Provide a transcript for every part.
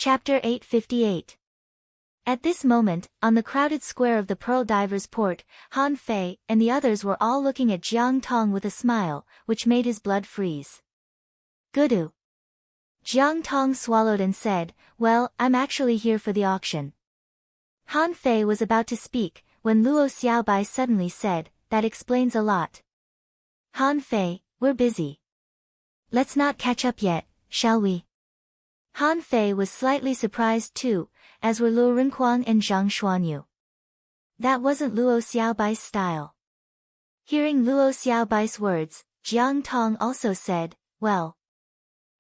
Chapter 858. At this moment, on the crowded square of the Pearl Divers Port, Han Fei and the others were all looking at Jiang Tong with a smile, which made his blood freeze. Gudu. Jiang Tong swallowed and said, "Well, I'm actually here for the auction." Han Fei was about to speak, when Luo Xiaobai suddenly said, "That explains a lot." Han Fei, we're busy. Let's not catch up yet, shall we? Han Fei was slightly surprised too, as were Luo Renquang and Zhang Xuanyu. That wasn't Luo Xiaobai's style. Hearing Luo Xiaobai's words, Jiang Tong also said, "Well,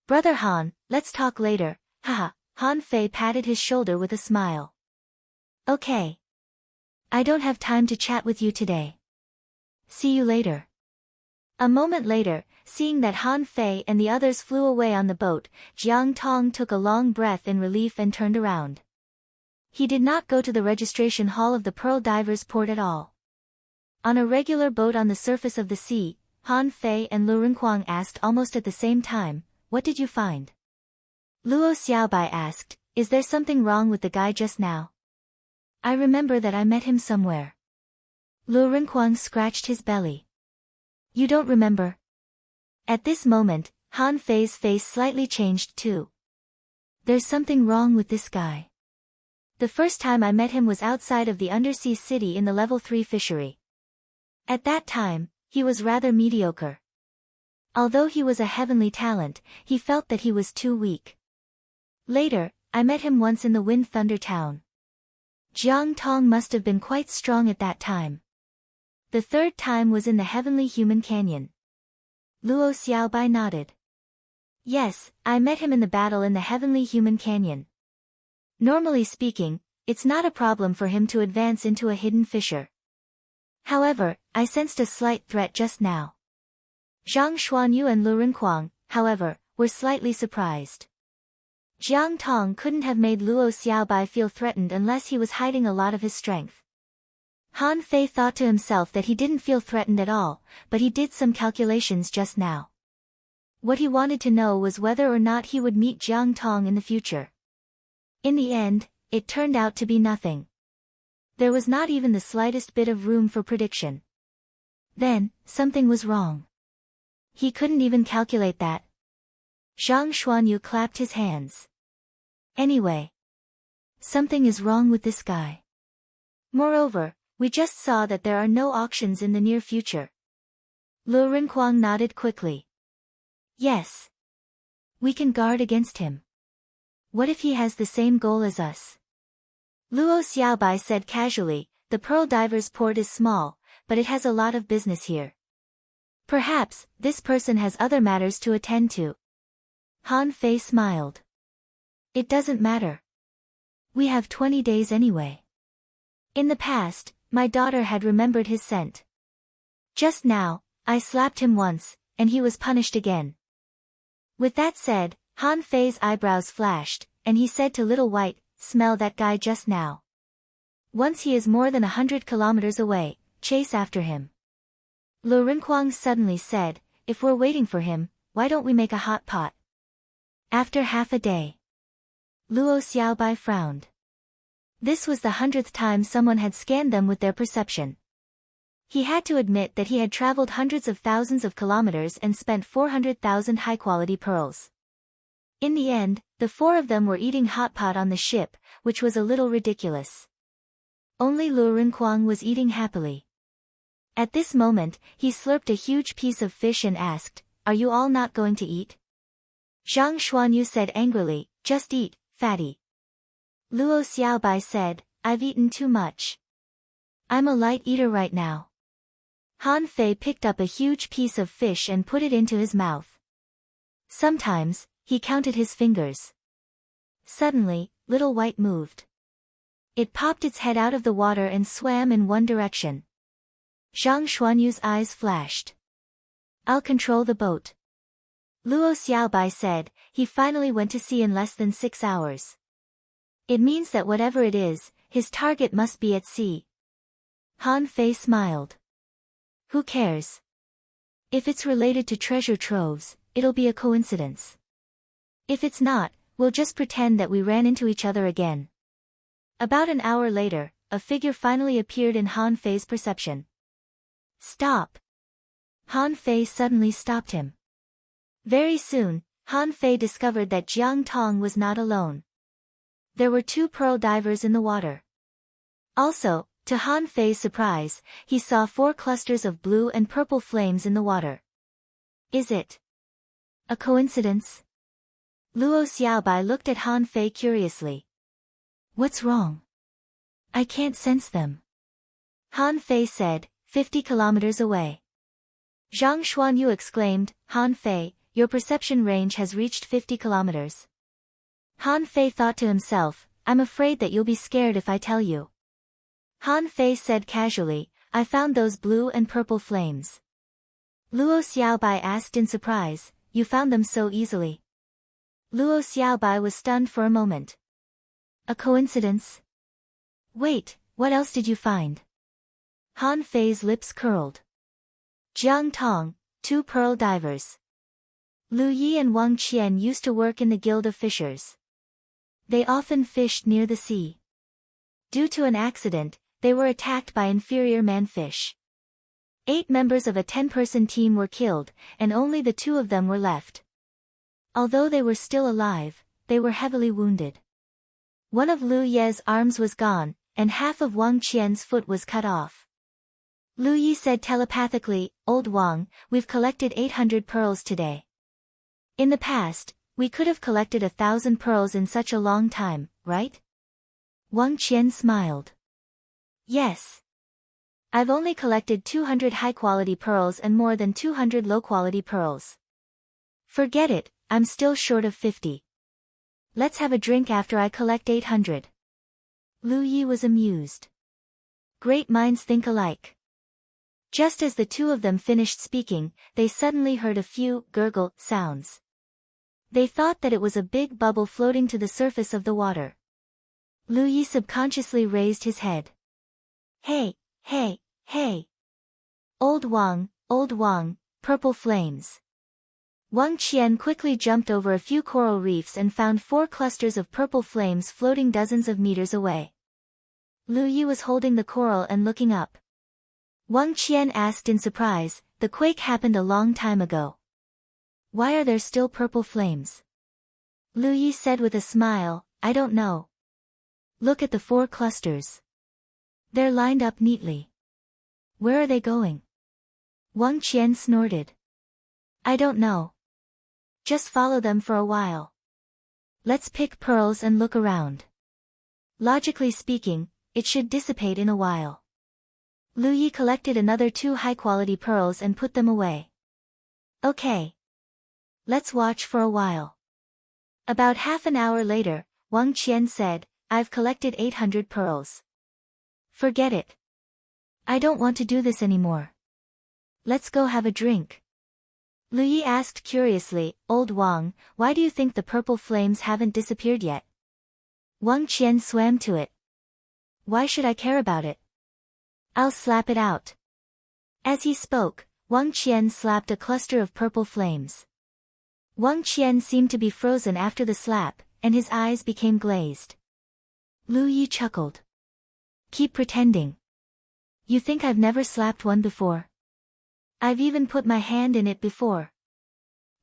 Brother Han, let's talk later, haha." Han Fei patted his shoulder with a smile. "Okay. I don't have time to chat with you today. See you later." A moment later, seeing that Han Fei and the others flew away on the boat, Jiang Tong took a long breath in relief and turned around. He did not go to the registration hall of the Pearl Divers Port at all. On a regular boat on the surface of the sea, Han Fei and Lu Renquang asked almost at the same time, "What did you find?" Luo Xiaobai asked, "Is there something wrong with the guy just now? I remember that I met him somewhere." Lu Renquang scratched his belly. "You don't remember?" At this moment, Han Fei's face slightly changed too. "There's something wrong with this guy. The first time I met him was outside of the undersea city in the level 3 fishery. At that time, he was rather mediocre. Although he was a heavenly talent, he felt that he was too weak. Later, I met him once in the Wind Thunder Town. Jiang Tong must have been quite strong at that time. The third time was in the Heavenly Human Canyon." Luo Xiaobai nodded. "Yes, I met him in the battle in the Heavenly Human Canyon. Normally speaking, it's not a problem for him to advance into a hidden fissure. However, I sensed a slight threat just now." Zhang Xuanyu and Lu Renquang, however, were slightly surprised. Jiang Tong couldn't have made Luo Xiaobai feel threatened unless he was hiding a lot of his strength. Han Fei thought to himself that he didn't feel threatened at all, but he did some calculations just now. What he wanted to know was whether or not he would meet Jiang Tong in the future. In the end, it turned out to be nothing. There was not even the slightest bit of room for prediction. Then, something was wrong. He couldn't even calculate that. Zhang Xuanyu clapped his hands. "Anyway, something is wrong with this guy. Moreover, we just saw that there are no auctions in the near future." Lu Renquang nodded quickly. "Yes. We can guard against him. What if he has the same goal as us?" Luo Xiaobai said casually, "The Pearl Divers Port is small, but it has a lot of business here. Perhaps, this person has other matters to attend to." Han Fei smiled. "It doesn't matter. We have 20 days anyway. In the past, my daughter had remembered his scent. Just now, I slapped him once, and he was punished again." With that said, Han Fei's eyebrows flashed, and he said to Little White, "Smell that guy just now. Once he is more than 100 kilometers away, chase after him." Lu Renquang suddenly said, "If we're waiting for him, why don't we make a hot pot?" After half a day. Luo Xiaobai frowned. This was the 100th time someone had scanned them with their perception. He had to admit that he had traveled hundreds of thousands of kilometers and spent 400,000 high-quality pearls. In the end, the four of them were eating hot pot on the ship, which was a little ridiculous. Only Lu Renquang was eating happily. At this moment, he slurped a huge piece of fish and asked, "Are you all not going to eat?" Zhang Xuanyu said angrily, "Just eat, fatty." Luo Xiaobai said, "I've eaten too much. I'm a light eater right now." Han Fei picked up a huge piece of fish and put it into his mouth. Sometimes, he counted his fingers. Suddenly, Little White moved. It popped its head out of the water and swam in one direction. Zhang Xuanyu's eyes flashed. "I'll control the boat." Luo Xiaobai said, "He finally went to sea in less than 6 hours. It means that whatever it is, his target must be at sea." Han Fei smiled. "Who cares? If it's related to treasure troves, it'll be a coincidence. If it's not, We'll just pretend that we ran into each other again. About an hour later, a figure finally appeared in Han Fei's perception. Stop! Han Fei suddenly stopped him. Very soon, Han Fei discovered that Jiang Tong was not alone. There were 2 pearl divers in the water. Also, to Han Fei's surprise, he saw 4 clusters of blue and purple flames in the water. Is it a coincidence? Luo Xiaobai looked at Han Fei curiously. What's wrong? I can't sense them. Han Fei said, 50 kilometers away. Zhang Xuanyu exclaimed, Han Fei, your perception range has reached 50 kilometers. Han Fei thought to himself, I'm afraid that you'll be scared if I tell you. Han Fei said casually, I found those blue and purple flames. Luo Xiaobai asked in surprise, you found them so easily? Luo Xiaobai was stunned for a moment. A coincidence? Wait, what else did you find? Han Fei's lips curled. Jiang Tong, 2 pearl divers. Lu Yi and Wang Qian used to work in the Guild of Fishers. They often fished near the sea. Due to an accident, they were attacked by inferior man-fish. 8 members of a 10-person team were killed, and only the 2 of them were left. Although they were still alive, they were heavily wounded. One of Lu Ye's arms was gone, and half of Wang Qian's foot was cut off. Lu Yi said telepathically, Old Wang, we've collected 800 pearls today. In the past, we could have collected 1,000 pearls in such a long time, right? Wang Qian smiled. Yes. I've only collected 200 high-quality pearls and more than 200 low-quality pearls. Forget it, I'm still short of 50. Let's have a drink after I collect 800. Lu Yi was amused. Great minds think alike. Just as the 2 of them finished speaking, they suddenly heard a few gurgle sounds. They thought that it was a big bubble floating to the surface of the water. Lu Yi subconsciously raised his head. Hey, hey, hey! Old Wang, purple flames. Wang Qian quickly jumped over a few coral reefs and found 4 clusters of purple flames floating dozens of meters away. Lu Yi was holding the coral and looking up. Wang Qian asked in surprise, the quake happened a long time ago. Why are there still purple flames? Lu Yi said with a smile, I don't know. Look at the 4 clusters. They're lined up neatly. Where are they going? Wang Qian snorted. I don't know. Just follow them for a while. Let's pick pearls and look around. Logically speaking, it should dissipate in a while. Lu Yi collected another 2 high-quality pearls and put them away. Okay. Let's watch for a while. About half an hour later, Wang Qian said, I've collected 800 pearls. Forget it. I don't want to do this anymore. Let's go have a drink. Lu Yi asked curiously, Old Wang, why do you think the purple flames haven't disappeared yet? Wang Qian swam to it. Why should I care about it? I'll slap it out. As he spoke, Wang Qian slapped a cluster of purple flames. Wang Qian seemed to be frozen after the slap, and his eyes became glazed. Lu Yi chuckled. Keep pretending. You think I've never slapped one before? I've even put my hand in it before.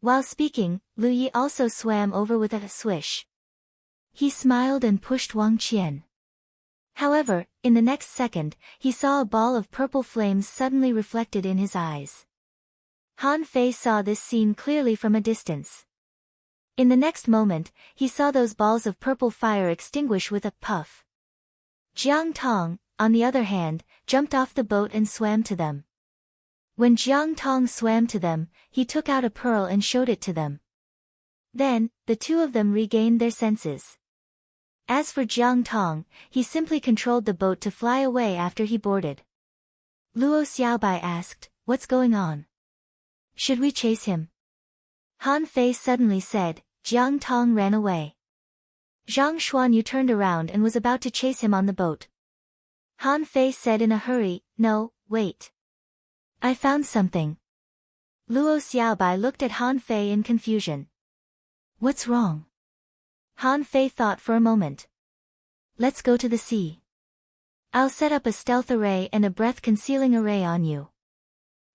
While speaking, Lu Yi also swam over with a swish. He smiled and pushed Wang Qian. However, in the next second, he saw a ball of purple flames suddenly reflected in his eyes. Han Fei saw this scene clearly from a distance. In the next moment, he saw those balls of purple fire extinguish with a puff. Jiang Tong, on the other hand, jumped off the boat and swam to them. When Jiang Tong swam to them, he took out a pearl and showed it to them. Then, the 2 of them regained their senses. As for Jiang Tong, he simply controlled the boat to fly away after he boarded. Luo Xiaobai asked, what's going on? Should we chase him? Han Fei suddenly said, Jiang Tong ran away. Zhang Xuanyu turned around and was about to chase him on the boat. Han Fei said in a hurry, no, wait. I found something. Luo Xiaobai looked at Han Fei in confusion. What's wrong? Han Fei thought for a moment. Let's go to the sea. I'll set up a stealth array and a breath-concealing array on you.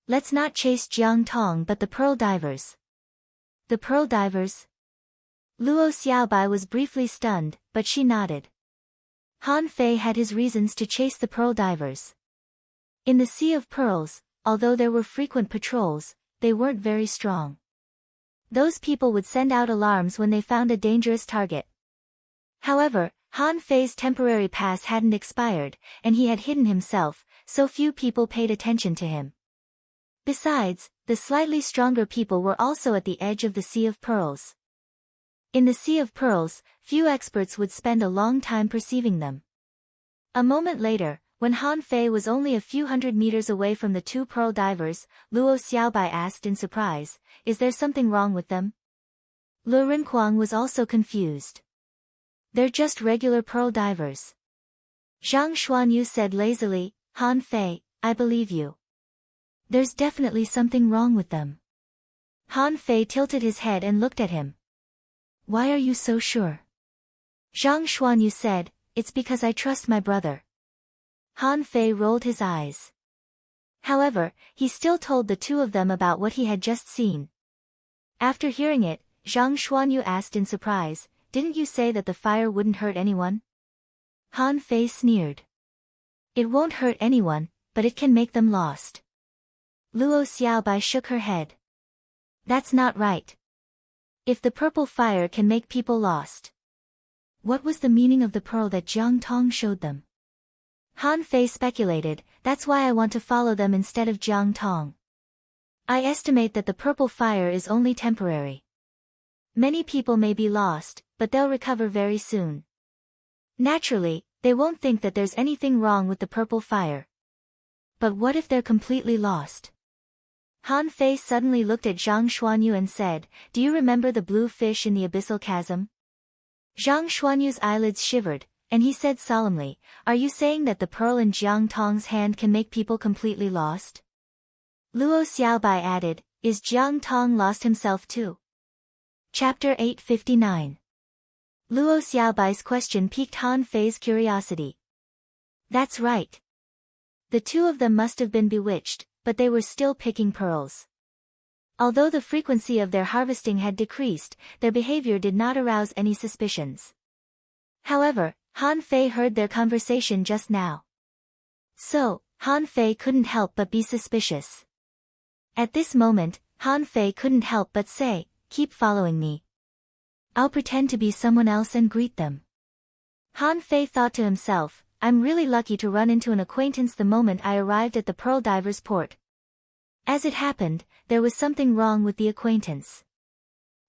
Let's not chase Jiang Tong but the pearl divers. The pearl divers? Luo Xiaobai was briefly stunned, but she nodded. Han Fei had his reasons to chase the pearl divers. In the Sea of Pearls, although there were frequent patrols, they weren't very strong. Those people would send out alarms when they found a dangerous target. However, Han Fei's temporary pass hadn't expired, and he had hidden himself, so few people paid attention to him. Besides, the slightly stronger people were also at the edge of the Sea of Pearls. In the Sea of Pearls, few experts would spend a long time perceiving them. A moment later, when Han Fei was only a few hundred meters away from the two pearl divers, Luo Xiaobai asked in surprise, "Is there something wrong with them?" Lu Rinquang was also confused. "They're just regular pearl divers." Zhang Xuanyu said lazily, "Han Fei, I believe you. There's definitely something wrong with them." Han Fei tilted his head and looked at him. "Why are you so sure?" Zhang Xuanyu said, "It's because I trust my brother." Han Fei rolled his eyes. However, he still told the two of them about what he had just seen. After hearing it, Zhang Xuanyu asked in surprise, "Didn't you say that the fire wouldn't hurt anyone?" Han Fei sneered. "It won't hurt anyone, but it can make them lost." Luo Xiaobai shook her head. "That's not right. If the purple fire can make people lost." What was the meaning of the pearl that Jiang Tong showed them? Han Fei speculated, "That's why I want to follow them instead of Jiang Tong. I estimate that the purple fire is only temporary. Many people may be lost, but they'll recover very soon. Naturally, they won't think that there's anything wrong with the purple fire. But what if they're completely lost?" Han Fei suddenly looked at Zhang Xuanyu and said, "Do you remember the blue fish in the abyssal chasm?" Zhang Xuanyu's eyelids shivered, and he said solemnly, "Are you saying that the pearl in Jiang Tong's hand can make people completely lost?" Luo Xiaobai added, "Is Jiang Tong lost himself too?" Chapter 859. Luo Xiaobai's question piqued Han Fei's curiosity. "That's right. The two of them must have been bewitched, but they were still picking pearls. Although the frequency of their harvesting had decreased, their behavior did not arouse any suspicions. However, Han Fei heard their conversation just now. So, Han Fei couldn't help but be suspicious. At this moment, Han Fei couldn't help but say, "Keep following me. I'll pretend to be someone else and greet them." Han Fei thought to himself, "I'm really lucky to run into an acquaintance the moment I arrived at the Pearl Divers Port." As it happened, there was something wrong with the acquaintance.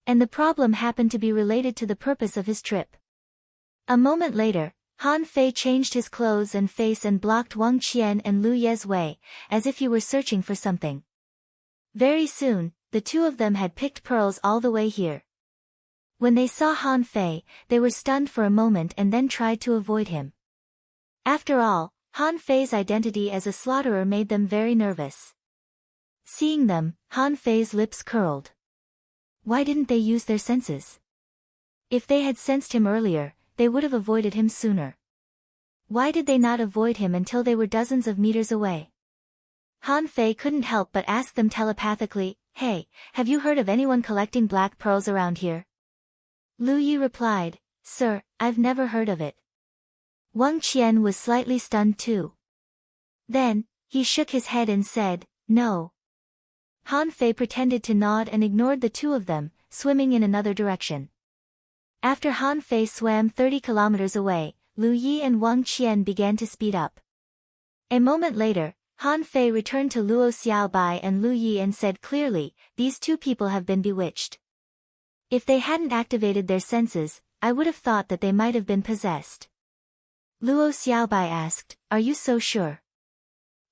And the problem happened to be related to the purpose of his trip. A moment later, Han Fei changed his clothes and face and blocked Wang Qian and Lu Ye's way, as if he were searching for something. Very soon, the two of them had picked pearls all the way here. When they saw Han Fei, they were stunned for a moment and then tried to avoid him. After all, Han Fei's identity as a slaughterer made them very nervous. Seeing them, Han Fei's lips curled. Why didn't they use their senses? If they had sensed him earlier, they would have avoided him sooner. Why did they not avoid him until they were dozens of meters away? Han Fei couldn't help but ask them telepathically, "Hey, have you heard of anyone collecting black pearls around here?" Lu Yi replied, "Sir, I've never heard of it." Wang Qian was slightly stunned too. Then, he shook his head and said, "No." Han Fei pretended to nod and ignored the two of them, swimming in another direction. After Han Fei swam 30 kilometers away, Lu Yi and Wang Qian began to speed up. A moment later, Han Fei returned to Luo Xiaobai and Lu Yi and said clearly, "These two people have been bewitched. If they hadn't activated their senses, I would have thought that they might have been possessed." Luo Xiaobai asked, "Are you so sure?"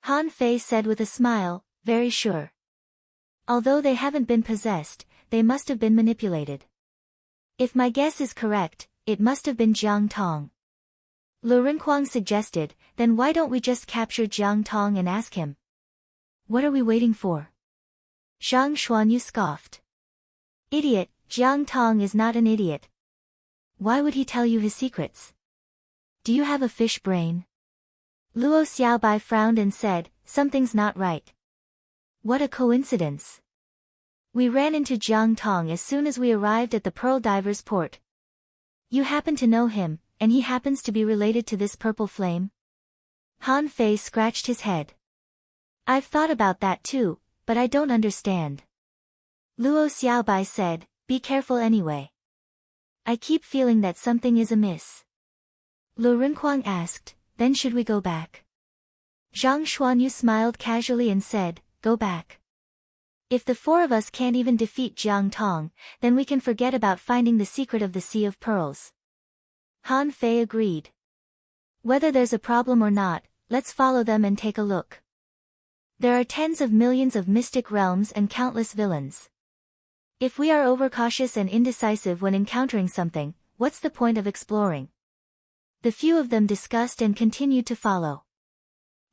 Han Fei said with a smile, "Very sure. Although they haven't been possessed, they must have been manipulated. If my guess is correct, it must have been Jiang Tong." Lu Rinquang suggested, "Then why don't we just capture Jiang Tong and ask him?" "What are we waiting for?" Zhang Xuanyu scoffed. "Idiot, Jiang Tong is not an idiot. Why would he tell you his secrets? Do you have a fish brain? Luo Xiaobai frowned and said, something's not right. What a coincidence. We ran into Jiang Tong as soon as we arrived at the Pearl Divers Port. You happen to know him, and he happens to be related to this purple flame? Han Fei scratched his head. I've thought about that too, but I don't understand. Luo Xiaobai said, be careful anyway. I keep feeling that something is amiss. Lu Renquang asked, then should we go back? Zhang Xuanyu smiled casually and said, go back. If the four of us can't even defeat Jiang Tong, then we can forget about finding the secret of the Sea of Pearls. Han Fei agreed. Whether there's a problem or not, let's follow them and take a look. There are tens of millions of mystic realms and countless villains. If we are overcautious and indecisive when encountering something, what's the point of exploring? The few of them discussed and continued to follow.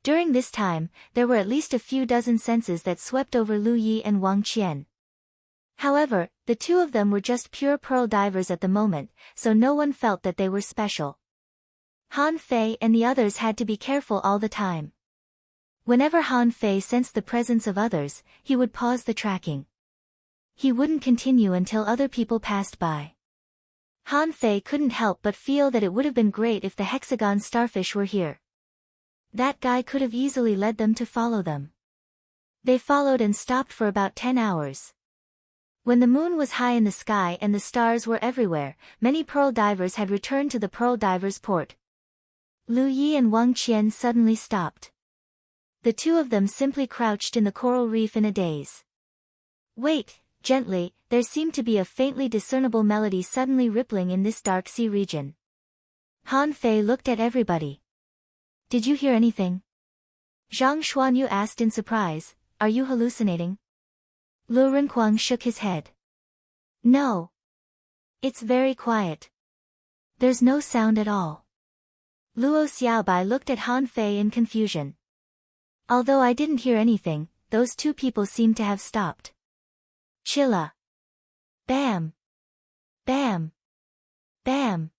During this time, there were at least a few dozen senses that swept over Lu Yi and Wang Qian. However, the two of them were just pure pearl divers at the moment, so no one felt that they were special. Han Fei and the others had to be careful all the time. Whenever Han Fei sensed the presence of others, he would pause the tracking. He wouldn't continue until other people passed by. Han Fei couldn't help but feel that it would have been great if the hexagon starfish were here. That guy could have easily led them to follow them. They followed and stopped for about 10 hours. When the moon was high in the sky and the stars were everywhere, many pearl divers had returned to the Pearl Divers Port. Lu Yi and Wang Qian suddenly stopped. The two of them simply crouched in the coral reef in a daze. Wait, gently, there seemed to be a faintly discernible melody suddenly rippling in this dark sea region. Han Fei looked at everybody. Did you hear anything? Zhang Xuanyu asked in surprise, are you hallucinating? Lu Renquang shook his head. No. It's very quiet. There's no sound at all. Luo Xiaobai looked at Han Fei in confusion. Although I didn't hear anything, those two people seemed to have stopped. Chilla. Bam. Bam. Bam.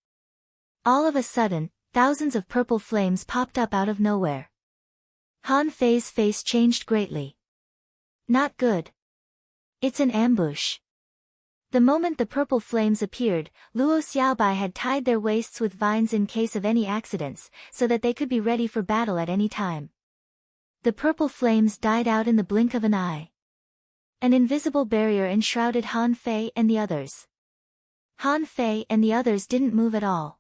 All of a sudden, thousands of purple flames popped up out of nowhere. Han Fei's face changed greatly. Not good. It's an ambush. The moment the purple flames appeared, Luo Xiaobai had tied their waists with vines in case of any accidents, so that they could be ready for battle at any time. The purple flames died out in the blink of an eye. An invisible barrier enshrouded Han Fei and the others. Han Fei and the others didn't move at all.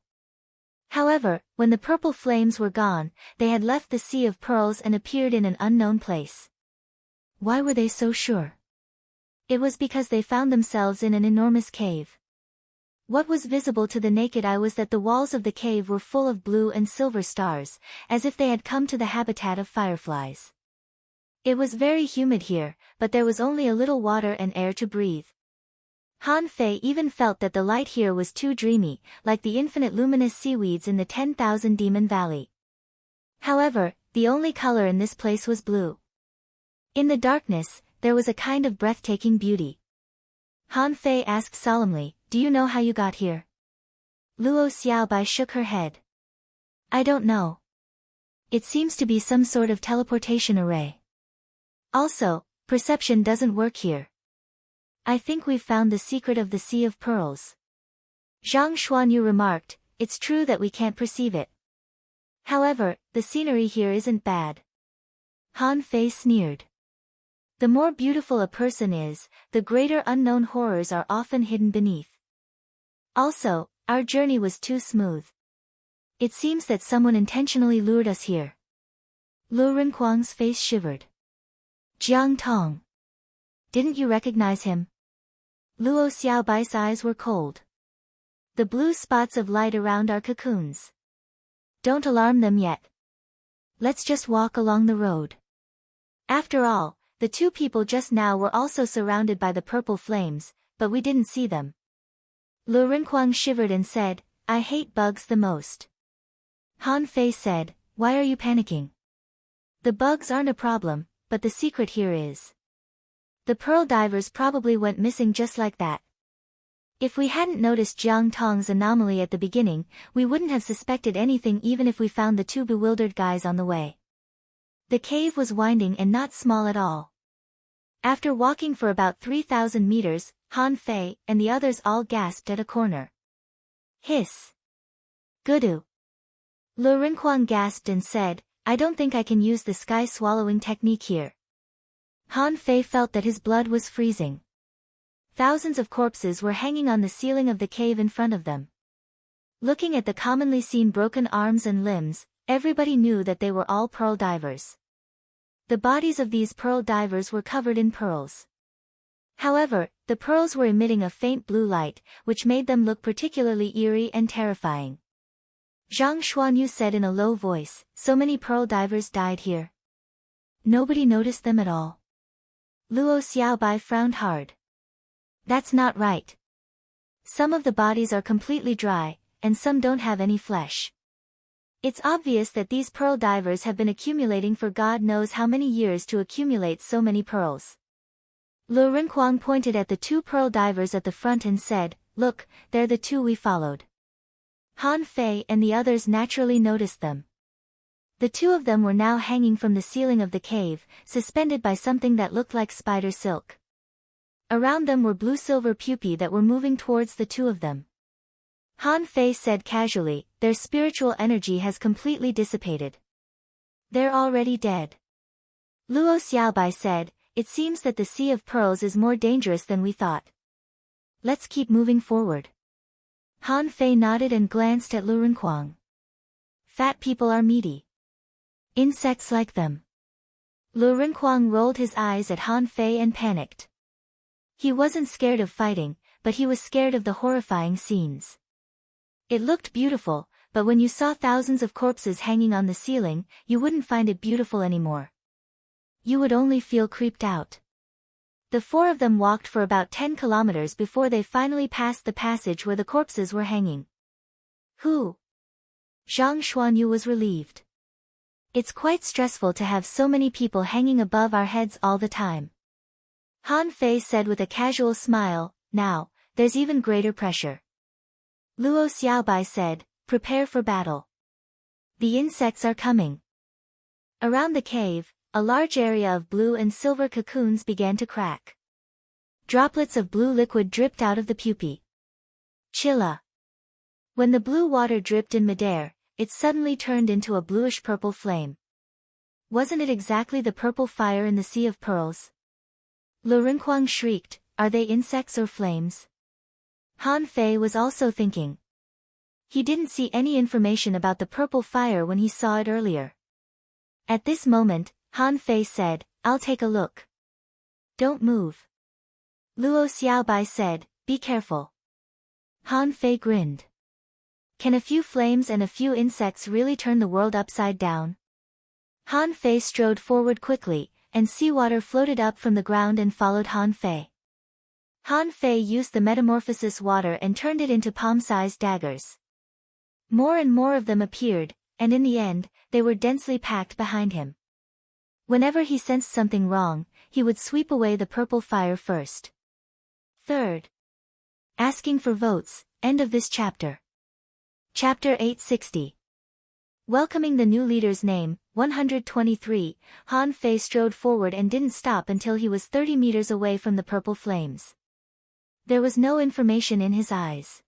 However, when the purple flames were gone, they had left the Sea of Pearls and appeared in an unknown place. Why were they so sure? It was because they found themselves in an enormous cave. What was visible to the naked eye was that the walls of the cave were full of blue and silver stars, as if they had come to the habitat of fireflies. It was very humid here, but there was only a little water and air to breathe. Han Fei even felt that the light here was too dreamy, like the infinite luminous seaweeds in the 10,000 Demon Valley. However, the only color in this place was blue. In the darkness, there was a kind of breathtaking beauty. Han Fei asked solemnly, do you know how you got here? Luo Xiaobai shook her head. I don't know. It seems to be some sort of teleportation array. Also, perception doesn't work here. I think we've found the secret of the Sea of Pearls. Zhang Xuanyu remarked, it's true that we can't perceive it. However, the scenery here isn't bad. Han Fei sneered. The more beautiful a person is, the greater unknown horrors are often hidden beneath. Also, our journey was too smooth. It seems that someone intentionally lured us here. Lu Renquang's face shivered. Jiang Tong. Didn't you recognize him? Luo Xiaobai's eyes were cold. The blue spots of light around are cocoons. Don't alarm them yet. Let's just walk along the road. After all, the two people just now were also surrounded by the purple flames, but we didn't see them. Lu Renquang shivered and said, I hate bugs the most. Han Fei said, why are you panicking? The bugs aren't a problem, but the secret here is. The pearl divers probably went missing just like that. If we hadn't noticed Jiang Tong's anomaly at the beginning, we wouldn't have suspected anything even if we found the two bewildered guys on the way. The cave was winding and not small at all. After walking for about 3,000 meters, Han Fei and the others all gasped at a corner. Hiss! Gudu! Lu Renquang gasped and said, I don't think I can use the sky-swallowing technique here. Han Fei felt that his blood was freezing. Thousands of corpses were hanging on the ceiling of the cave in front of them. Looking at the commonly seen broken arms and limbs, everybody knew that they were all pearl divers. The bodies of these pearl divers were covered in pearls. However, the pearls were emitting a faint blue light, which made them look particularly eerie and terrifying. Zhang Xuanyu said in a low voice, so many pearl divers died here. Nobody noticed them at all. Luo Xiaobai frowned hard. That's not right. Some of the bodies are completely dry, and some don't have any flesh. It's obvious that these pearl divers have been accumulating for God knows how many years to accumulate so many pearls. Lu Renquang pointed at the two pearl divers at the front and said, Look, they're the two we followed. Han Fei and the others naturally noticed them. The two of them were now hanging from the ceiling of the cave, suspended by something that looked like spider silk. Around them were blue-silver pupae that were moving towards the two of them. Han Fei said casually, their spiritual energy has completely dissipated. They're already dead. Luo Xiaobai said, it seems that the Sea of Pearls is more dangerous than we thought. Let's keep moving forward. Han Fei nodded and glanced at Lu Renquang. Fat people are meaty. Insects like them. Lu Renquang rolled his eyes at Han Fei and panicked. He wasn't scared of fighting, but he was scared of the horrifying scenes. It looked beautiful, but when you saw thousands of corpses hanging on the ceiling, you wouldn't find it beautiful anymore. You would only feel creeped out. The four of them walked for about 10 kilometers before they finally passed the passage where the corpses were hanging. Who? Zhang Xuanyu was relieved. It's quite stressful to have so many people hanging above our heads all the time. Han Fei said with a casual smile, now, there's even greater pressure. Luo Xiaobai said, prepare for battle. The insects are coming. Around the cave, a large area of blue and silver cocoons began to crack. Droplets of blue liquid dripped out of the pupae. Chilla. When the blue water dripped in midair, it suddenly turned into a bluish-purple flame. Wasn't it exactly the purple fire in the Sea of Pearls? Lu Renquang shrieked, are they insects or flames? Han Fei was also thinking. He didn't see any information about the purple fire when he saw it earlier. At this moment, Han Fei said, I'll take a look. Don't move. Luo Xiaobai said, be careful. Han Fei grinned. Can a few flames and a few insects really turn the world upside down? Han Fei strode forward quickly, and seawater floated up from the ground and followed Han Fei. Han Fei used the metamorphosis water and turned it into palm-sized daggers. More and more of them appeared, and in the end, they were densely packed behind him. Whenever he sensed something wrong, he would sweep away the purple fire first. Third. Asking for votes, end of this chapter. Chapter 860. Welcoming the new leader's name, 123, Han Fei strode forward and didn't stop until he was 30 meters away from the purple flames. There was no information in his eyes.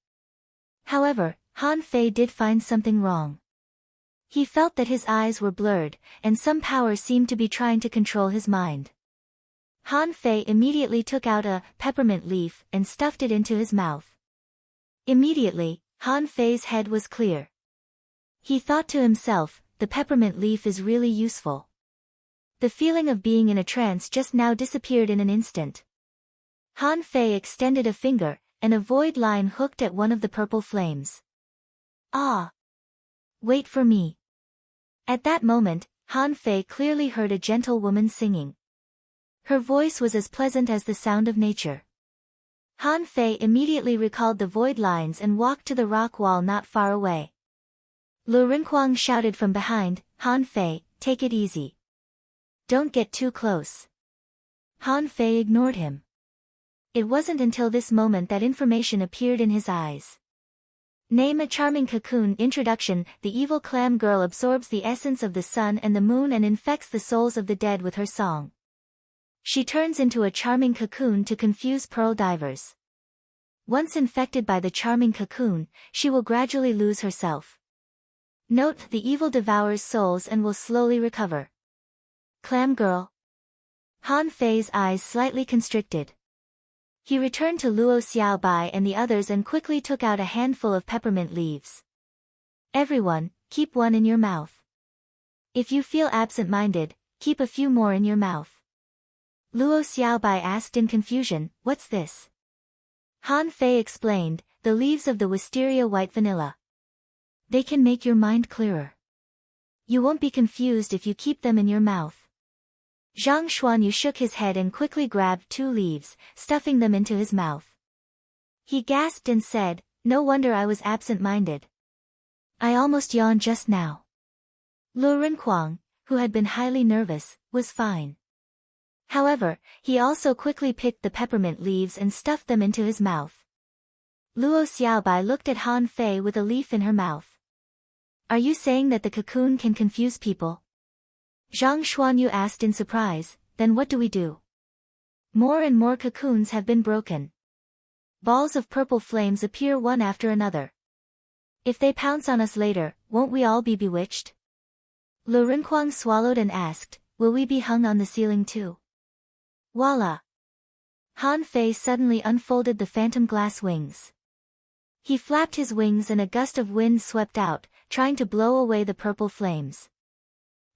However, Han Fei did find something wrong. He felt that his eyes were blurred, and some power seemed to be trying to control his mind. Han Fei immediately took out a peppermint leaf and stuffed it into his mouth. Immediately, Han Fei's head was clear. He thought to himself, the peppermint leaf is really useful. The feeling of being in a trance just now disappeared in an instant. Han Fei extended a finger, and a void line hooked at one of the purple flames. Ah! Wait for me. At that moment, Han Fei clearly heard a gentle woman singing. Her voice was as pleasant as the sound of nature. Han Fei immediately recalled the void lines and walked to the rock wall not far away. Lu Renquang shouted from behind, Han Fei, take it easy. Don't get too close. Han Fei ignored him. It wasn't until this moment that information appeared in his eyes. Name a charming cocoon. Introduction. The evil clam girl absorbs the essence of the sun and the moon and infects the souls of the dead with her song. She turns into a charming cocoon to confuse pearl divers. Once infected by the charming cocoon, she will gradually lose herself. Note: the evil devours souls and will slowly recover. Clam girl. Han Fei's eyes slightly constricted. He returned to Luo Xiaobai and the others and quickly took out a handful of peppermint leaves. Everyone, keep one in your mouth. If you feel absent-minded, keep a few more in your mouth. Luo Xiaobai asked in confusion, what's this? Han Fei explained, the leaves of the wisteria white vanilla. They can make your mind clearer. You won't be confused if you keep them in your mouth. Zhang Xuanyu shook his head and quickly grabbed 2 leaves, stuffing them into his mouth. He gasped and said, no wonder I was absent-minded. I almost yawned just now. Lu Renquang, who had been highly nervous, was fine. However, he also quickly picked the peppermint leaves and stuffed them into his mouth. Luo Xiaobai looked at Han Fei with a leaf in her mouth. Are you saying that the cocoon can confuse people? Zhang Xuanyu asked in surprise, then what do we do? More and more cocoons have been broken. Balls of purple flames appear one after another. If they pounce on us later, won't we all be bewitched? Lu Renquang swallowed and asked, will we be hung on the ceiling too? Voila! Han Fei suddenly unfolded the phantom glass wings. He flapped his wings and a gust of wind swept out, trying to blow away the purple flames.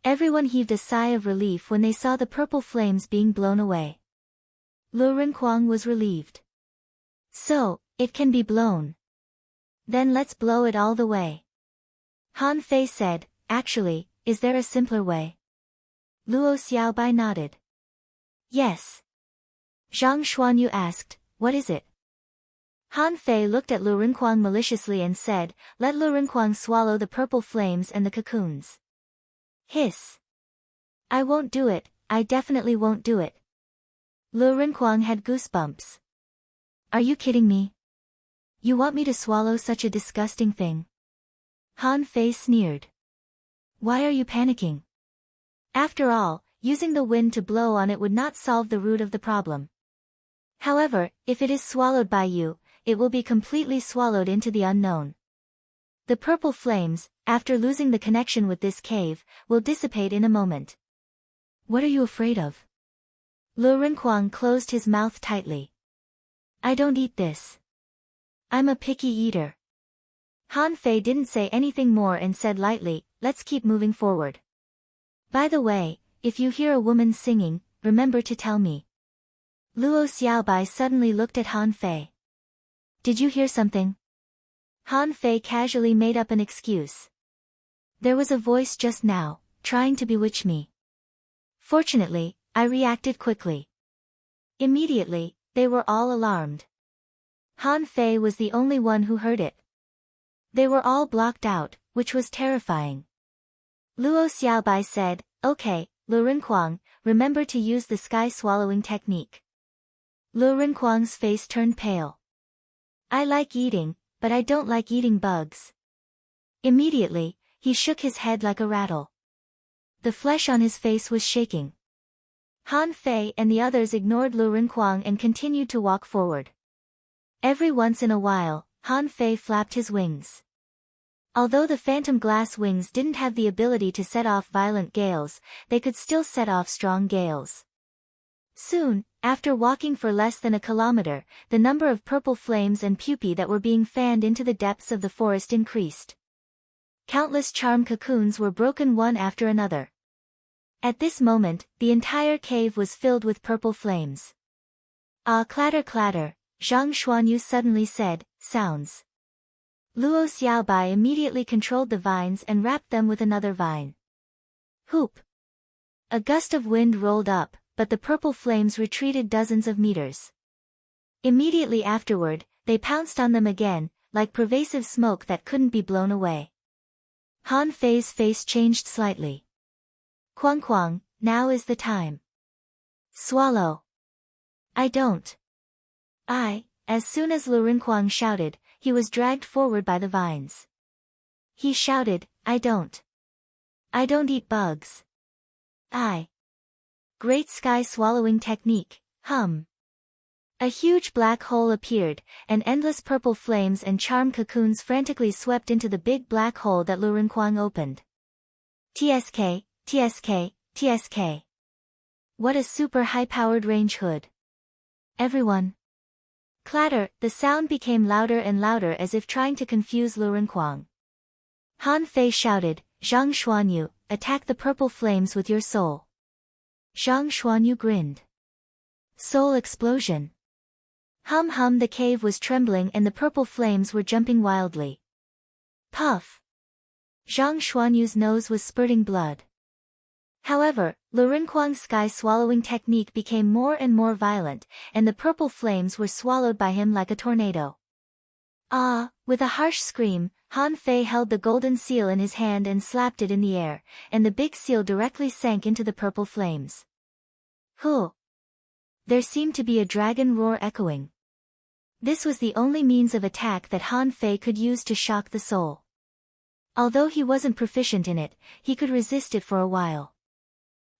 Everyone heaved a sigh of relief when they saw the purple flames being blown away. Lu Renquang was relieved. So, it can be blown. Then let's blow it all the way. Han Fei said, actually, is there a simpler way? Luo Xiaobai nodded. Yes. Zhang Xuanyu asked, what is it? Han Fei looked at Lu Renquang maliciously and said, let Lu Renquang swallow the purple flames and the cocoons. Hiss. I won't do it, I definitely won't do it. Lu Renquang had goosebumps. Are you kidding me? You want me to swallow such a disgusting thing? Han Fei sneered. Why are you panicking? After all, using the wind to blow on it would not solve the root of the problem. However, if it is swallowed by you, it will be completely swallowed into the unknown. The purple flames, after losing the connection with this cave, will dissipate in a moment. What are you afraid of? Lu Renquang closed his mouth tightly. I don't eat this. I'm a picky eater. Han Fei didn't say anything more and said lightly, let's keep moving forward. By the way, if you hear a woman singing, remember to tell me. Luo Xiaobai suddenly looked at Han Fei. Did you hear something? Han Fei casually made up an excuse. There was a voice just now, trying to bewitch me. Fortunately, I reacted quickly. Immediately, they were all alarmed. Han Fei was the only one who heard it. They were all blocked out, which was terrifying. Luo Xiaobai said, okay, Lu Renquang, remember to use the sky swallowing technique. Lu Renquang's face turned pale. I like eating, but I don't like eating bugs. Immediately, he shook his head like a rattle. The flesh on his face was shaking. Han Fei and the others ignored Lu Renquang and continued to walk forward. Every once in a while, Han Fei flapped his wings. Although the phantom glass wings didn't have the ability to set off violent gales, they could still set off strong gales. Soon, after walking for less than a kilometer, the number of purple flames and pupae that were being fanned into the depths of the forest increased. Countless charm cocoons were broken one after another. At this moment, the entire cave was filled with purple flames. Ah, clatter clatter, Zhang Xuanyu suddenly said, sounds. Luo Xiaobai immediately controlled the vines and wrapped them with another vine. Whoop! A gust of wind rolled up, but the purple flames retreated dozens of meters. Immediately afterward, they pounced on them again, like pervasive smoke that couldn't be blown away. Han Fei's face changed slightly. Quang Quang, now is the time. Swallow. I don't. As soon as Lu Rinquang shouted, he was dragged forward by the vines. He shouted, I don't eat bugs. Great sky swallowing technique, hum. A huge black hole appeared, and endless purple flames and charm cocoons frantically swept into the big black hole that Lu Rinquang opened. TSK, TSK, TSK. What a super high-powered range hood. Everyone. Clatter, the sound became louder and louder as if trying to confuse Lu Rinquang. Han Fei shouted, Zhang Xuanyu, attack the purple flames with your soul. Zhang Xuanyu grinned. Soul explosion. Hum, the cave was trembling and the purple flames were jumping wildly. Puff. Zhang Xuanyu's nose was spurting blood. However, Lu Rinquang's sky-swallowing technique became more and more violent, and the purple flames were swallowed by him like a tornado. With a harsh scream, Han Fei held the golden seal in his hand and slapped it in the air, and the big seal directly sank into the purple flames. There seemed to be a dragon roar echoing. This was the only means of attack that Han Fei could use to shock the soul. Although he wasn't proficient in it, he could resist it for a while.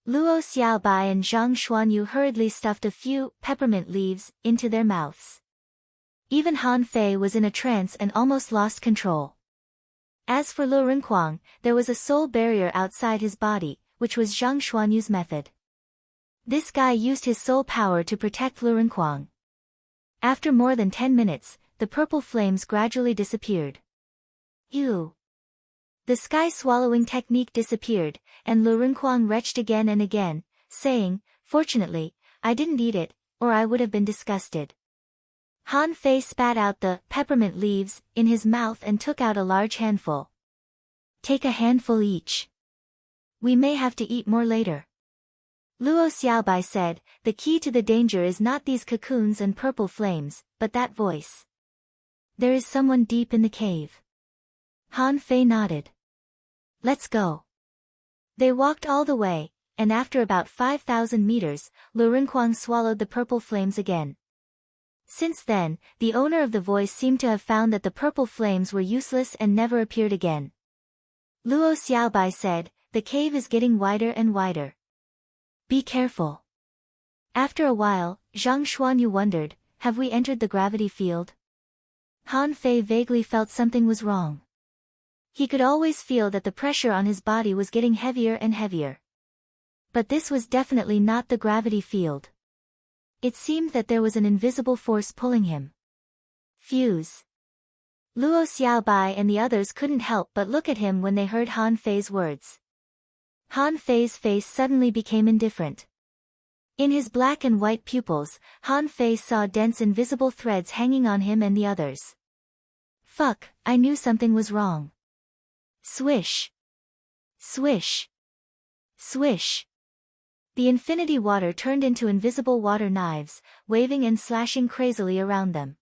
Luo Xiaobai and Zhang Xuanyu hurriedly stuffed a few peppermint leaves into their mouths. Even Han Fei was in a trance and almost lost control. As for Lu Rinquang, there was a soul barrier outside his body, which was Zhang Xuanyu's method. This guy used his soul power to protect Lu Rinquang. After more than 10 minutes, the purple flames gradually disappeared. The sky-swallowing technique disappeared, and Lu Rinquang retched again and again, saying, Fortunately, I didn't eat it, or I would have been disgusted. Han Fei spat out the peppermint leaves in his mouth and took out a large handful. Take a handful each. We may have to eat more later. Luo Xiaobai said, the key to the danger is not these cocoons and purple flames, but that voice. There is someone deep in the cave. Han Fei nodded. Let's go. They walked all the way, and after about 5,000 meters, Lu Rinquang swallowed the purple flames again. Since then, the owner of the voice seemed to have found that the purple flames were useless and never appeared again. Luo Xiaobai said, the cave is getting wider and wider. Be careful. After a while, Zhang Xuanyu wondered, have we entered the gravity field? Han Fei vaguely felt something was wrong. He could always feel that the pressure on his body was getting heavier and heavier. But this was definitely not the gravity field. It seemed that there was an invisible force pulling him. Fuse. Luo Xiaobai and the others couldn't help but look at him when they heard Han Fei's words. Han Fei's face suddenly became indifferent. In his black and white pupils, Han Fei saw dense invisible threads hanging on him and the others. Fuck, I knew something was wrong. Swish. Swish. Swish. The infinity water turned into invisible water knives, waving and slashing crazily around them.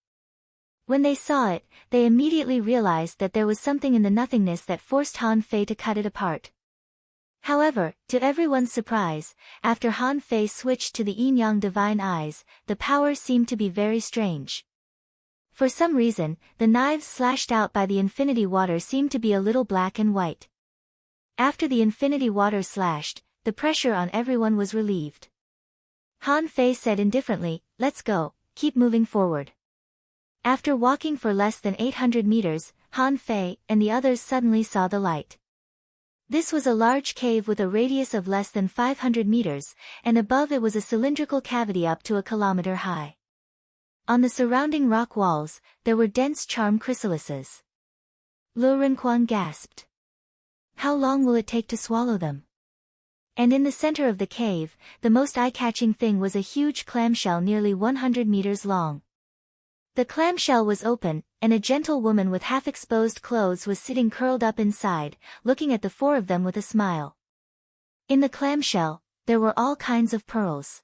When they saw it, they immediately realized that there was something in the nothingness that forced Han Fei to cut it apart. However, to everyone's surprise, after Han Fei switched to the yin-yang divine eyes, the power seemed to be very strange. For some reason, the knives slashed out by the infinity water seemed to be a little black and white. After the infinity water slashed, the pressure on everyone was relieved. Han Fei said indifferently, let's go, keep moving forward. After walking for less than 800 meters, Han Fei and the others suddenly saw the light. This was a large cave with a radius of less than 500 meters, and above it was a cylindrical cavity up to a kilometer high. On the surrounding rock walls, there were dense charm chrysalises. Lu Rinquang gasped. How long will it take to swallow them? And in the center of the cave, the most eye-catching thing was a huge clamshell nearly 100 meters long. The clamshell was open, and a gentle woman with half-exposed clothes was sitting curled up inside, looking at the four of them with a smile. In the clamshell, there were all kinds of pearls.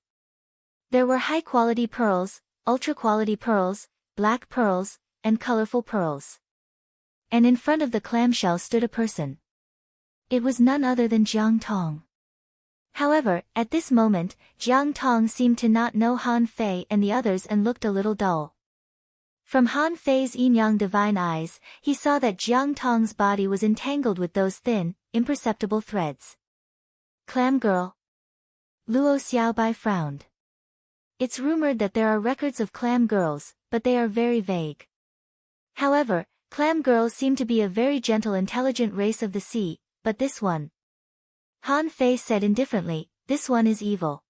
There were high-quality pearls, ultra-quality pearls, black pearls, and colorful pearls. And in front of the clamshell stood a person. It was none other than Jiang Tong. However, at this moment, Jiang Tong seemed to not know Han Fei and the others and looked a little dull. From Han Fei's yin-yang divine eyes, he saw that Jiang Tong's body was entangled with those thin, imperceptible threads. Clam girl. Luo Xiaobai frowned. It's rumored that there are records of clam girls, but they are very vague. However, clam girls seem to be a very gentle intelligent race of the sea, but this one. Han Fei said indifferently, this one is evil.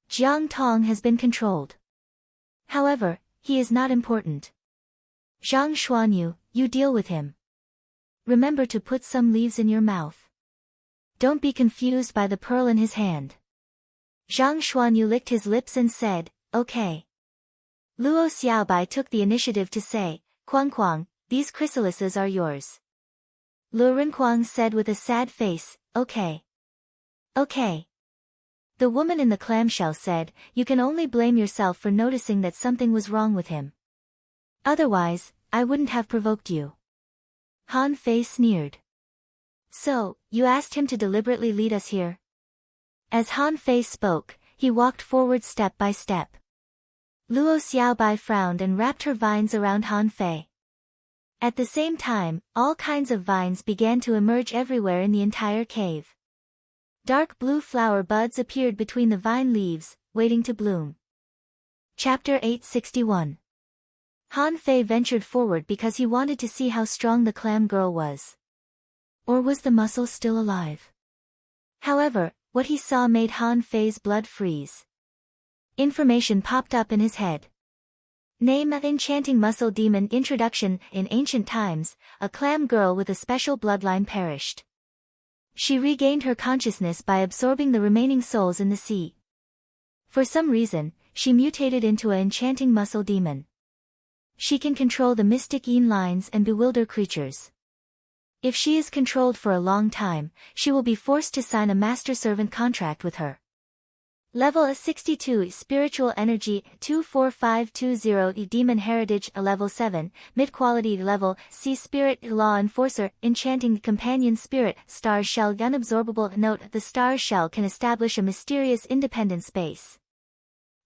Jiang Tong has been controlled. However, he is not important. Zhang Xuanyu, you deal with him. Remember to put some leaves in your mouth. Don't be confused by the pearl in his hand. Zhang Xuanyu licked his lips and said, okay. Luo Xiaobai took the initiative to say, Kuang Kuang, these chrysalises are yours. Lu Rinquang said with a sad face, okay. Okay. The woman in the clamshell said, you can only blame yourself for noticing that something was wrong with him. Otherwise, I wouldn't have provoked you. Han Fei sneered. So, you asked him to deliberately lead us here? As Han Fei spoke, he walked forward step by step. Luo Xiaobai frowned and wrapped her vines around Han Fei. At the same time, all kinds of vines began to emerge everywhere in the entire cave. Dark blue flower buds appeared between the vine leaves, waiting to bloom. Chapter 861. Han Fei ventured forward because he wanted to see how strong the clam girl was. Or was the muscle still alive? However, what he saw made Han Fei's blood freeze. Information popped up in his head. Name of Enchanting Muscle Demon. Introduction. In ancient times, a clam girl with a special bloodline perished. She regained her consciousness by absorbing the remaining souls in the sea. For some reason, she mutated into an enchanting muscle demon. She can control the mystic yin lines and bewilder creatures. If she is controlled for a long time, she will be forced to sign a master-servant contract with her. Level a 62 Spiritual Energy 24520 Demon Heritage a Level 7 Mid-Quality Level C Spirit Law Enforcer Enchanting Companion Spirit Star Shell Unabsorbable Note: the star shell can establish a mysterious independent space.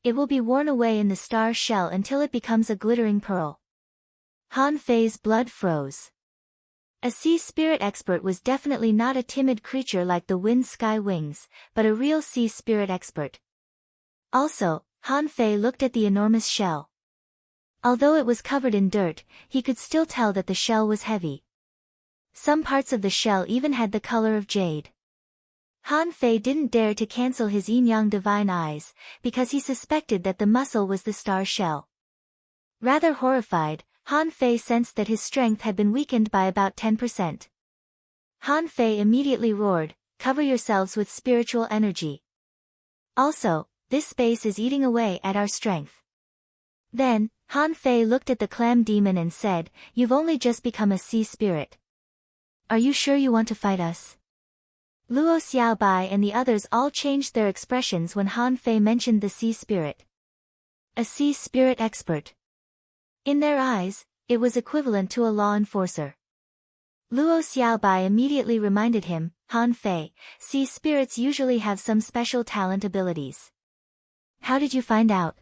It will be worn away in the star shell until it becomes a glittering pearl. Han Fei's blood froze. A sea spirit expert was definitely not a timid creature like the wind sky wings, but a real sea spirit expert. Also, Han Fei looked at the enormous shell. Although it was covered in dirt, he could still tell that the shell was heavy. Some parts of the shell even had the color of jade. Han Fei didn't dare to cancel his yin-yang divine eyes, because he suspected that the muscle was the star shell. Rather horrified, Han Fei sensed that his strength had been weakened by about 10%. Han Fei immediately roared, cover yourselves with spiritual energy. Also, this space is eating away at our strength. Then, Han Fei looked at the clam demon and said, you've only just become a sea spirit. Are you sure you want to fight us? Luo Xiaobai and the others all changed their expressions when Han Fei mentioned the sea spirit. A sea spirit expert. In their eyes, it was equivalent to a law enforcer. Luo Xiaobai immediately reminded him, Han Fei, sea spirits usually have some special talent abilities. How did you find out?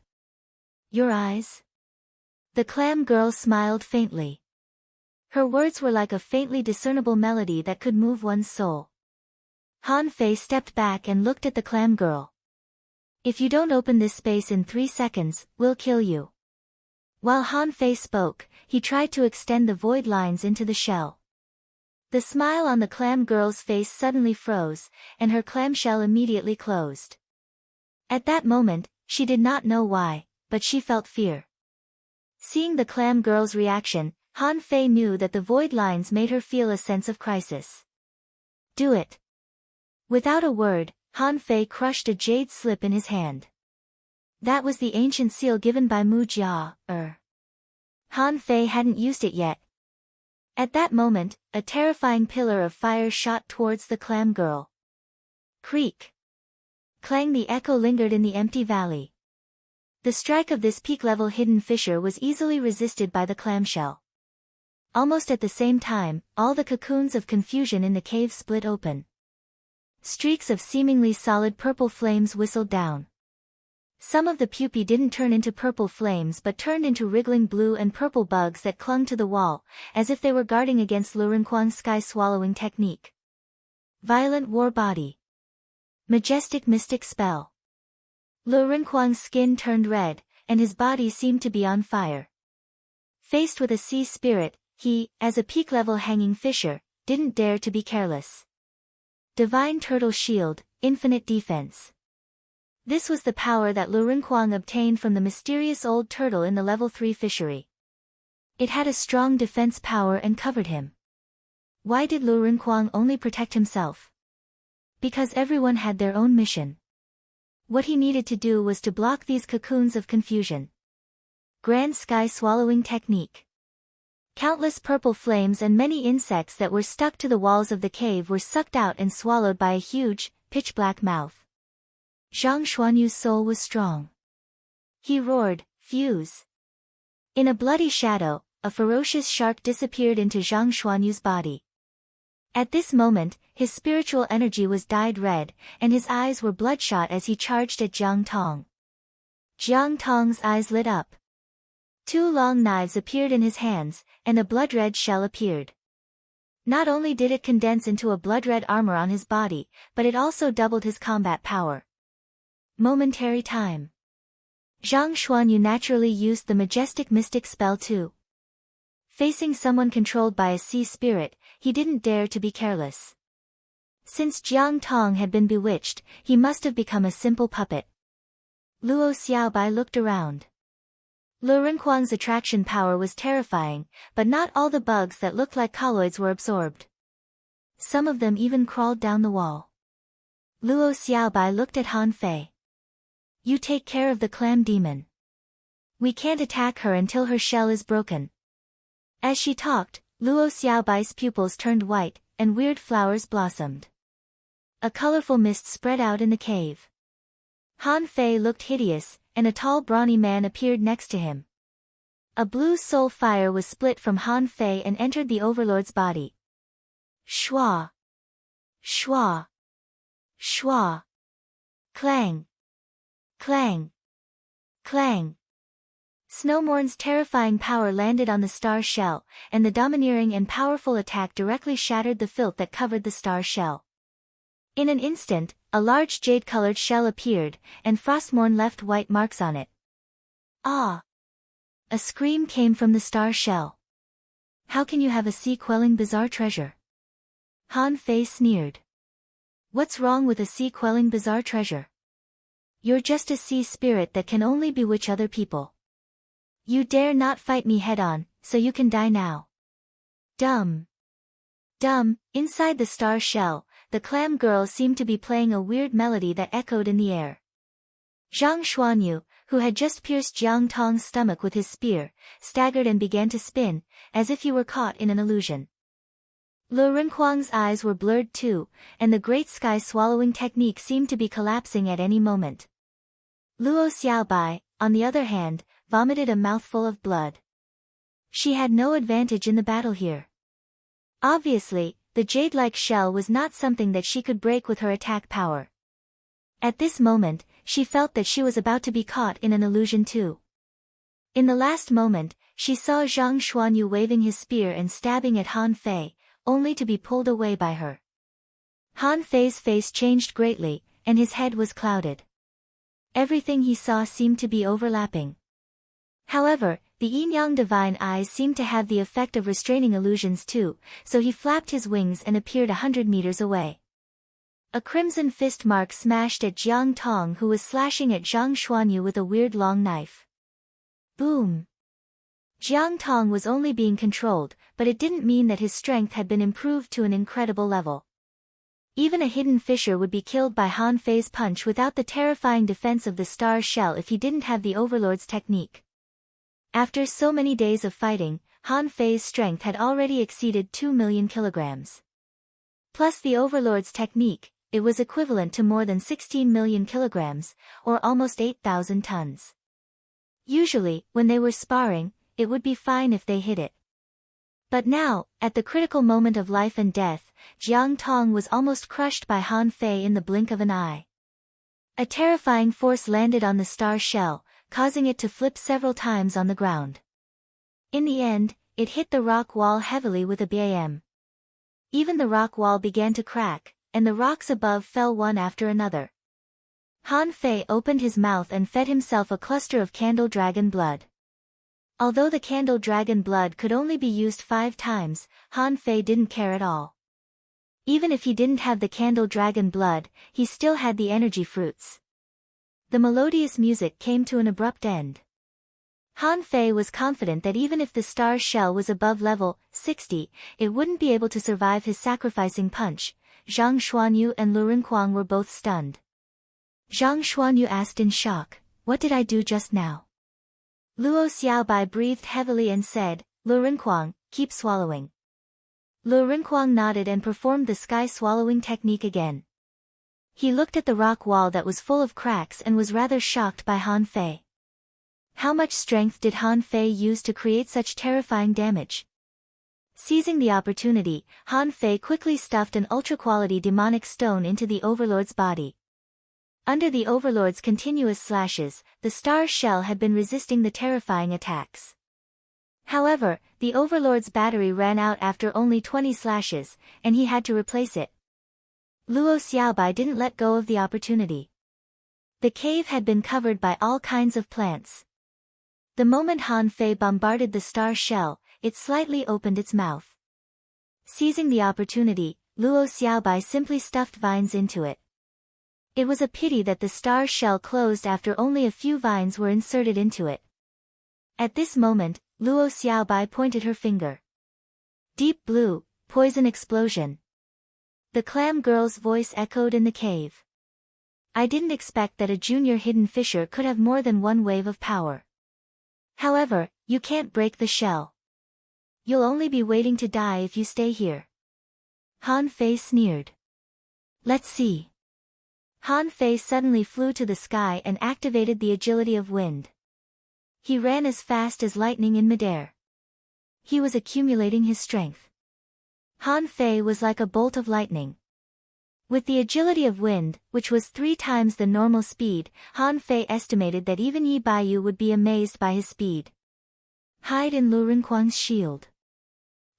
Your eyes? The clam girl smiled faintly. Her words were like a faintly discernible melody that could move one's soul. Han Fei stepped back and looked at the clam girl. If you don't open this space in 3 seconds, we'll kill you. While Han Fei spoke, he tried to extend the void lines into the shell. The smile on the clam girl's face suddenly froze, and her clamshell immediately closed. At that moment, she did not know why, but she felt fear. Seeing the clam girl's reaction, Han Fei knew that the void lines made her feel a sense of crisis. Do it. Without a word, Han Fei crushed a jade slip in his hand. That was the ancient seal given by Mu Jia. Han Fei hadn't used it yet. At that moment, a terrifying pillar of fire shot towards the clam girl. Creak. Clang, the echo lingered in the empty valley. The strike of this peak-level hidden fissure was easily resisted by the clamshell. Almost at the same time, all the cocoons of confusion in the cave split open. Streaks of seemingly solid purple flames whistled down. Some of the pupae didn't turn into purple flames but turned into wriggling blue and purple bugs that clung to the wall, as if they were guarding against Lu Renkuang's sky-swallowing technique. Violent war body. Majestic mystic spell. Lu Renkuang's skin turned red, and his body seemed to be on fire. Faced with a sea spirit, he, as a peak-level hanging fisher, didn't dare to be careless. Divine Turtle Shield, Infinite Defense. This was the power that Lu Renkuang obtained from the mysterious old turtle in the level 3 fishery. It had a strong defense power and covered him. Why did Lu Renkuang only protect himself? Because everyone had their own mission. What he needed to do was to block these cocoons of confusion. Grand Sky Swallowing Technique. Countless purple flames and many insects that were stuck to the walls of the cave were sucked out and swallowed by a huge, pitch-black mouth. Zhang Xuanyu's soul was strong. He roared, "Fuse!" In a bloody shadow, a ferocious shark disappeared into Zhang Xuanyu's body. At this moment, his spiritual energy was dyed red, and his eyes were bloodshot as he charged at Jiang Tong. Jiang Tong's eyes lit up. 2 long knives appeared in his hands, and a blood-red shell appeared. Not only did it condense into a blood-red armor on his body, but it also doubled his combat power. Momentary time. Zhang Xuanyu naturally used the majestic mystic spell too. Facing someone controlled by a sea spirit, he didn't dare to be careless. Since Jiang Tong had been bewitched, he must have become a simple puppet. Luo Xiaobai looked around. Lu Renkuang's attraction power was terrifying, but not all the bugs that looked like colloids were absorbed. Some of them even crawled down the wall. Luo Xiaobai looked at Han Fei. "You take care of the clam demon. We can't attack her until her shell is broken." As she talked, Luo Xiaobai's pupils turned white, and weird flowers blossomed. A colorful mist spread out in the cave. Han Fei looked hideous, and a tall brawny man appeared next to him. A blue soul fire was split from Han Fei and entered the overlord's body. Shua! Shua! Shua! Clang! Clang! Clang! Snowmorn's terrifying power landed on the star shell, and the domineering and powerful attack directly shattered the filth that covered the star shell. In an instant, a large jade-colored shell appeared, and Frostmorn left white marks on it. Ah! A scream came from the star shell. "How can you have a sea-quelling bizarre treasure?" Han Fei sneered. "What's wrong with a sea-quelling bizarre treasure? You're just a sea spirit that can only bewitch other people. You dare not fight me head-on, so you can die now." Dumb. Dumb. Inside the star shell, the clam girl seemed to be playing a weird melody that echoed in the air. Zhang Xuanyu, who had just pierced Jiang Tong's stomach with his spear, staggered and began to spin, as if he were caught in an illusion. Lu Renkuang's eyes were blurred too, and the great sky-swallowing technique seemed to be collapsing at any moment. Luo Xiaobai, on the other hand, vomited a mouthful of blood. She had no advantage in the battle here. Obviously, the jade-like shell was not something that she could break with her attack power. At this moment, she felt that she was about to be caught in an illusion too. In the last moment, she saw Zhang Xuanyu waving his spear and stabbing at Han Fei, only to be pulled away by her. Han Fei's face changed greatly, and his head was clouded. Everything he saw seemed to be overlapping. However, the yin-yang divine eyes seemed to have the effect of restraining illusions too, so he flapped his wings and appeared 100 meters away. A crimson fist mark smashed at Jiang Tong, who was slashing at Zhang Xuanyu with a weird long knife. Boom! Jiang Tong was only being controlled, but it didn't mean that his strength had been improved to an incredible level. Even a hidden fisher would be killed by Han Fei's punch without the terrifying defense of the star shell if he didn't have the Overlord's technique. After so many days of fighting, Han Fei's strength had already exceeded 2 million kilograms. Plus the Overlord's technique, it was equivalent to more than 16 million kilograms, or almost 8,000 tons. Usually, when they were sparring, it would be fine if they hit it. But now, at the critical moment of life and death, Jiang Tong was almost crushed by Han Fei in the blink of an eye. A terrifying force landed on the star shell, causing it to flip several times on the ground. In the end, it hit the rock wall heavily with a bam. Even the rock wall began to crack, and the rocks above fell one after another. Han Fei opened his mouth and fed himself a cluster of candle dragon blood. Although the candle dragon blood could only be used 5 times, Han Fei didn't care at all. Even if he didn't have the candle dragon blood, he still had the energy fruits. The melodious music came to an abrupt end. Han Fei was confident that even if the star shell was above level 60, it wouldn't be able to survive his sacrificing punch. Zhang Xuanyu and Lu Rinquang were both stunned. Zhang Xuanyu asked in shock, "What did I do just now?" Luo Xiaobai breathed heavily and said, "Lu Rinquang, keep swallowing." Lu Rinquang nodded and performed the sky-swallowing technique again. He looked at the rock wall that was full of cracks and was rather shocked by Han Fei. How much strength did Han Fei use to create such terrifying damage? Seizing the opportunity, Han Fei quickly stuffed an ultra-quality demonic stone into the Overlord's body. Under the Overlord's continuous slashes, the star shell had been resisting the terrifying attacks. However, the Overlord's battery ran out after only 20 slashes, and he had to replace it. Luo Xiaobai didn't let go of the opportunity. The cave had been covered by all kinds of plants. The moment Han Fei bombarded the star shell, it slightly opened its mouth. Seizing the opportunity, Luo Xiaobai simply stuffed vines into it. It was a pity that the star shell closed after only a few vines were inserted into it. At this moment, Luo Xiaobai pointed her finger. Deep blue, poison explosion. The clam girl's voice echoed in the cave. I didn't expect that a junior hidden fisher could have more than one wave of power. However, you can't break the shell. You'll only be waiting to die if you stay here. Han Fei sneered. Let's see. Han Fei suddenly flew to the sky and activated the agility of wind. He ran as fast as lightning in midair. He was accumulating his strength. Han Fei was like a bolt of lightning. With the agility of wind, which was 3 times the normal speed, Han Fei estimated that even Yi Baiyu would be amazed by his speed. Hide in Lu Rinquang's shield.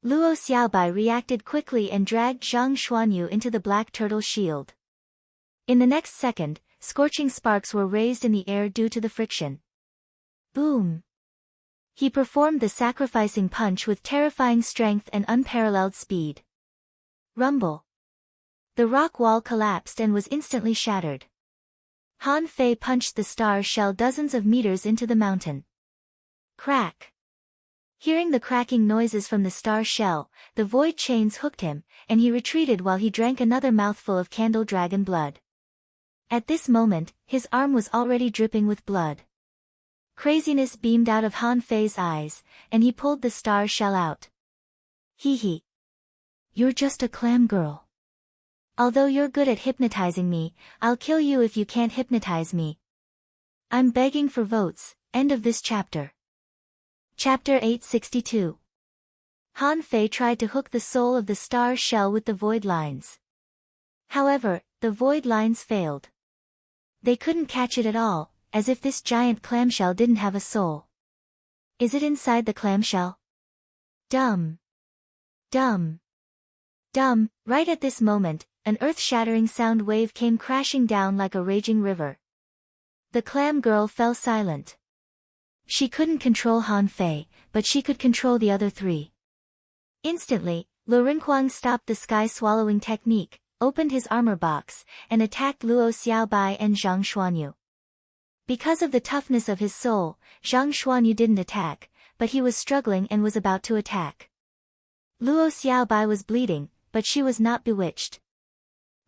Luo Xiaobai reacted quickly and dragged Zhang Xuanyu into the black turtle shield. In the next second, scorching sparks were raised in the air due to the friction. Boom! He performed the sacrificing punch with terrifying strength and unparalleled speed. Rumble! The rock wall collapsed and was instantly shattered. Han Fei punched the star shell dozens of meters into the mountain. Crack! Hearing the cracking noises from the star shell, the void chains hooked him, and he retreated while he drank another mouthful of candle dragon blood. At this moment, his arm was already dripping with blood. Craziness beamed out of Han Fei's eyes, and he pulled the star shell out. Hee hee. You're just a clam girl. Although you're good at hypnotizing me, I'll kill you if you can't hypnotize me. I'm begging for votes. End of this chapter. Chapter 862. Han Fei tried to hook the soul of the star shell with the void lines. However, the void lines failed. They couldn't catch it at all, as if this giant clamshell didn't have a soul. Is it inside the clamshell? Dumb. Dumb. Dumb. Right at this moment, an earth-shattering sound wave came crashing down like a raging river. The clam girl fell silent. She couldn't control Han Fei, but she could control the other 3. Instantly, Lu Rinquang stopped the sky-swallowing technique, opened his armor box, and attacked Luo Xiaobai and Zhang Xuanyu. Because of the toughness of his soul, Zhang Xuanyu didn't attack, but he was struggling and was about to attack. Luo Xiaobai was bleeding, but she was not bewitched.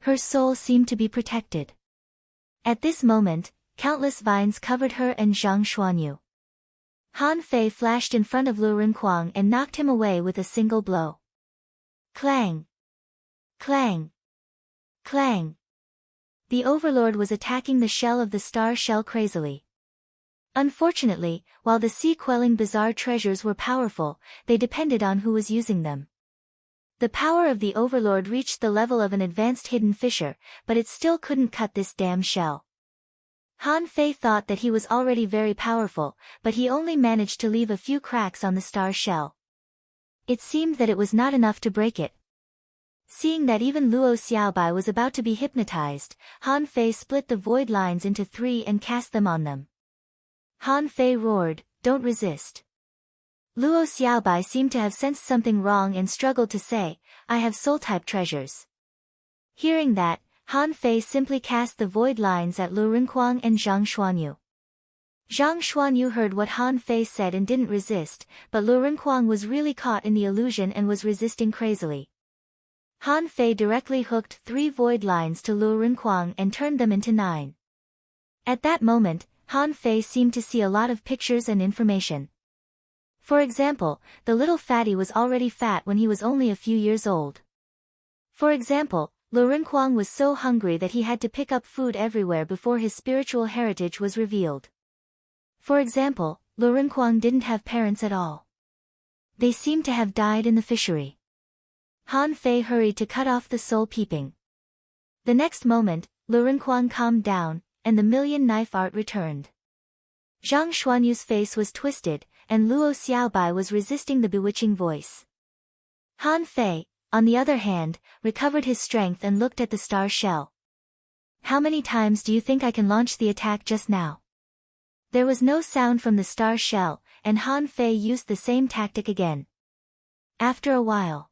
Her soul seemed to be protected. At this moment, countless vines covered her and Zhang Xuanyu. Han Fei flashed in front of Lu Rinquang and knocked him away with a single blow. Clang! Clang! Clang! The Overlord was attacking the shell of the star shell crazily. Unfortunately, while the sea-quelling bizarre treasures were powerful, they depended on who was using them. The power of the Overlord reached the level of an advanced hidden fissure, but it still couldn't cut this damn shell. Han Fei thought that he was already very powerful, but he only managed to leave a few cracks on the star shell. It seemed that it was not enough to break it. Seeing that even Luo Xiaobai was about to be hypnotized, Han Fei split the void lines into 3 and cast them on them. Han Fei roared, "Don't resist." Luo Xiaobai seemed to have sensed something wrong and struggled to say, "I have soul-type treasures." Hearing that, Han Fei simply cast the void lines at Lu Rinquang and Zhang Xuanyu. Zhang Xuanyu heard what Han Fei said and didn't resist, but Lu Rinquang was really caught in the illusion and was resisting crazily. Han Fei directly hooked 3 void lines to Lu Rinquang and turned them into 9. At that moment, Han Fei seemed to see a lot of pictures and information. For example, the little fatty was already fat when he was only a few years old. For example, Lu Rinquang was so hungry that he had to pick up food everywhere before his spiritual heritage was revealed. For example, Lu Rinquang didn't have parents at all. They seemed to have died in the fishery. Han Fei hurried to cut off the soul peeping. The next moment, Lu Rinquang calmed down, and the million knife art returned. Zhang Xuanyu's face was twisted, and Luo Xiaobai was resisting the bewitching voice. Han Fei, on the other hand, recovered his strength and looked at the star shell. "How many times do you think I can launch the attack just now?" There was no sound from the star shell, and Han Fei used the same tactic again. After a while.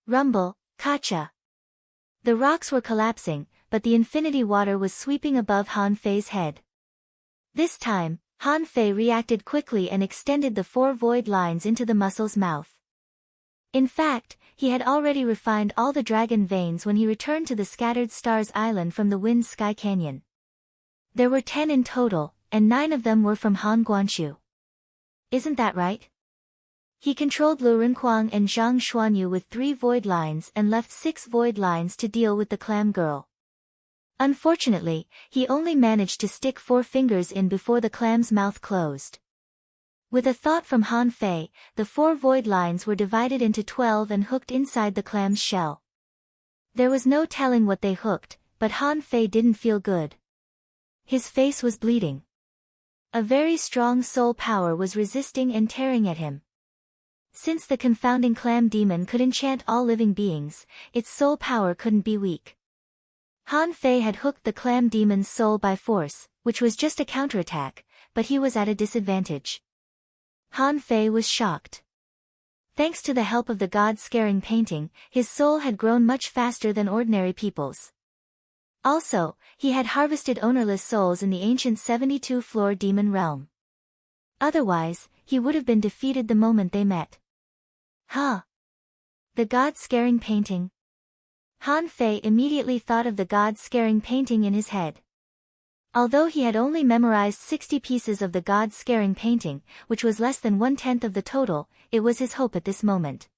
Rumble, Kacha. The rocks were collapsing, but the infinity water was sweeping above Han Fei's head. This time, Han Fei reacted quickly and extended the 4 void lines into the muscle's mouth. In fact, he had already refined all the dragon veins when he returned to the Scattered Stars Island from the Wind Sky Canyon. There were 10 in total, and 9 of them were from Han Guanshu. Isn't that right? He controlled Lu Rinquang and Zhang Xuanyu with 3 void lines and left 6 void lines to deal with the clam girl. Unfortunately, he only managed to stick 4 fingers in before the clam's mouth closed. With a thought from Han Fei, the 4 void lines were divided into 12 and hooked inside the clam's shell. There was no telling what they hooked, but Han Fei didn't feel good. His face was bleeding. A very strong soul power was resisting and tearing at him. Since the confounding clam demon could enchant all living beings, its soul power couldn't be weak. Han Fei had hooked the clam demon's soul by force, which was just a counterattack, but he was at a disadvantage. Han Fei was shocked. Thanks to the help of the god-scaring painting, his soul had grown much faster than ordinary people's. Also, he had harvested ownerless souls in the ancient 72-floor demon realm. Otherwise, he would have been defeated the moment they met. Huh? The god-scaring painting? Han Fei immediately thought of the god-scaring painting in his head. Although he had only memorized 60 pieces of the god-scaring painting, which was less than 1/10 of the total, it was his hope at this moment.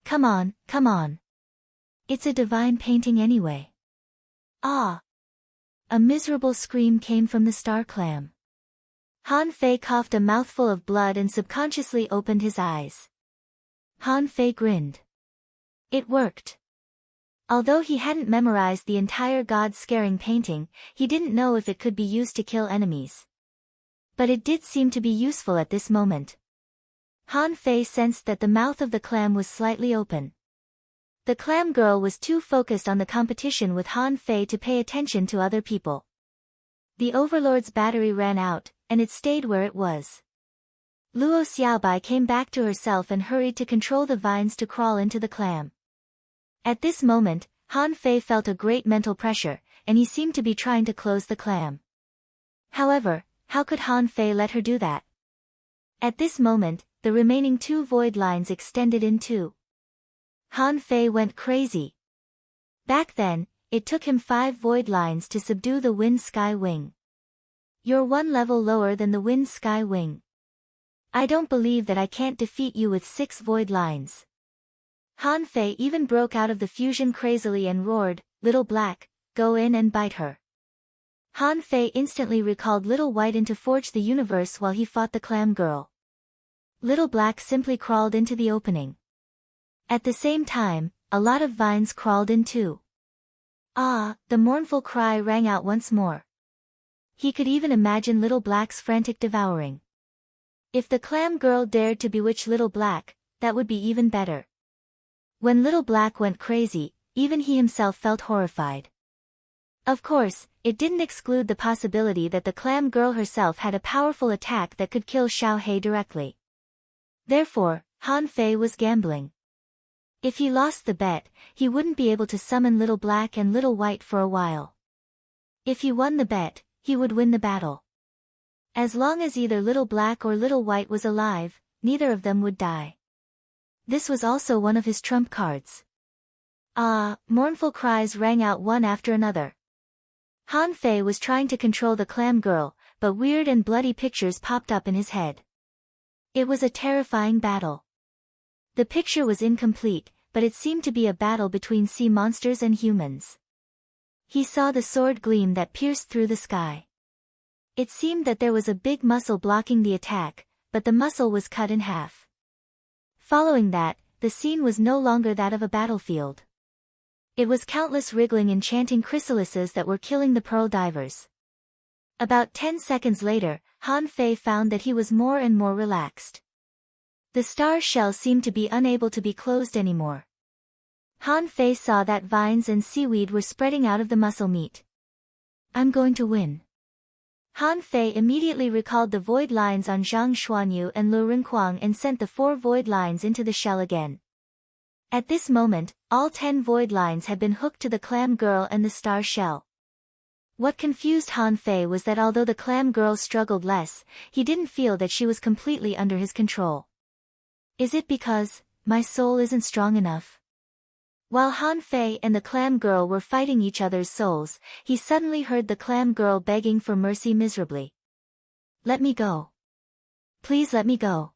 Come on, come on. It's a divine painting anyway. Ah! A miserable scream came from the star clam. Han Fei coughed a mouthful of blood and subconsciously opened his eyes. Han Fei grinned. It worked. Although he hadn't memorized the entire god-scaring painting, he didn't know if it could be used to kill enemies. But it did seem to be useful at this moment. Han Fei sensed that the mouth of the clam was slightly open. The clam girl was too focused on the competition with Han Fei to pay attention to other people. The Overlord's battery ran out, and it stayed where it was. Luo Xiaobai came back to herself and hurried to control the vines to crawl into the clam. At this moment, Han Fei felt a great mental pressure, and he seemed to be trying to close the clam. However, how could Han Fei let her do that? At this moment, the remaining 2 void lines extended in 2. Han Fei went crazy. Back then, it took him 5 void lines to subdue the Wind Sky Wing. You're 1 level lower than the Wind Sky Wing. I don't believe that I can't defeat you with 6 void lines. Han Fei even broke out of the fusion crazily and roared, "Little Black, go in and bite her." Han Fei instantly recalled Little White into Forge the Universe while he fought the clam girl. Little Black simply crawled into the opening. At the same time, a lot of vines crawled in too. Ah, the mournful cry rang out once more. He could even imagine Little Black's frantic devouring. If the clam girl dared to bewitch Little Black, that would be even better. When Little Black went crazy, even he himself felt horrified. Of course, it didn't exclude the possibility that the clam girl herself had a powerful attack that could kill Xiao He directly. Therefore, Han Fei was gambling. If he lost the bet, he wouldn't be able to summon Little Black and Little White for a while. If he won the bet, he would win the battle. As long as either Little Black or Little White was alive, neither of them would die. This was also one of his trump cards. Ah, mournful cries rang out one after another. Han Fei was trying to control the clam girl, but weird and bloody pictures popped up in his head. It was a terrifying battle. The picture was incomplete, but it seemed to be a battle between sea monsters and humans. He saw the sword gleam that pierced through the sky. It seemed that there was a big muscle blocking the attack, but the muscle was cut in half. Following that, the scene was no longer that of a battlefield. It was countless wriggling enchanting chrysalises that were killing the pearl divers. About 10 seconds later, Han Fei found that he was more and more relaxed. The star shell seemed to be unable to be closed anymore. Han Fei saw that vines and seaweed were spreading out of the muscle meat. I'm going to win. Han Fei immediately recalled the void lines on Zhang Xuanyu and Lu Renkuang and sent the 4 void lines into the shell again. At this moment, all 10 void lines had been hooked to the clam girl and the star shell. What confused Han Fei was that although the clam girl struggled less, he didn't feel that she was completely under his control. Is it because my soul isn't strong enough? While Han Fei and the clam girl were fighting each other's souls, he suddenly heard the clam girl begging for mercy miserably. Let me go. Please let me go.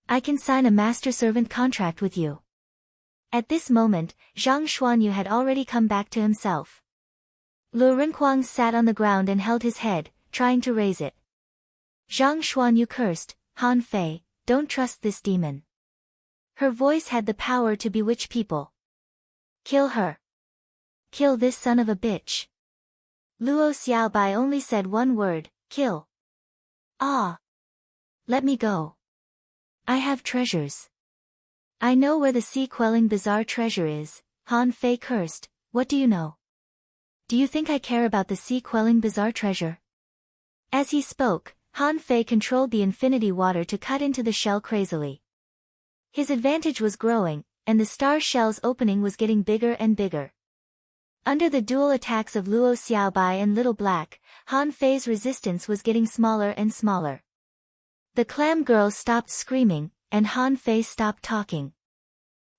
I can sign a master-servant contract with you. At this moment, Zhang Xuanyu had already come back to himself. Lu Renkuang sat on the ground and held his head, trying to raise it. Zhang Xuanyu cursed, Han Fei, don't trust this demon. Her voice had the power to bewitch people. Kill her. Kill this son of a bitch. Luo Xiaobai only said one word, kill. Ah. Let me go. I have treasures. I know where the sea-quelling bizarre treasure is, Han Fei cursed, what do you know? Do you think I care about the sea-quelling bizarre treasure? As he spoke, Han Fei controlled the infinity water to cut into the shell crazily. His advantage was growing, and the star shell's opening was getting bigger and bigger. Under the dual attacks of Luo Xiaobai and Little Black, Han Fei's resistance was getting smaller and smaller. The clam girl stopped screaming, and Han Fei stopped talking.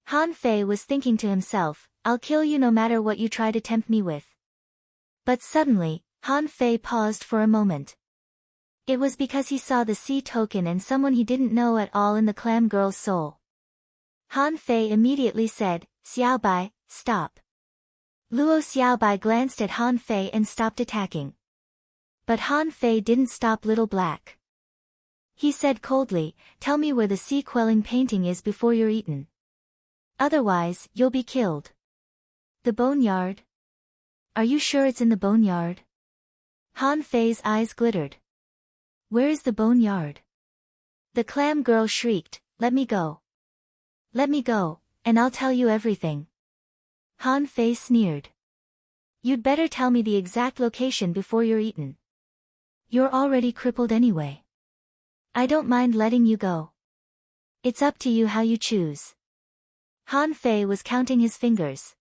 Han Fei was thinking to himself, I'll kill you no matter what you try to tempt me with. But suddenly, Han Fei paused for a moment. It was because he saw the sea token and someone he didn't know at all in the clam girl's soul. Han Fei immediately said, Xiaobai, stop. Luo Xiaobai glanced at Han Fei and stopped attacking. But Han Fei didn't stop Little Black. He said coldly, tell me where the sea-quelling painting is before you're eaten. Otherwise, you'll be killed. The boneyard? Are you sure it's in the boneyard? Han Fei's eyes glittered. Where is the boneyard? The clam girl shrieked, let me go. Let me go, and I'll tell you everything. Han Fei sneered. You'd better tell me the exact location before you're eaten. You're already crippled anyway. I don't mind letting you go. It's up to you how you choose. Han Fei was counting his fingers.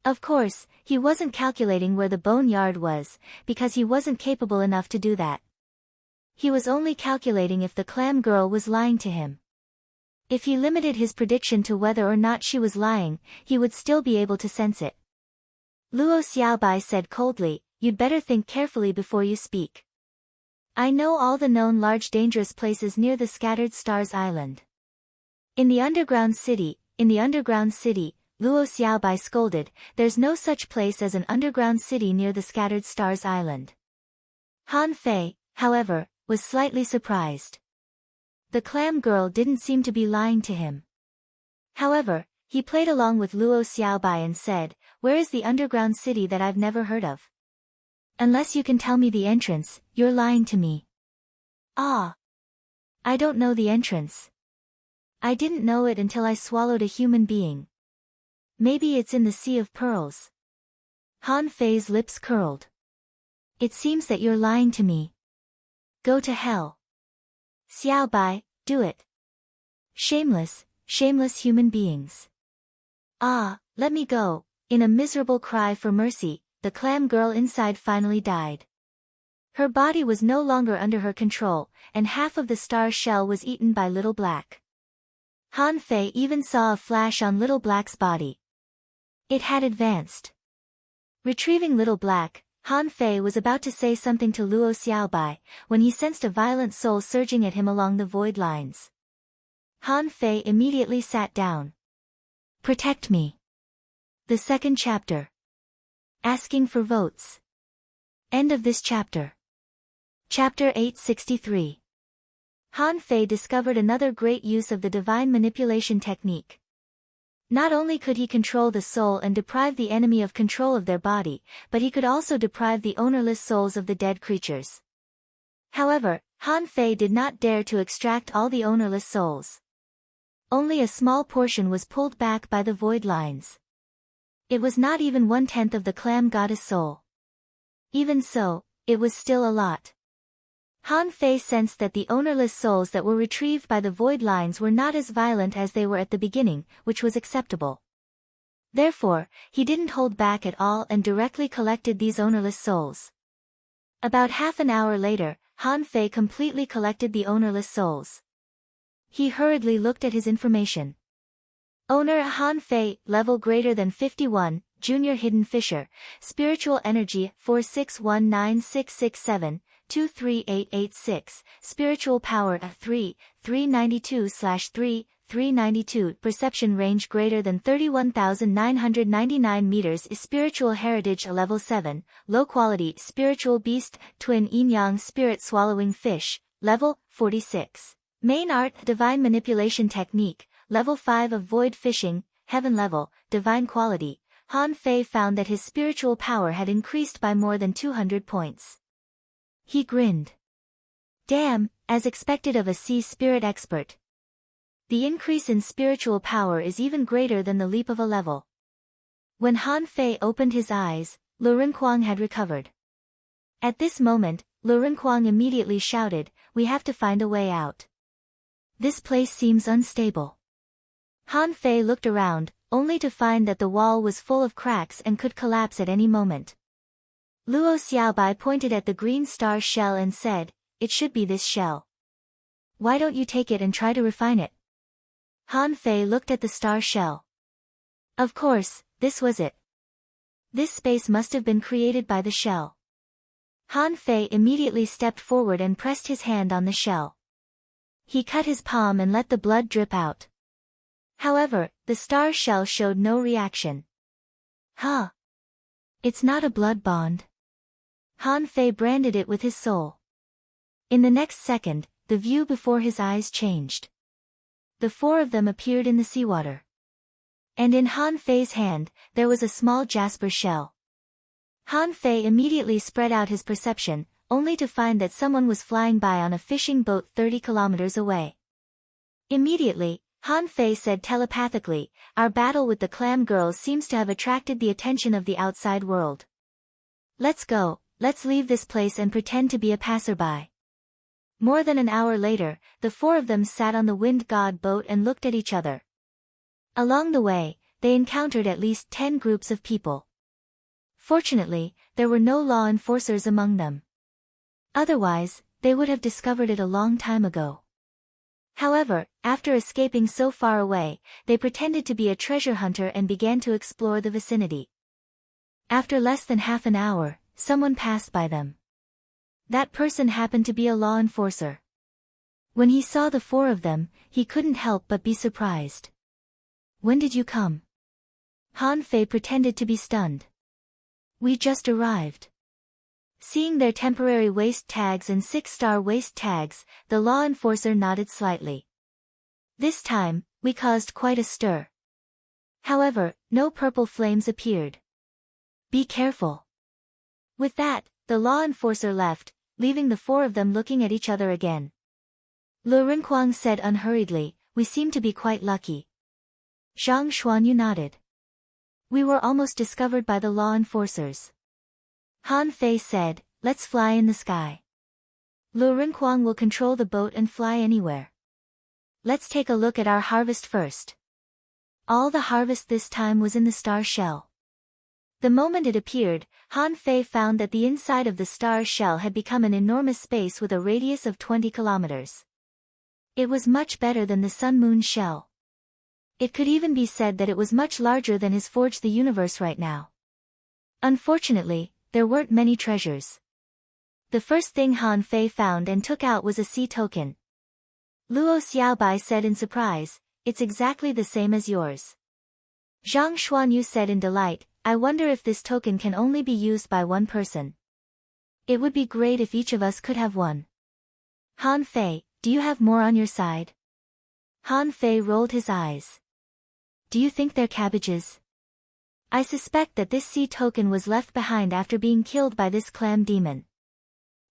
Of course, he wasn't calculating where the boneyard was, because he wasn't capable enough to do that. He was only calculating if the clam girl was lying to him. If he limited his prediction to whether or not she was lying, he would still be able to sense it. Luo Xiaobai said coldly, you'd better think carefully before you speak. I know all the known large dangerous places near the Scattered Stars Island. In the underground city, Luo Xiaobai scolded, there's no such place as an underground city near the Scattered Stars Island. Han Fei, however, was slightly surprised. The clam girl didn't seem to be lying to him. However, he played along with Luo Xiaobai and said, "Where is the underground city that I've never heard of? Unless you can tell me the entrance, you're lying to me." "Ah. I don't know the entrance. I didn't know it until I swallowed a human being. Maybe it's in the Sea of Pearls." Han Fei's lips curled. "It seems that you're lying to me. Go to hell. Xiaobai, do it. Shameless, shameless human beings." "Ah, let me go." In a miserable cry for mercy, the clam girl inside finally died. Her body was no longer under her control, and half of the star shell was eaten by Little Black. Han Fei even saw a flash on Little Black's body. It had advanced. Retrieving Little Black, Han Fei was about to say something to Luo Xiaobai, when he sensed a violent soul surging at him along the void lines. Han Fei immediately sat down. "Protect me." The second chapter. Asking for votes. End of this chapter. Chapter 863. Han Fei discovered another great use of the divine manipulation technique. Not only could he control the soul and deprive the enemy of control of their body, but he could also deprive the ownerless souls of the dead creatures. However, Han Fei did not dare to extract all the ownerless souls. Only a small portion was pulled back by the void lines. It was not even 1/10 of the clam goddess soul. Even so, it was still a lot. Han Fei sensed that the ownerless souls that were retrieved by the void lines were not as violent as they were at the beginning, which was acceptable. Therefore, he didn't hold back at all and directly collected these ownerless souls. About half an hour later, Han Fei completely collected the ownerless souls. He hurriedly looked at his information. Owner Han Fei, level greater than 51, Junior Hidden Fisher, Spiritual Energy 4619667, 23886, Spiritual Power 3, 392/3, 392, Perception Range greater than 31,999 meters is Spiritual Heritage level 7, Low Quality Spiritual Beast, Twin Yin-Yang Spirit Swallowing Fish, level 46. Main Art Divine Manipulation Technique, level 5 of Void Fishing, Heaven level, Divine Quality. Han Fei found that his spiritual power had increased by more than 200 points. He grinned. Damn, as expected of a sea spirit expert. The increase in spiritual power is even greater than the leap of a level. When Han Fei opened his eyes, Lu Rinquang had recovered. At this moment, Lu Rinquang immediately shouted, "We have to find a way out. This place seems unstable." Han Fei looked around, only to find that the wall was full of cracks and could collapse at any moment. Luo Xiaobai pointed at the green star shell and said, "It should be this shell. Why don't you take it and try to refine it?" Han Fei looked at the star shell. Of course, this was it. This space must have been created by the shell. Han Fei immediately stepped forward and pressed his hand on the shell. He cut his palm and let the blood drip out. However, the star shell showed no reaction. Huh. It's not a blood bond. Han Fei branded it with his soul. In the next second, the view before his eyes changed. The four of them appeared in the seawater. And in Han Fei's hand, there was a small jasper shell. Han Fei immediately spread out his perception, only to find that someone was flying by on a fishing boat 30 kilometers away. Immediately, Han Fei said telepathically, "Our battle with the clam girls seems to have attracted the attention of the outside world. Let's go, let's leave this place and pretend to be a passerby." More than an hour later, the four of them sat on the wind god boat and looked at each other. Along the way, they encountered at least 10 groups of people. Fortunately, there were no law enforcers among them. Otherwise, they would have discovered it a long time ago. However, after escaping so far away, they pretended to be a treasure hunter and began to explore the vicinity. After less than half an hour, someone passed by them. That person happened to be a law enforcer. When he saw the four of them, he couldn't help but be surprised. "When did you come?" Han Fei pretended to be stunned. "We just arrived." Seeing their temporary waist tags and 6-star waist tags, the law enforcer nodded slightly. This time, We caused quite a stir. However, no purple flames appeared. Be careful. With that, the law enforcer left, leaving the four of them looking at each other again. Lu Renkuang said unhurriedly, we seem to be quite lucky. Zhang Xuanyu nodded. We were almost discovered by the law enforcers. Han Fei said, let's fly in the sky. Lu Renkuang will control the boat and fly anywhere. Let's take a look at our harvest first. All the harvest this time was in the star shell. The moment it appeared, Han Fei found that the inside of the star shell had become an enormous space with a radius of 20 kilometers. It was much better than the sun-moon shell. It could even be said that it was much larger than his Forge the Universe right now. Unfortunately, there weren't many treasures. The first thing Han Fei found and took out was a sea token. Luo Xiaobai said in surprise, it's exactly the same as yours. Zhang Xuanyu said in delight, I wonder if this token can only be used by one person. It would be great if each of us could have one. Han Fei, do you have more on your side? Han Fei rolled his eyes. Do you think they're cabbages? I suspect that this sea token was left behind after being killed by this clam demon.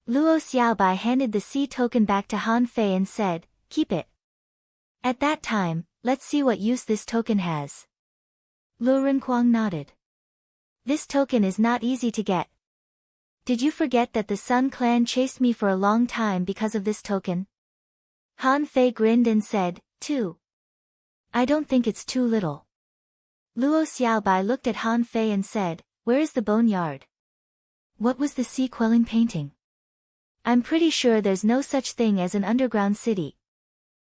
Luo Xiaobai handed the sea token back to Han Fei and said, keep it. At that time, let's see what use this token has. Lu Renkuang nodded. This token is not easy to get. Did you forget that the Sun Clan chased me for a long time because of this token? Han Fei grinned and said, 2. I don't think it's too little. Luo Xiaobai looked at Han Fei and said, where is the boneyard? What was the sea quelling painting? I'm pretty sure there's no such thing as an underground city.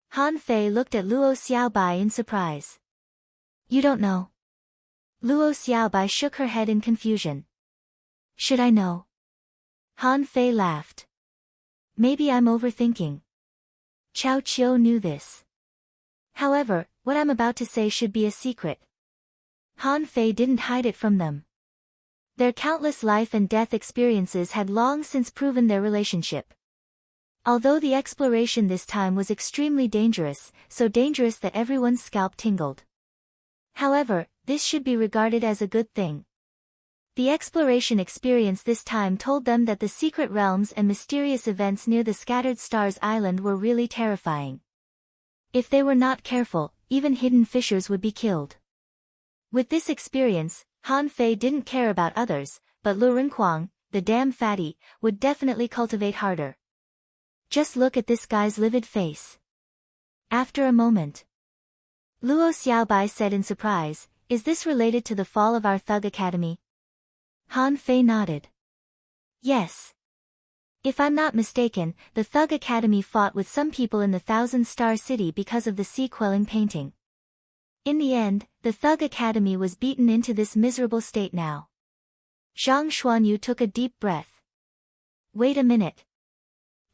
Han Fei looked at Luo Xiaobai in surprise. You don't know? Luo Xiaobai shook her head in confusion. Should I know? Han Fei laughed. Maybe I'm overthinking. Chao Qiu knew this. However, what I'm about to say should be a secret. Han Fei didn't hide it from them. Their countless life and death experiences had long since proven their relationship. Although the exploration this time was extremely dangerous, so dangerous that everyone's scalp tingled. However, this should be regarded as a good thing. The exploration experience this time told them that the secret realms and mysterious events near the Scattered Stars Island were really terrifying. If they were not careful, even hidden fishers would be killed. With this experience, Han Fei didn't care about others, but Lu Renkuang, the damn fatty, would definitely cultivate harder. Just look at this guy's livid face. After a moment, Luo Xiaobai said in surprise, is this related to the fall of our Thug Academy? Han Fei nodded. Yes. If I'm not mistaken, the Thug Academy fought with some people in the Thousand Star City because of the sea quelling painting. In the end, the Thug Academy was beaten into this miserable state now. Zhang Xuanyu took a deep breath. Wait a minute.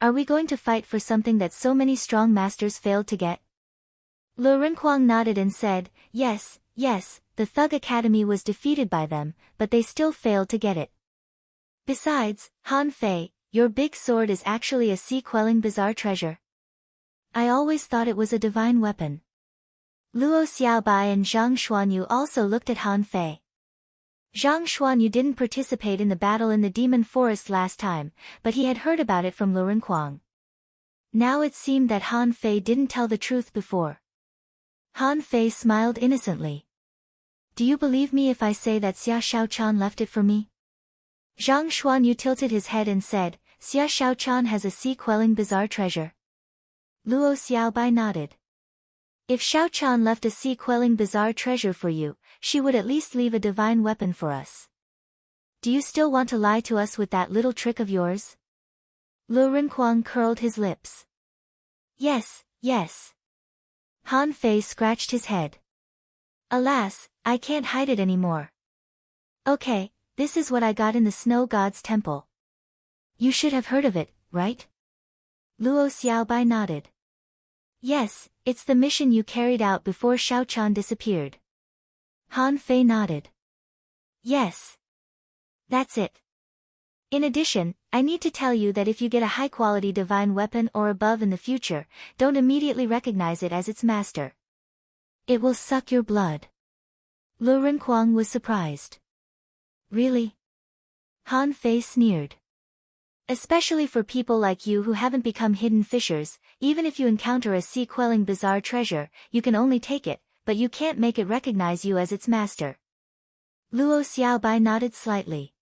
Are we going to fight for something that so many strong masters failed to get? Lu Renkuang nodded and said, yes, the Thug Academy was defeated by them, but they still failed to get it. Besides, Han Fei, your big sword is actually a sea-quelling bizarre treasure. I always thought it was a divine weapon. Luo Xiaobai and Zhang Xuanyu also looked at Han Fei. Zhang Xuanyu didn't participate in the battle in the Demon Forest last time, but he had heard about it from Lu Renkuang. Now it seemed that Han Fei didn't tell the truth before. Han Fei smiled innocently. Do you believe me if I say that Xia Shaochan left it for me? Zhang Xuanyu tilted his head and said, Xia Shaochan has a sea-quelling bizarre treasure. Luo Xiaobai nodded. If Shaochan left a sea-quelling bizarre treasure for you, she would at least leave a divine weapon for us. Do you still want to lie to us with that little trick of yours? Lu Renkuang curled his lips. Yes. Han Fei scratched his head. Alas, I can't hide it anymore. Okay, this is what I got in the Snow God's temple. You should have heard of it, right? Luo Xiaobai nodded. Yes, it's the mission you carried out before Shaochan disappeared. Han Fei nodded. Yes. That's it. In addition, I need to tell you that if you get a high-quality divine weapon or above in the future, don't immediately recognize it as its master. It will suck your blood. Lu Renkuang was surprised. Really? Han Fei sneered. Especially for people like you who haven't become hidden fishers, even if you encounter a sea-quelling bizarre treasure, you can only take it, but you can't make it recognize you as its master. Luo Xiaobai nodded slightly.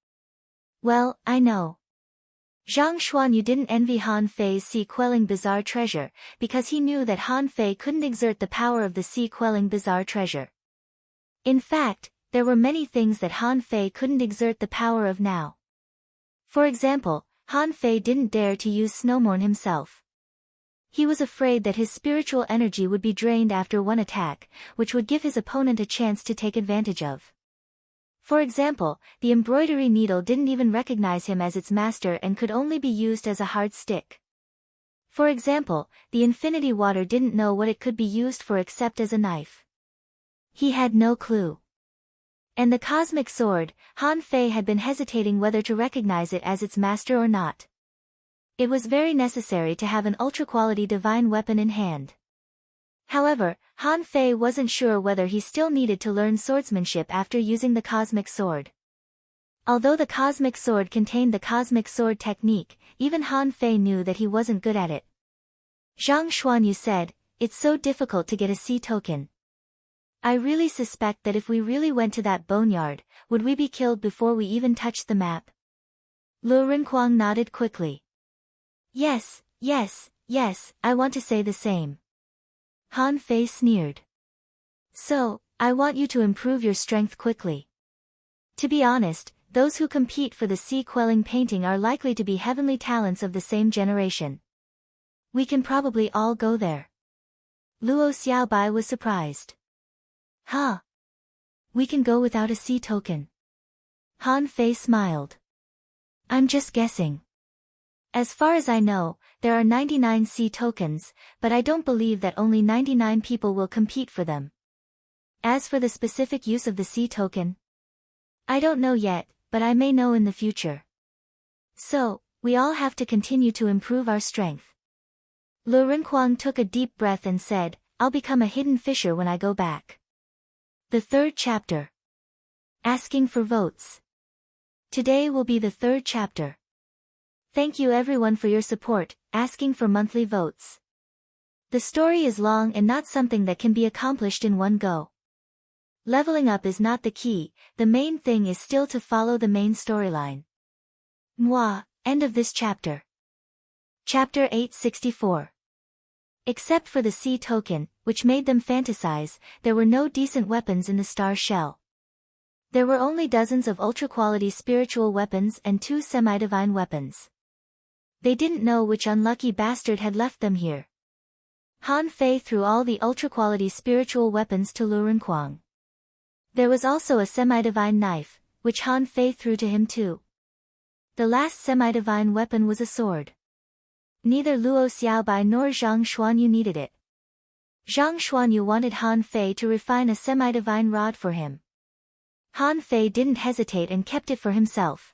Well, I know. Zhang Xuanyu didn't envy Han Fei's sea-quelling bizarre treasure, because he knew that Han Fei couldn't exert the power of the sea-quelling bizarre treasure. In fact, there were many things that Han Fei couldn't exert the power of now. For example, Han Fei didn't dare to use Snowmorn himself. He was afraid that his spiritual energy would be drained after one attack, which would give his opponent a chance to take advantage of. For example, the embroidery needle didn't even recognize him as its master and could only be used as a hard stick. For example, the infinity water didn't know what it could be used for except as a knife. He had no clue. And the cosmic sword, Han Fei had been hesitating whether to recognize it as its master or not. It was very necessary to have an ultra-quality divine weapon in hand. However, Han Fei wasn't sure whether he still needed to learn swordsmanship after using the cosmic sword. Although the cosmic sword contained the cosmic sword technique, even Han Fei knew that he wasn't good at it. Zhang Xuanyu said, "It's so difficult to get a sea token. I really suspect that if we really went to that boneyard, would we be killed before we even touched the map?" Lu Renkuang nodded quickly. Yes, I want to say the same. Han Fei sneered. So, I want you to improve your strength quickly. To be honest, those who compete for the sea-quelling painting are likely to be heavenly talents of the same generation. We can probably all go there. Luo Xiaobai was surprised. Huh? We can go without a sea token. Han Fei smiled. I'm just guessing. As far as I know, there are 99 sea tokens, but I don't believe that only 99 people will compete for them. As for the specific use of the sea token, I don't know yet, but I may know in the future. So, we all have to continue to improve our strength. Lu Renkuang took a deep breath and said, I'll become a hidden fisher when I go back. The third chapter. Asking for votes. Today will be the third chapter. Thank you everyone for your support, asking for monthly votes. The story is long and not something that can be accomplished in one go. Leveling up is not the key, the main thing is still to follow the main storyline. Mwah, end of this chapter. Chapter 864. Except for the sea token, which made them fantasize, there were no decent weapons in the star shell. There were only dozens of ultra-quality spiritual weapons and 2 semi-divine weapons. They didn't know which unlucky bastard had left them here. Han Fei threw all the ultra-quality spiritual weapons to Lu Renkuang. There was also a semi-divine knife, which Han Fei threw to him too. The last semi-divine weapon was a sword. Neither Luo Xiaobai nor Zhang Xuanyu needed it. Zhang Xuanyu wanted Han Fei to refine a semi-divine rod for him. Han Fei didn't hesitate and kept it for himself.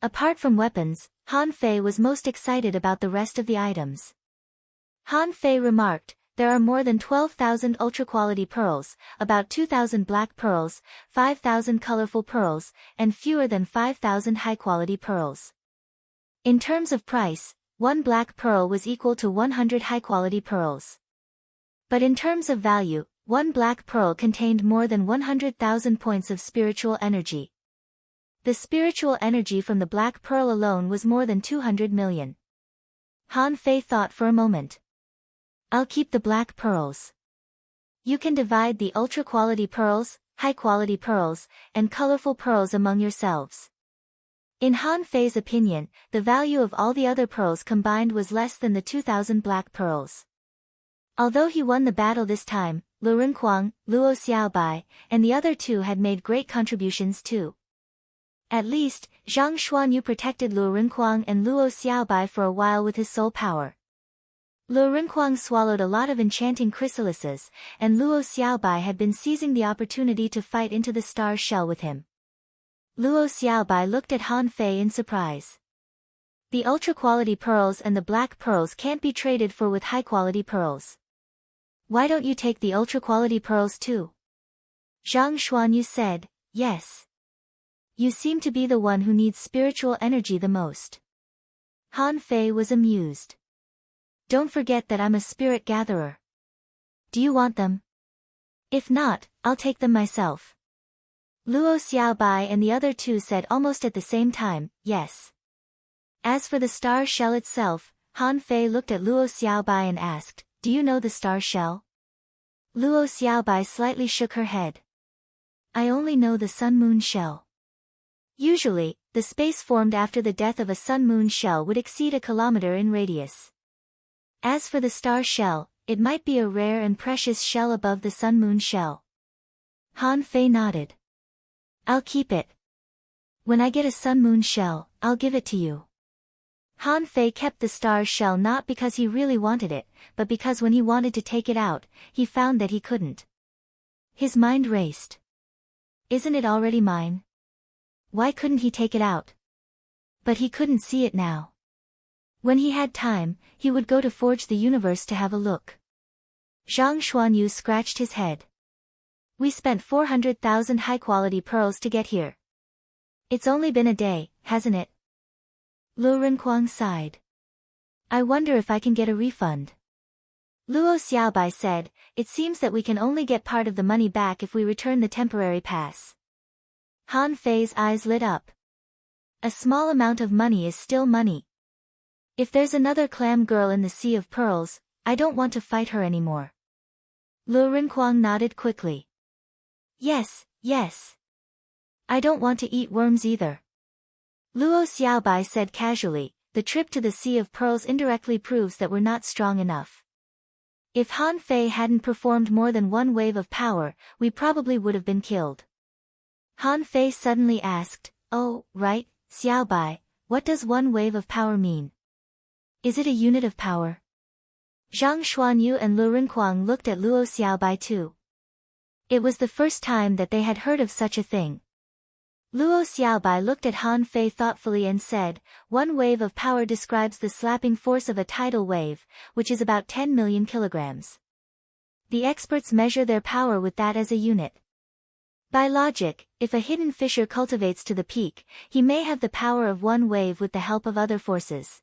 Apart from weapons, Han Fei was most excited about the rest of the items. Han Fei remarked, there are more than 12,000 ultra-quality pearls, about 2,000 black pearls, 5,000 colorful pearls, and fewer than 5,000 high-quality pearls. In terms of price, one black pearl was equal to 100 high-quality pearls. But in terms of value, one black pearl contained more than 100,000 points of spiritual energy. The spiritual energy from the black pearl alone was more than 200 million. Han Fei thought for a moment. I'll keep the black pearls. You can divide the ultra-quality pearls, high-quality pearls, and colorful pearls among yourselves. In Han Fei's opinion, the value of all the other pearls combined was less than the 2,000 black pearls. Although he won the battle this time, Lu Renkuang, Luo Xiaobai, and the other 2 had made great contributions too. At least, Zhang Xuanyu protected Lu Renkuang and Luo Xiaobai for a while with his soul power. Lu Renkuang swallowed a lot of enchanting chrysalises, and Luo Xiaobai had been seizing the opportunity to fight into the star shell with him. Luo Xiaobai looked at Han Fei in surprise. The ultra-quality pearls and the black pearls can't be traded for with high-quality pearls. Why don't you take the ultra-quality pearls too? Zhang Xuanyu said, yes. You seem to be the one who needs spiritual energy the most. Han Fei was amused. Don't forget that I'm a spirit gatherer. Do you want them? If not, I'll take them myself. Luo Xiaobai and the other two said almost at the same time, yes. As for the star shell itself, Han Fei looked at Luo Xiaobai and asked, do you know the star shell? Luo Xiaobai slightly shook her head. I only know the sun-moon shell. Usually, the space formed after the death of a sun-moon shell would exceed a kilometer in radius. As for the star shell, it might be a rare and precious shell above the sun-moon shell. Han Fei nodded. I'll keep it. When I get a sun-moon shell, I'll give it to you. Han Fei kept the star shell not because he really wanted it, but because when he wanted to take it out, he found that he couldn't. His mind raced. Isn't it already mine? Why couldn't he take it out? But he couldn't see it now. When he had time, he would go to Forge the Universe to have a look. Zhang Xuanyu scratched his head. We spent 400,000 high-quality pearls to get here. It's only been a day, hasn't it? Lu Renkuang sighed. I wonder if I can get a refund. Luo Xiaobai said, it seems that we can only get part of the money back if we return the temporary pass. Han Fei's eyes lit up. A small amount of money is still money. If there's another clam girl in the Sea of Pearls, I don't want to fight her anymore. Lu Renkuang nodded quickly. Yes, yes. I don't want to eat worms either. Luo Xiaobai said casually, the trip to the Sea of Pearls indirectly proves that we're not strong enough. If Han Fei hadn't performed more than one wave of power, we probably would have been killed. Han Fei suddenly asked, oh, right, Xiaobai, what does one wave of power mean? Is it a unit of power? Zhang Xuanyu and Lu Renkuang looked at Luo Xiaobai too. It was the first time that they had heard of such a thing. Luo Xiaobai looked at Han Fei thoughtfully and said, one wave of power describes the slapping force of a tidal wave, which is about 10 million kilograms. The experts measure their power with that as a unit. By logic, if a hidden fisher cultivates to the peak, he may have the power of one wave with the help of other forces.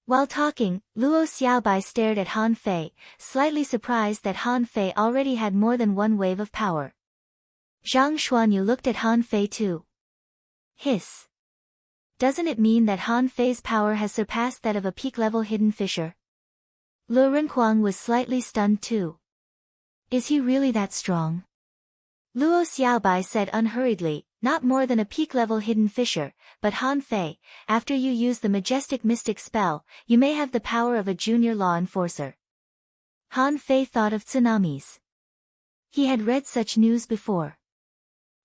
While talking, Luo Xiaobai stared at Han Fei, slightly surprised that Han Fei already had more than one wave of power. Zhang Xuanyu looked at Han Fei too. Hiss. Doesn't it mean that Han Fei's power has surpassed that of a peak-level hidden fisher? Lu Renkuang was slightly stunned too. Is he really that strong? Luo Xiaobai said unhurriedly, not more than a peak-level hidden fisher, but Han Fei, after you use the majestic mystic spell, you may have the power of a junior law enforcer. Han Fei thought of tsunamis. He had read such news before.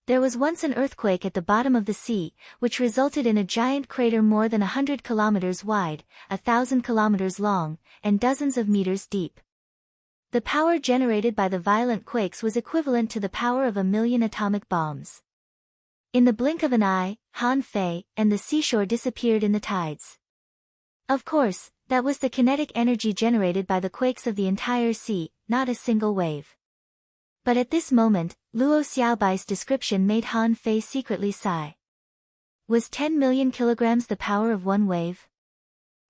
There was once an earthquake at the bottom of the sea, which resulted in a giant crater more than 100 kilometers wide, 1,000 kilometers long, and dozens of meters deep. The power generated by the violent quakes was equivalent to the power of 1,000,000 atomic bombs. In the blink of an eye, Han Fei and the seashore disappeared in the tides. Of course, that was the kinetic energy generated by the quakes of the entire sea, not a single wave. But at this moment, Luo Xiaobai's description made Han Fei secretly sigh. Was 10 million kilograms the power of one wave?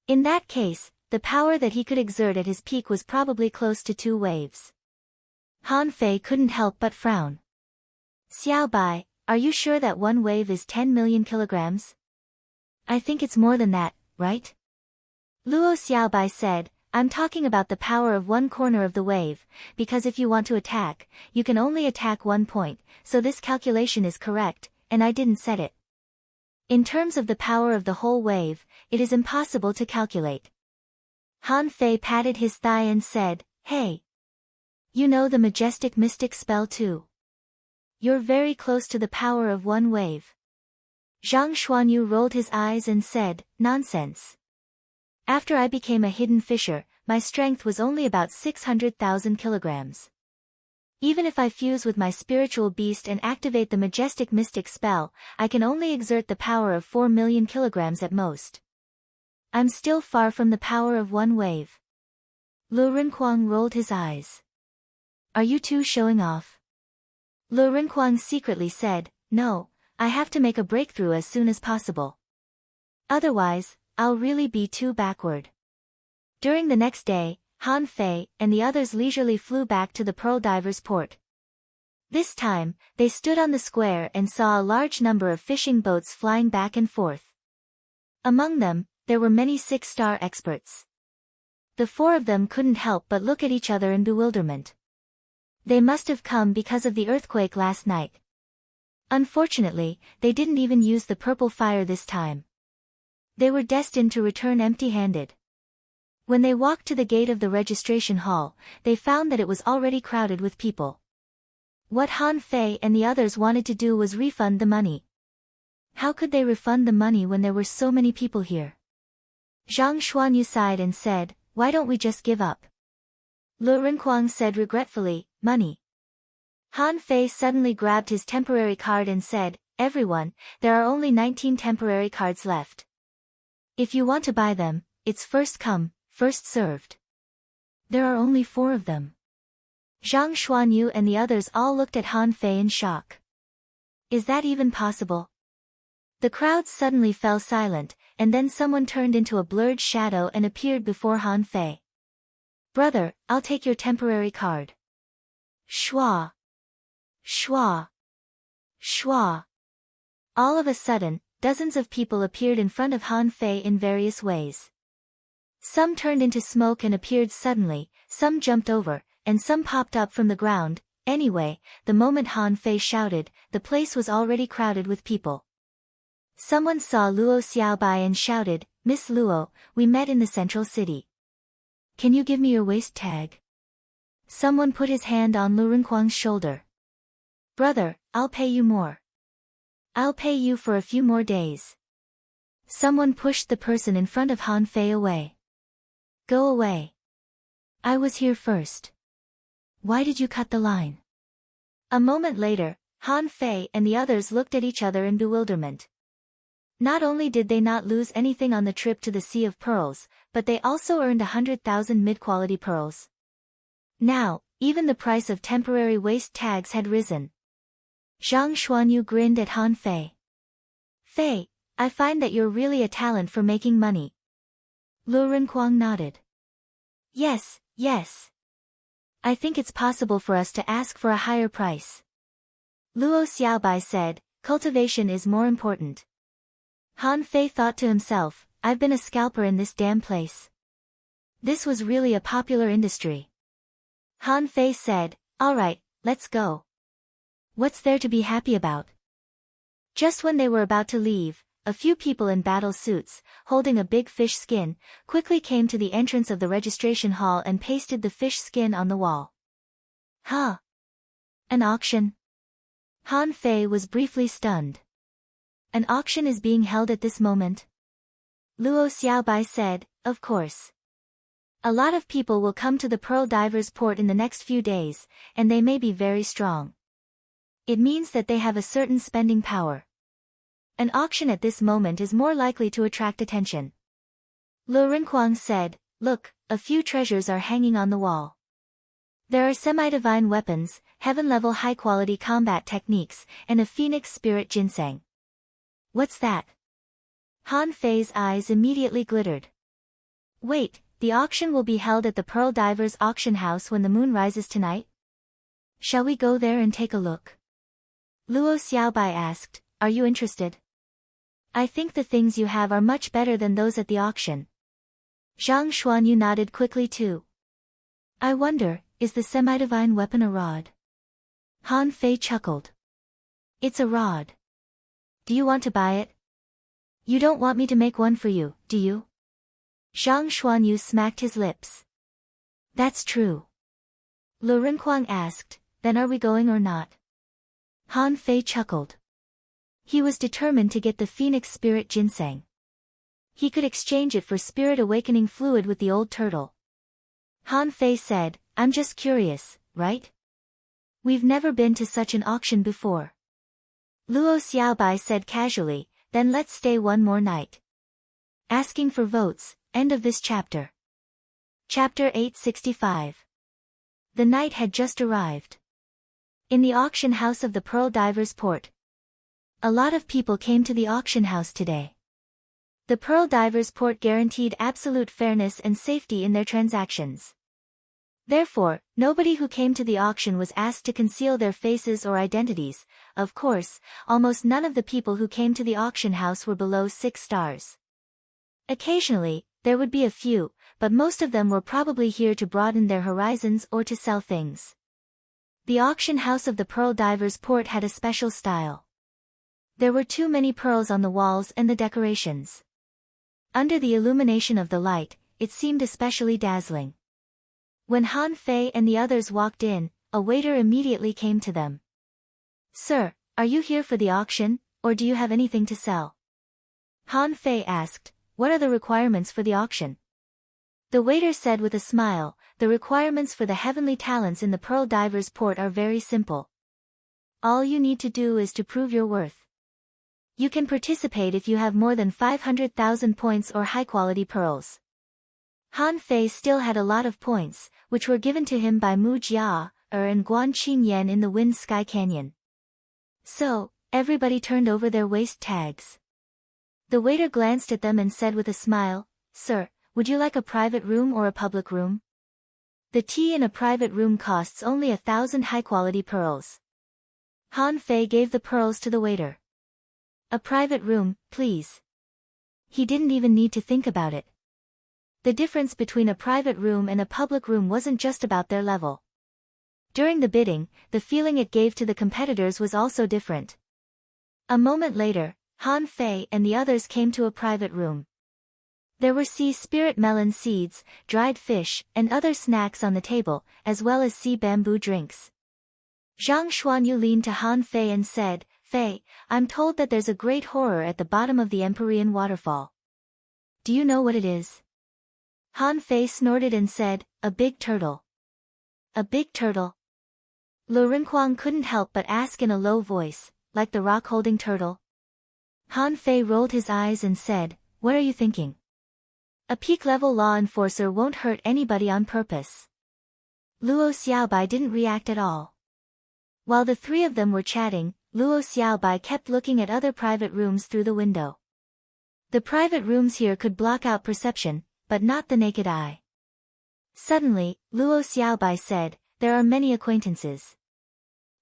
In that case, the power that he could exert at his peak was probably close to 2 waves. Han Fei couldn't help but frown. Xiaobai, are you sure that one wave is 10 million kilograms? I think it's more than that, right? Luo Xiaobai said, I'm talking about the power of one corner of the wave, because if you want to attack, you can only attack one point, so this calculation is correct, and I didn't set it. In terms of the power of the whole wave, it is impossible to calculate. Han Fei patted his thigh and said, hey. You know the majestic mystic spell too. You're very close to the power of one wave. Zhang Xuanyu rolled his eyes and said, nonsense. After I became a hidden fisher, my strength was only about 600,000 kilograms. Even if I fuse with my spiritual beast and activate the majestic mystic spell, I can only exert the power of 4 million kilograms at most. I'm still far from the power of one wave. Lu Renkuang rolled his eyes. Are you two showing off? Lu Renquang secretly said, no, I have to make a breakthrough as soon as possible. Otherwise, I'll really be too backward. During the next day, Han Fei and the others leisurely flew back to the Pearl Divers port. This time, they stood on the square and saw a large number of fishing boats flying back and forth. Among them, there were many six-star experts. The four of them couldn't help but look at each other in bewilderment. They must have come because of the earthquake last night. Unfortunately, they didn't even use the purple fire this time. They were destined to return empty-handed. When they walked to the gate of the registration hall, they found that it was already crowded with people. What Han Fei and the others wanted to do was refund the money. How could they refund the money when there were so many people here? Zhang Xuanyu sighed and said, why don't we just give up? Lu Renquang said regretfully, money. Han Fei suddenly grabbed his temporary card and said, everyone, there are only 19 temporary cards left. If you want to buy them, it's first come, first served. There are only 4 of them. Zhang Xuanyu and the others all looked at Han Fei in shock. Is that even possible? The crowd suddenly fell silent, and then someone turned into a blurred shadow and appeared before Han Fei. Brother, I'll take your temporary card. Shua. Shua. Shua. All of a sudden, dozens of people appeared in front of Han Fei in various ways. Some turned into smoke and appeared suddenly, some jumped over, and some popped up from the ground. Anyway, the moment Han Fei shouted, the place was already crowded with people. Someone saw Luo Xiaobai and shouted, Miss Luo, we met in the central city. Can you give me your waist tag? Someone put his hand on Lu Renquang's shoulder. Brother, I'll pay you more. I'll pay you for a few more days. Someone pushed the person in front of Han Fei away. Go away. I was here first. Why did you cut the line? A moment later, Han Fei and the others looked at each other in bewilderment. Not only did they not lose anything on the trip to the Sea of Pearls, but they also earned 100,000 mid-quality pearls. Now, even the price of temporary waist tags had risen. Zhang Xuanyu grinned at Han Fei. Fei, I find that you're really a talent for making money. Lu Renquang nodded. Yes, yes. I think it's possible for us to ask for a higher price. Luo Xiaobai said, cultivation is more important. Han Fei thought to himself, I've been a scalper in this damn place. This was really a popular industry. Han Fei said, alright, let's go. What's there to be happy about? Just when they were about to leave, a few people in battle suits, holding a big fish skin, quickly came to the entrance of the registration hall and pasted the fish skin on the wall. Huh? An auction? Han Fei was briefly stunned. An auction is being held at this moment? Luo Xiaobai said, of course. A lot of people will come to the Pearl Divers port in the next few days, and they may be very strong. It means that they have a certain spending power. An auction at this moment is more likely to attract attention. Lu Renquang said, look, a few treasures are hanging on the wall. There are semi-divine weapons, heaven-level high-quality combat techniques, and a phoenix spirit ginseng. What's that? Han Fei's eyes immediately glittered. Wait, the auction will be held at the Pearl Divers auction house when the moon rises tonight? Shall we go there and take a look? Luo Xiaobai asked, are you interested? I think the things you have are much better than those at the auction. Zhang Xuanyu nodded quickly too. I wonder, is the semi-divine weapon a rod? Han Fei chuckled. It's a rod. Do you want to buy it? You don't want me to make one for you, do you? Zhang Xuanyu smacked his lips. That's true. Lu Renquang asked, then are we going or not? Han Fei chuckled. He was determined to get the phoenix spirit ginseng. He could exchange it for spirit awakening fluid with the old turtle. Han Fei said, I'm just curious, right? We've never been to such an auction before. Luo Xiaobai said casually, then let's stay one more night. Asking for votes, end of this chapter. Chapter 865. The night had just arrived. In the auction house of the Pearl Divers Port. A lot of people came to the auction house today. The Pearl Divers Port guaranteed absolute fairness and safety in their transactions. Therefore, nobody who came to the auction was asked to conceal their faces or identities. Of course, almost none of the people who came to the auction house were below 6 stars. Occasionally, there would be a few, but most of them were probably here to broaden their horizons or to sell things. The auction house of the Pearl Divers Port had a special style. There were too many pearls on the walls and the decorations. Under the illumination of the light, it seemed especially dazzling. When Han Fei and the others walked in, a waiter immediately came to them. "Sir, are you here for the auction, or do you have anything to sell?" Han Fei asked, "What are the requirements for the auction?" The waiter said with a smile, "The requirements for the heavenly talents in the Pearl Divers Port are very simple. All you need to do is to prove your worth. You can participate if you have more than 500,000 points or high-quality pearls." Han Fei still had a lot of points, which were given to him by Mu Jia, and Guan Qingyan in the Wind Sky Canyon. So, everybody turned over their waist tags. The waiter glanced at them and said with a smile, "Sir, would you like a private room or a public room?" The tea in a private room costs only 1,000 high-quality pearls. Han Fei gave the pearls to the waiter. "A private room, please." He didn't even need to think about it. The difference between a private room and a public room wasn't just about their level. During the bidding, the feeling it gave to the competitors was also different. A moment later, Han Fei and the others came to a private room. There were sea spirit melon seeds, dried fish, and other snacks on the table, as well as sea bamboo drinks. Zhang Xuanyu leaned to Han Fei and said, "Fei, I'm told that there's a great horror at the bottom of the Empyrean waterfall. Do you know what it is?" Han Fei snorted and said, "A big turtle." "A big turtle?" Lu Rinquang couldn't help but ask in a low voice, "Like the rock-holding turtle?" Han Fei rolled his eyes and said, "What are you thinking? A peak-level law enforcer won't hurt anybody on purpose." Luo Xiaobai didn't react at all. While the three of them were chatting, Luo Xiaobai kept looking at other private rooms through the window. The private rooms here could block out perception, but not the naked eye. Suddenly, Luo Xiaobai said, "There are many acquaintances."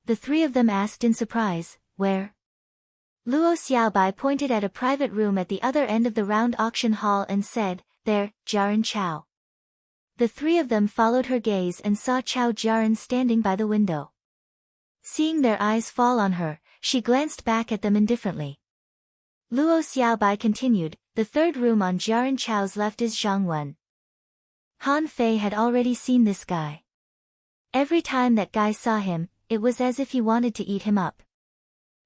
The three of them asked in surprise, "Where?" Luo Xiaobai pointed at a private room at the other end of the round auction hall and said, "There, Jiaran Chao." The three of them followed her gaze and saw Chao Jiaran standing by the window. Seeing their eyes fall on her, she glanced back at them indifferently. Luo Xiaobai continued, "The third room on Jiaran Chao's left is Zhang Wen." Han Fei had already seen this guy. Every time that guy saw him, it was as if he wanted to eat him up.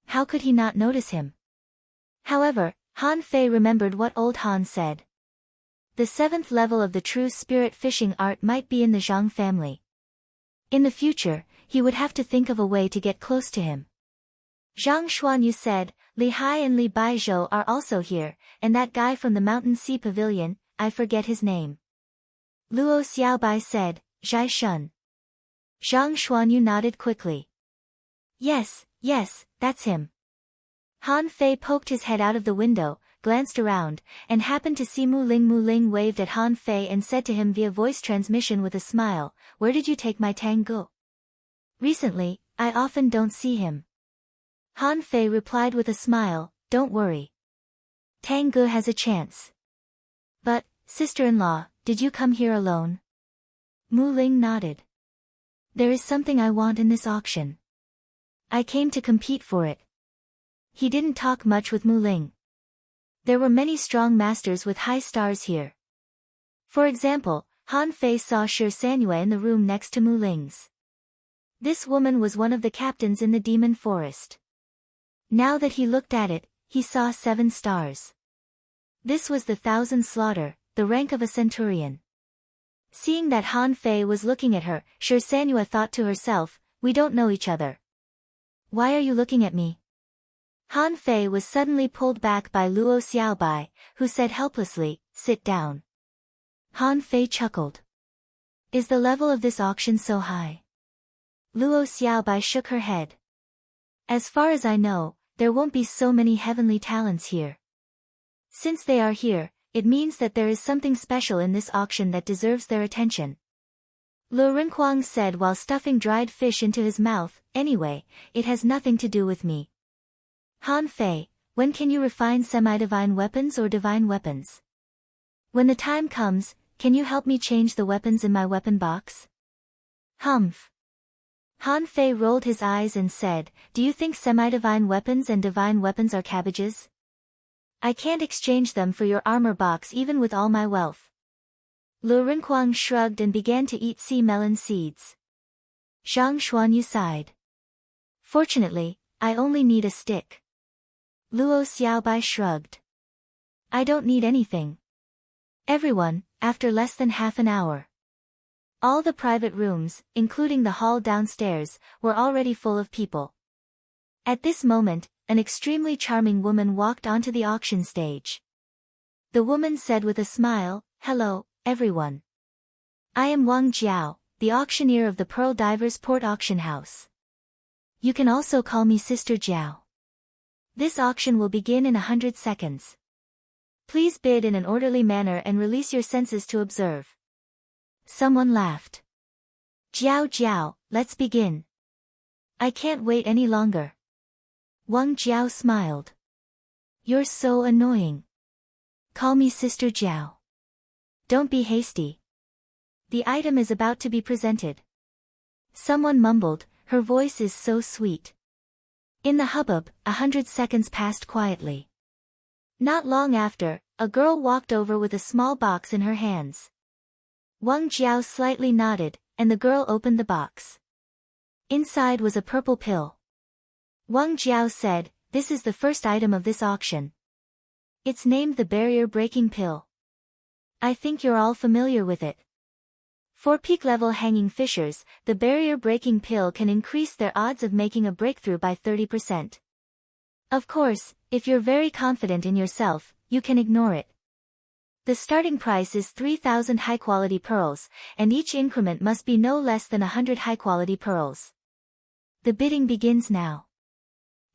How could he not notice him? However, Han Fei remembered what old Han said. The 7th level of the true spirit fishing art might be in the Zhang family. In the future, he would have to think of a way to get close to him. Zhang Xuanyu said, "Li Hai and Li Baizhou are also here, and that guy from the Mountain Sea Pavilion, I forget his name." Luo Xiaobai said, "Zhai Shun." Zhang Xuanyu nodded quickly. Yes, that's him." Han Fei poked his head out of the window, glanced around, and happened to see Mu Ling. Mu Ling waved at Han Fei and said to him via voice transmission with a smile, "Where did you take my Tangu?" "Recently, I often don't see him." Han Fei replied with a smile, "Don't worry. Tangu has a chance." "But, sister-in-law, did you come here alone?" Mu Ling nodded. "There is something I want in this auction. I came to compete for it." He didn't talk much with Mu Ling. There were many strong masters with high stars here. For example, Han Fei saw Shi Sanyue in the room next to Mu Ling's. This woman was one of the captains in the demon forest. Now that he looked at it, he saw 7 stars. This was the 1,000 slaughter, the rank of a centurion. Seeing that Han Fei was looking at her, Shi Sanyue thought to herself, "We don't know each other. Why are you looking at me?" Han Fei was suddenly pulled back by Luo Xiaobai, who said helplessly, "Sit down." Han Fei chuckled. Is the level of this auction so high? Luo Xiaobai shook her head. As far as I know, there won't be so many heavenly talents here. Since they are here, it means that there is something special in this auction that deserves their attention. Lu Renquang said while stuffing dried fish into his mouth. Anyway, it has nothing to do with me. Han Fei, when can you refine semi-divine weapons or divine weapons? When the time comes, can you help me change the weapons in my weapon box? Humph. Han Fei rolled his eyes and said, do you think semi-divine weapons and divine weapons are cabbages? I can't exchange them for your armor box even with all my wealth. Lu Renquang shrugged and began to eat sea melon seeds. Zhang Xuanyu sighed. Fortunately, I only need a stick. Luo Xiaobai shrugged. I don't need anything. Everyone, after less than half an hour. All the private rooms, including the hall downstairs, were already full of people. At this moment, an extremely charming woman walked onto the auction stage. The woman said with a smile, hello, everyone. I am Wang Jiao, the auctioneer of the Pearl Divers Port Auction House. You can also call me Sister Jiao. This auction will begin in 100 seconds. Please bid in an orderly manner and release your senses to observe. Someone laughed. Jiao, let's begin. I can't wait any longer. Wang Jiao smiled. You're so annoying. Call me Sister Jiao. Don't be hasty. The item is about to be presented. Someone mumbled, her voice is so sweet. In the hubbub, 100 seconds passed quietly. Not long after, a girl walked over with a small box in her hands. Wang Jiao slightly nodded, and the girl opened the box. Inside was a purple pill. Wang Jiao said, this is the first item of this auction. It's named the barrier-breaking pill. I think you're all familiar with it. For peak-level hanging fishers, the barrier-breaking pill can increase their odds of making a breakthrough by 30%. Of course, if you're very confident in yourself, you can ignore it. The starting price is 3,000 high-quality pearls, and each increment must be no less than 100 high-quality pearls. The bidding begins now.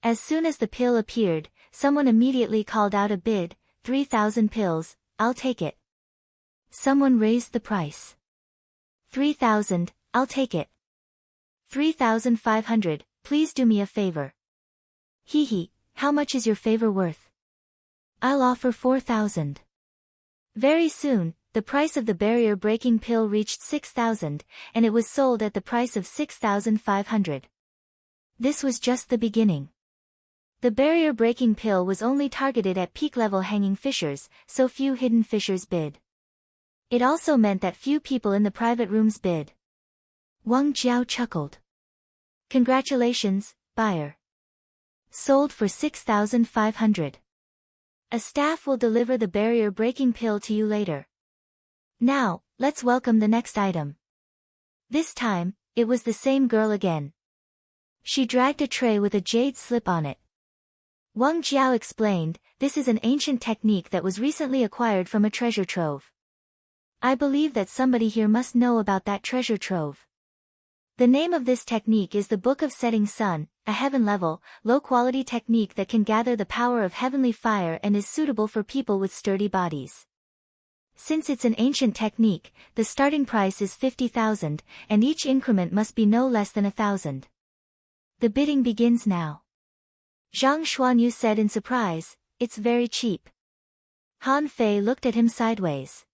As soon as the pill appeared, someone immediately called out a bid, 3,000 pills, I'll take it. Someone raised the price. 3,000, I'll take it. 3,500, please do me a favor. Hee, how much is your favor worth? I'll offer 4,000. Very soon, the price of the barrier-breaking pill reached 6,000, and it was sold at the price of 6,500. This was just the beginning. The barrier-breaking pill was only targeted at peak-level hanging fishers, so few hidden fishers bid. It also meant that few people in the private rooms bid. Wang Jiao chuckled. Congratulations, buyer. Sold for 6,500. A staff will deliver the barrier-breaking pill to you later. Now, let's welcome the next item. This time, it was the same girl again. She dragged a tray with a jade slip on it. Wang Jiao explained, this is an ancient technique that was recently acquired from a treasure trove. I believe that somebody here must know about that treasure trove. The name of this technique is the Book of Setting Sun, a heaven-level, low-quality technique that can gather the power of heavenly fire and is suitable for people with sturdy bodies. Since it's an ancient technique, the starting price is 50,000, and each increment must be no less than 1,000. The bidding begins now. Zhang Xuanyu said in surprise, it's very cheap. Han Fei looked at him sideways.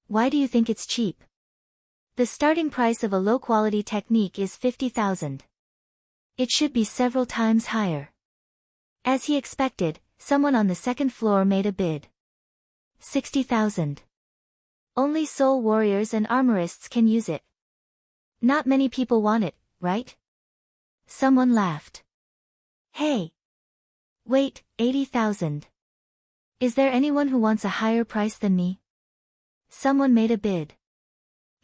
Why do you think it's cheap? The starting price of a low-quality technique is 50,000. It should be several times higher. As he expected, someone on the second floor made a bid. 60,000. Only soul warriors and armorists can use it. Not many people want it, right? Someone laughed. Hey! Wait, 80,000. Is there anyone who wants a higher price than me? Someone made a bid.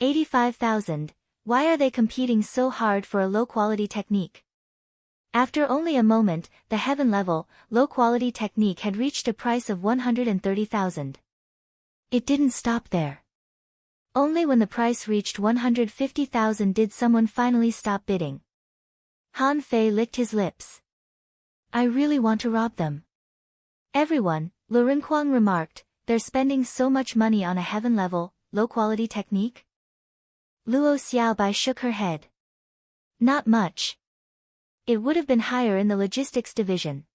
85,000, why are they competing so hard for a low-quality technique? After only a moment, the heaven-level, low-quality technique had reached a price of 130,000. It didn't stop there. Only when the price reached 150,000 did someone finally stop bidding. Han Fei licked his lips. I really want to rob them. Everyone, Lu Renquang remarked, they're spending so much money on a heaven-level, low-quality technique? Luo Xiaobai shook her head. Not much. It would have been higher in the logistics division.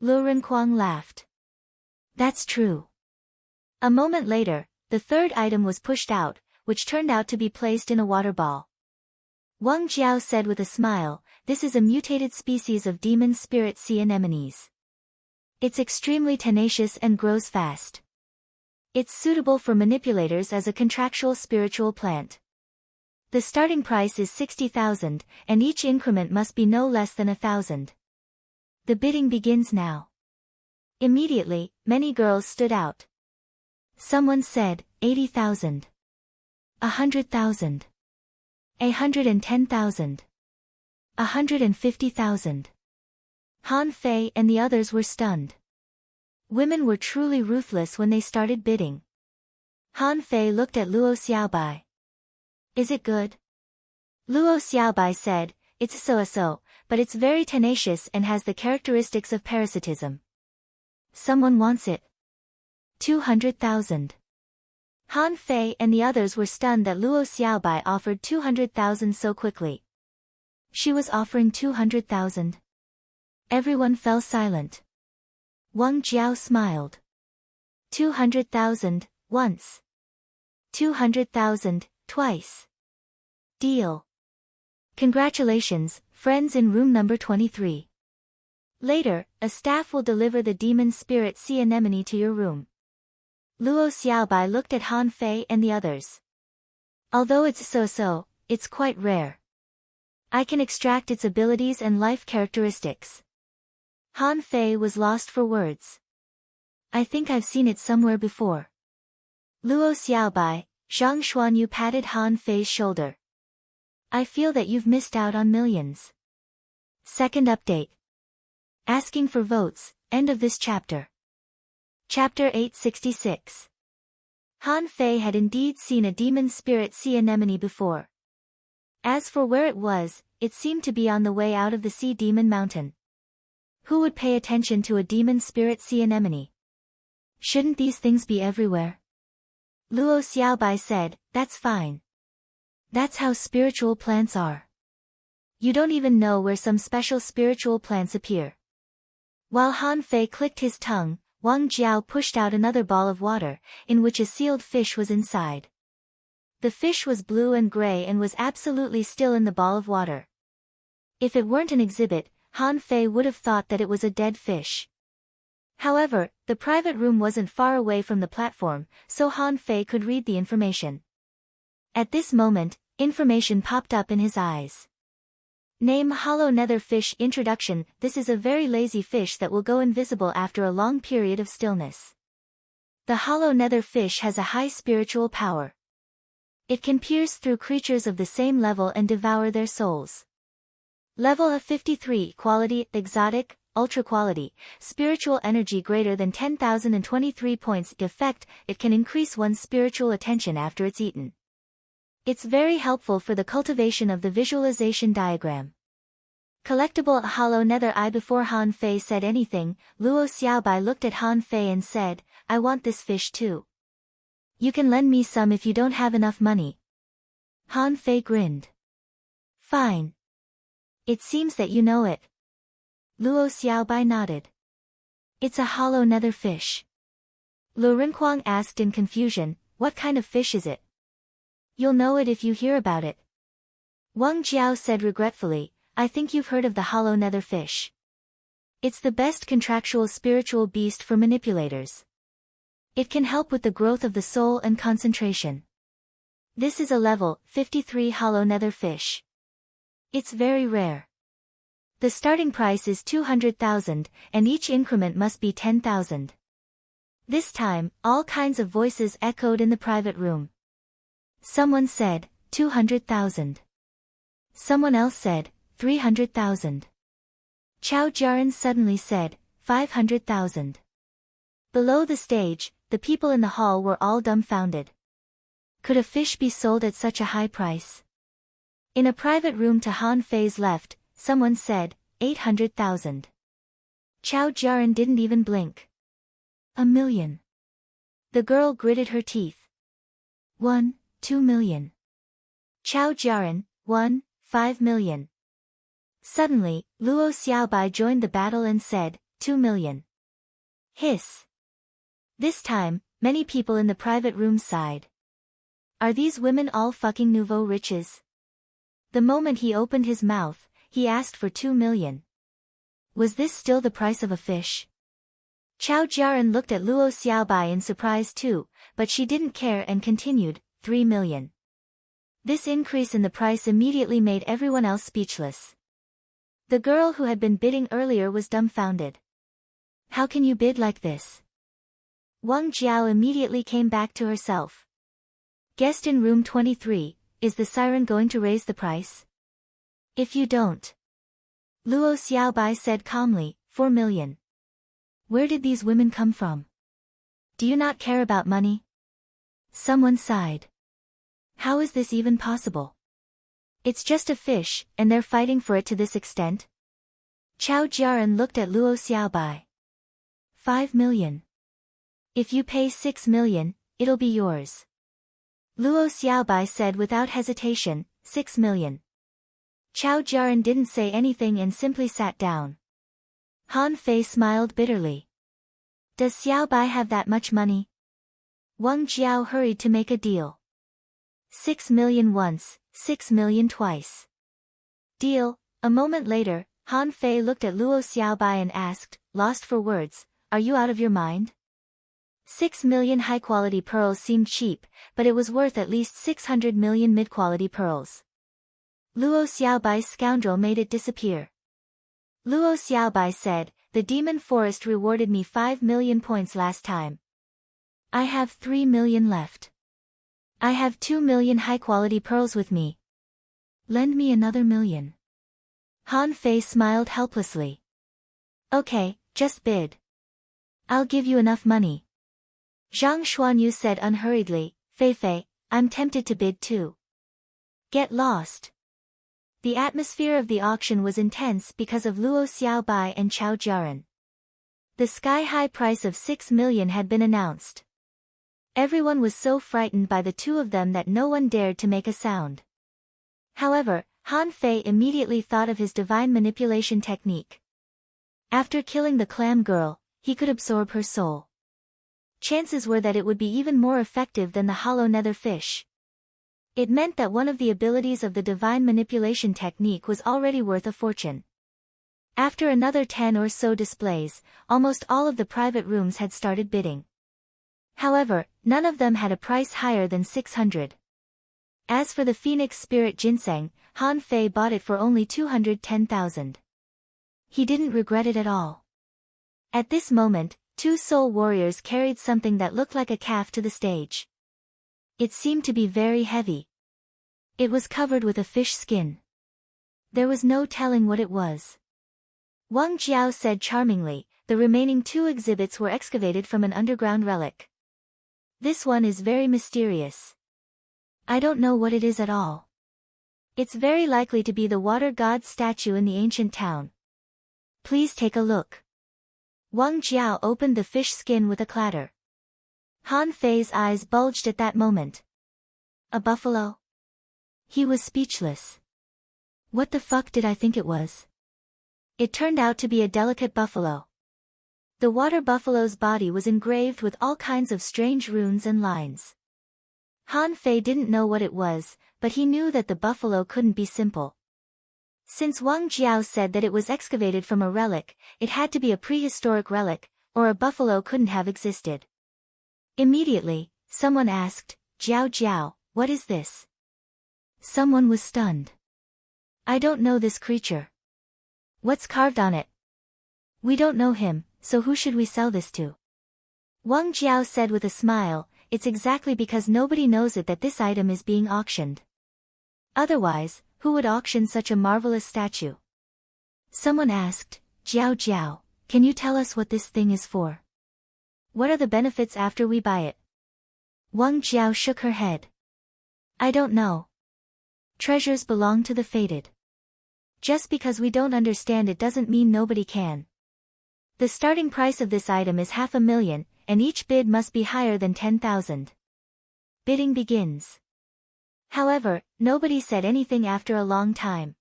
Lu Renquang laughed. That's true. A moment later, the third item was pushed out, which turned out to be placed in a water ball. Wang Jiao said with a smile, this is a mutated species of demon spirit sea anemones. It's extremely tenacious and grows fast. It's suitable for manipulators as a contractual spiritual plant. The starting price is 60,000, and each increment must be no less than 1,000. The bidding begins now. Immediately, many girls stood out. Someone said, 80,000. 100,000. 110,000. 150,000. Han Fei and the others were stunned. Women were truly ruthless when they started bidding. Han Fei looked at Luo Xiaobai. Is it good? Luo Xiaobai said, it's so-so, but it's very tenacious and has the characteristics of parasitism. Someone wants it. 200,000. Han Fei and the others were stunned that Luo Xiaobai offered 200,000 so quickly. She was offering 200,000. Everyone fell silent. Wang Jiao smiled. 200,000, once. 200,000, twice. Deal. Congratulations, friends in room number 23. Later, a staff will deliver the demon spirit sea anemone to your room. Luo Xiaobai looked at Han Fei and the others. Although it's so-so, it's quite rare. I can extract its abilities and life characteristics. Han Fei was lost for words. I think I've seen it somewhere before. Luo Xiaobai, Zhang Xuanyu patted Han Fei's shoulder. I feel that you've missed out on millions. Second update. Asking for votes, end of this chapter. Chapter 866. Han Fei had indeed seen a demon spirit sea anemone before. As for where it was, it seemed to be on the way out of the sea demon mountain. Who would pay attention to a demon spirit sea anemone? Shouldn't these things be everywhere? Luo Xiaobai said, that's fine. That's how spiritual plants are. You don't even know where some special spiritual plants appear. While Han Fei clicked his tongue, Wang Jiao pushed out another ball of water, in which a sealed fish was inside. The fish was blue and gray and was absolutely still in the ball of water. If it weren't an exhibit, Han Fei would have thought that it was a dead fish. However, the private room wasn't far away from the platform, so Han Fei could read the information. At this moment, information popped up in his eyes. Name Hollow Nether Fish. Introduction. This is a very lazy fish that will go invisible after a long period of stillness. The Hollow Nether Fish has a high spiritual power. It can pierce through creatures of the same level and devour their souls. Level of 53. Quality, Exotic, Ultra Quality, Spiritual Energy greater than 10,023 points. Effect, it can increase one's spiritual attention after it's eaten. It's very helpful for the cultivation of the visualization diagram. Collectible. Hollow Nether Eye. Before Han Fei said anything, Luo Xiaobai looked at Han Fei and said, I want this fish too. You can lend me some if you don't have enough money. Han Fei grinned. Fine. It seems that you know it. Luo Xiaobai nodded. It's a hollow nether fish. Lu Renquang asked in confusion, what kind of fish is it? You'll know it if you hear about it. Wang Jiao said regretfully, I think you've heard of the hollow nether fish. It's the best contractual spiritual beast for manipulators. It can help with the growth of the soul and concentration. This is a level 53 hollow nether fish. It's very rare. The starting price is 200,000, and each increment must be 10,000. This time, all kinds of voices echoed in the private room. Someone said, 200,000. Someone else said, 300,000. Chao Jiaran suddenly said, 500,000. Below the stage, the people in the hall were all dumbfounded. Could a fish be sold at such a high price? In a private room to Han Fei's left, someone said, 800,000. Chao Jiaran didn't even blink. 1 million. The girl gritted her teeth. 1, 2 million. Chao Jiaran, 1, 5 million. Suddenly, Luo Xiaobai joined the battle and said, 2 million. Hiss. This time, many people in the private room sighed. Are these women all fucking nouveau riches? The moment he opened his mouth, he asked for 2 million. Was this still the price of a fish? Chao Jiaran looked at Luo Xiaobai in surprise too, but she didn't care and continued, 3 million. This increase in the price immediately made everyone else speechless. The girl who had been bidding earlier was dumbfounded. How can you bid like this? Wang Jiao immediately came back to herself. Guest in room 23, is the siren going to raise the price? If you don't. Luo Xiaobai said calmly, 4 million. Where did these women come from? Do you not care about money? Someone sighed. How is this even possible? It's just a fish, and they're fighting for it to this extent? Chao Jiaran looked at Luo Xiaobai. 5 million. If you pay 6 million, it'll be yours. Luo Xiaobai said without hesitation, 6 million. Chao Jiaran didn't say anything and simply sat down. Han Fei smiled bitterly. Does Xiaobai have that much money? Wang Jiao hurried to make a deal. 6 million once, 6 million twice. Deal. A moment later, Han Fei looked at Luo Xiaobai and asked, lost for words, are you out of your mind? 6 million high-quality pearls seemed cheap, but it was worth at least 600 million mid-quality pearls. Luo Xiaobai's scoundrel made it disappear. Luo Xiaobai said, the demon forest rewarded me 5 million points last time. I have 3 million left. I have 2 million high-quality pearls with me. Lend me another million. Han Fei smiled helplessly. Okay, just bid. I'll give you enough money. Zhang Xuanyu said unhurriedly, Fei, I'm tempted to bid too. Get lost. The atmosphere of the auction was intense because of Luo Xiaobai and Chao Jiaran. The sky-high price of 6 million had been announced. Everyone was so frightened by the two of them that no one dared to make a sound. However, Han Fei immediately thought of his divine manipulation technique. After killing the clam girl, he could absorb her soul. Chances were that it would be even more effective than the hollow nether fish. It meant that one of the abilities of the divine manipulation technique was already worth a fortune. After another 10 or so displays, almost all of the private rooms had started bidding. However, none of them had a price higher than 600. As for the Phoenix Spirit Ginseng, Han Fei bought it for only 210,000. He didn't regret it at all. At this moment, 2 soul warriors carried something that looked like a calf to the stage. It seemed to be very heavy. It was covered with a fish skin. There was no telling what it was. Wang Jiao said charmingly, the remaining 2 exhibits were excavated from an underground relic. This one is very mysterious. I don't know what it is at all. It's very likely to be the water god's statue in the ancient town. Please take a look. Wang Jiao opened the fish skin with a clatter. Han Fei's eyes bulged at that moment. A buffalo? He was speechless. What the fuck did I think it was? It turned out to be a delicate buffalo. The water buffalo's body was engraved with all kinds of strange runes and lines. Han Fei didn't know what it was, but he knew that the buffalo couldn't be simple. Since Wang Jiao said that it was excavated from a relic, it had to be a prehistoric relic, or a buffalo couldn't have existed. Immediately, someone asked, Jiao, what is this? Someone was stunned. I don't know this creature. What's carved on it? We don't know him, so who should we sell this to? Wang Jiao said with a smile, it's exactly because nobody knows it that this item is being auctioned. Otherwise, who would auction such a marvelous statue? Someone asked, Jiao, can you tell us what this thing is for? What are the benefits after we buy it? Wang Jiao shook her head. I don't know. Treasures belong to the fated. Just because we don't understand it doesn't mean nobody can. The starting price of this item is 500,000, and each bid must be higher than 10,000. Bidding begins. However, nobody said anything after a long time.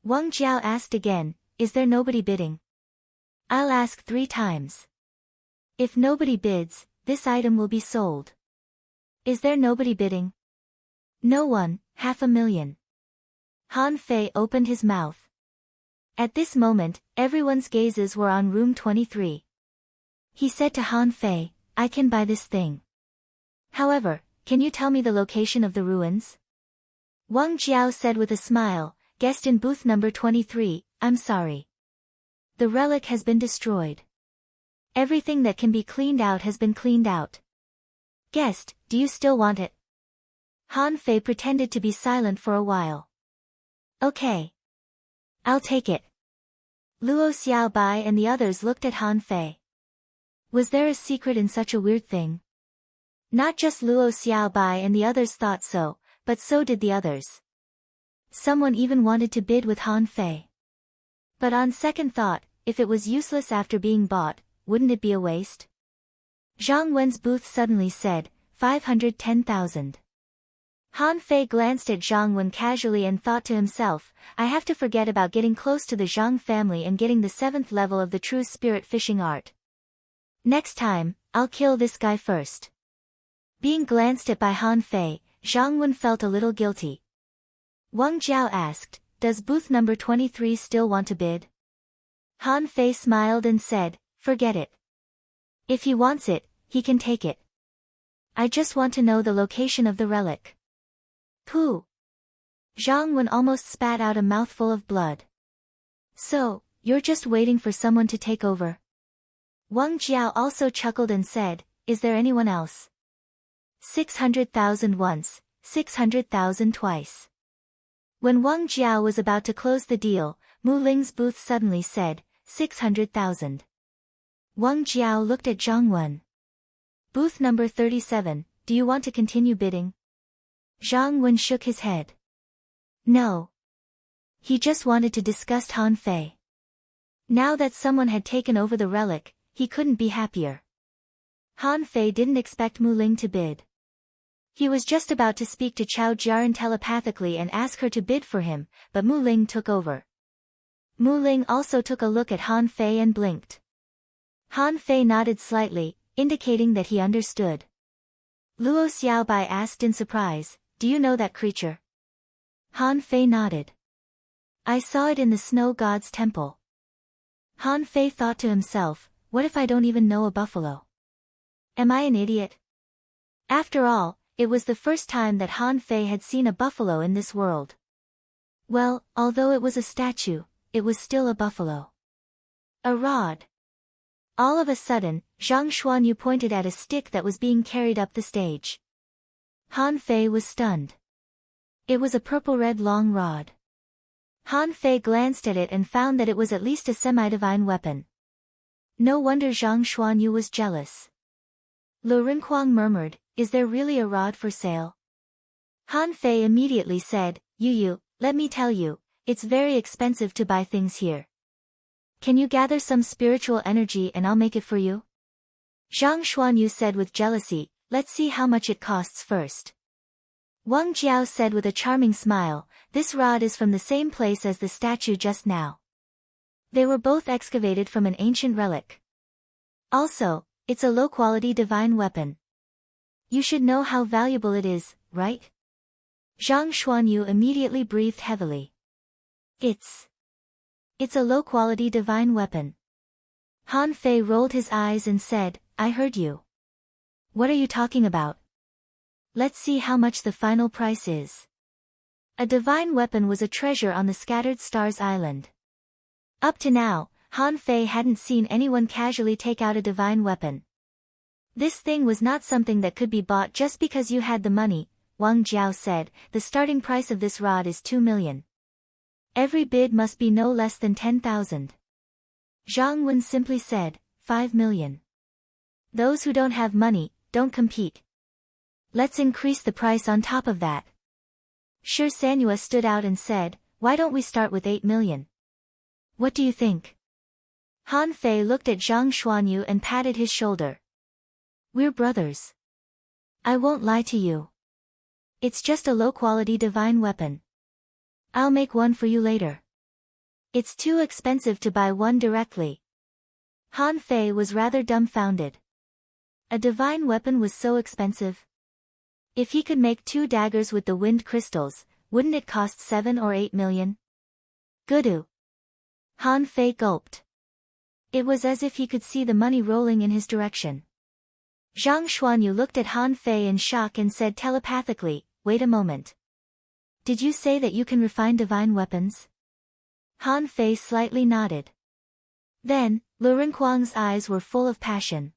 Wang Jiao asked again, is there nobody bidding? I'll ask 3 times. If nobody bids, this item will be sold. Is there nobody bidding? No one, 500,000. Han Fei opened his mouth. At this moment, everyone's gazes were on room 23. He said to Han Fei, I can buy this thing. However, can you tell me the location of the ruins? Wang Jiao said with a smile, guest in booth number 23, I'm sorry. The relic has been destroyed. Everything that can be cleaned out has been cleaned out. Guest, do you still want it? Han Fei pretended to be silent for a while. Okay. I'll take it. Luo Xiaobai and the others looked at Han Fei. Was there a secret in such a weird thing? Not just Luo Xiaobai and the others thought so, but so did the others. Someone even wanted to bid with Han Fei. But on second thought, if it was useless after being bought, wouldn't it be a waste? Zhang Wen's booth suddenly said, 510,000. Han Fei glanced at Zhang Wen casually and thought to himself, I have to forget about getting close to the Zhang family and getting the 7th level of the true spirit fishing art. Next time, I'll kill this guy first. Being glanced at by Han Fei, Zhang Wen felt a little guilty. Wang Jiao asked, does booth number 23 still want to bid? Han Fei smiled and said, forget it. If he wants it, he can take it. I just want to know the location of the relic. Pooh! Zhang Wen almost spat out a mouthful of blood. So, you're just waiting for someone to take over? Wang Jiao also chuckled and said, is there anyone else? 600,000 once, 600,000 twice. When Wang Jiao was about to close the deal, Mu Ling's booth suddenly said, 600,000. Wang Jiao looked at Zhang Wen. Booth number 37, do you want to continue bidding? Zhang Wen shook his head. No. He just wanted to disgust Han Fei. Now that someone had taken over the relic, he couldn't be happier. Han Fei didn't expect Mu Ling to bid. He was just about to speak to Chao Jiaran telepathically and ask her to bid for him, but Mu Ling took over. Mu Ling also took a look at Han Fei and blinked. Han Fei nodded slightly, indicating that he understood. Luo Xiaobai asked in surprise, do you know that creature? Han Fei nodded. I saw it in the snow god's temple. Han Fei thought to himself, what if I don't even know a buffalo? Am I an idiot? After all, it was the first time that Han Fei had seen a buffalo in this world. Well, although it was a statue, it was still a buffalo. A rod. All of a sudden, Zhang Xuanyu pointed at a stick that was being carried up the stage. Han Fei was stunned. It was a purple-red long rod. Han Fei glanced at it and found that it was at least a semi-divine weapon. No wonder Zhang Xuanyu was jealous. Lu Rinquang murmured, is there really a rod for sale? Han Fei immediately said, Yu, let me tell you, it's very expensive to buy things here. Can you gather some spiritual energy and I'll make it for you? Zhang Xuanyu said with jealousy, let's see how much it costs first. Wang Jiao said with a charming smile, this rod is from the same place as the statue just now. They were both excavated from an ancient relic. Also, it's a low-quality divine weapon. You should know how valuable it is, right? Zhang Xuanyu immediately breathed heavily. It's a low-quality divine weapon. Han Fei rolled his eyes and said, I heard you. What are you talking about? Let's see how much the final price is. A divine weapon was a treasure on the Scattered Stars Island. Up to now, Han Fei hadn't seen anyone casually take out a divine weapon. This thing was not something that could be bought just because you had the money, Wang Jiao said, the starting price of this rod is 2 million. Every bid must be no less than 10,000. Zhang Wen simply said, 5 million. Those who don't have money, don't compete. Let's increase the price on top of that. Sure, Sanua stood out and said, why don't we start with 8 million? What do you think? Han Fei looked at Zhang Xuanyu and patted his shoulder. We're brothers. I won't lie to you. It's just a low-quality divine weapon. I'll make one for you later. It's too expensive to buy one directly. Han Fei was rather dumbfounded. A divine weapon was so expensive. If he could make 2 daggers with the wind crystals, wouldn't it cost 7 or 8 million? Gudu. Han Fei gulped. It was as if he could see the money rolling in his direction. Zhang Xuanyu looked at Han Fei in shock and said telepathically, wait a moment. Did you say that you can refine divine weapons? Han Fei slightly nodded. Then, Lu Renkuang's eyes were full of passion.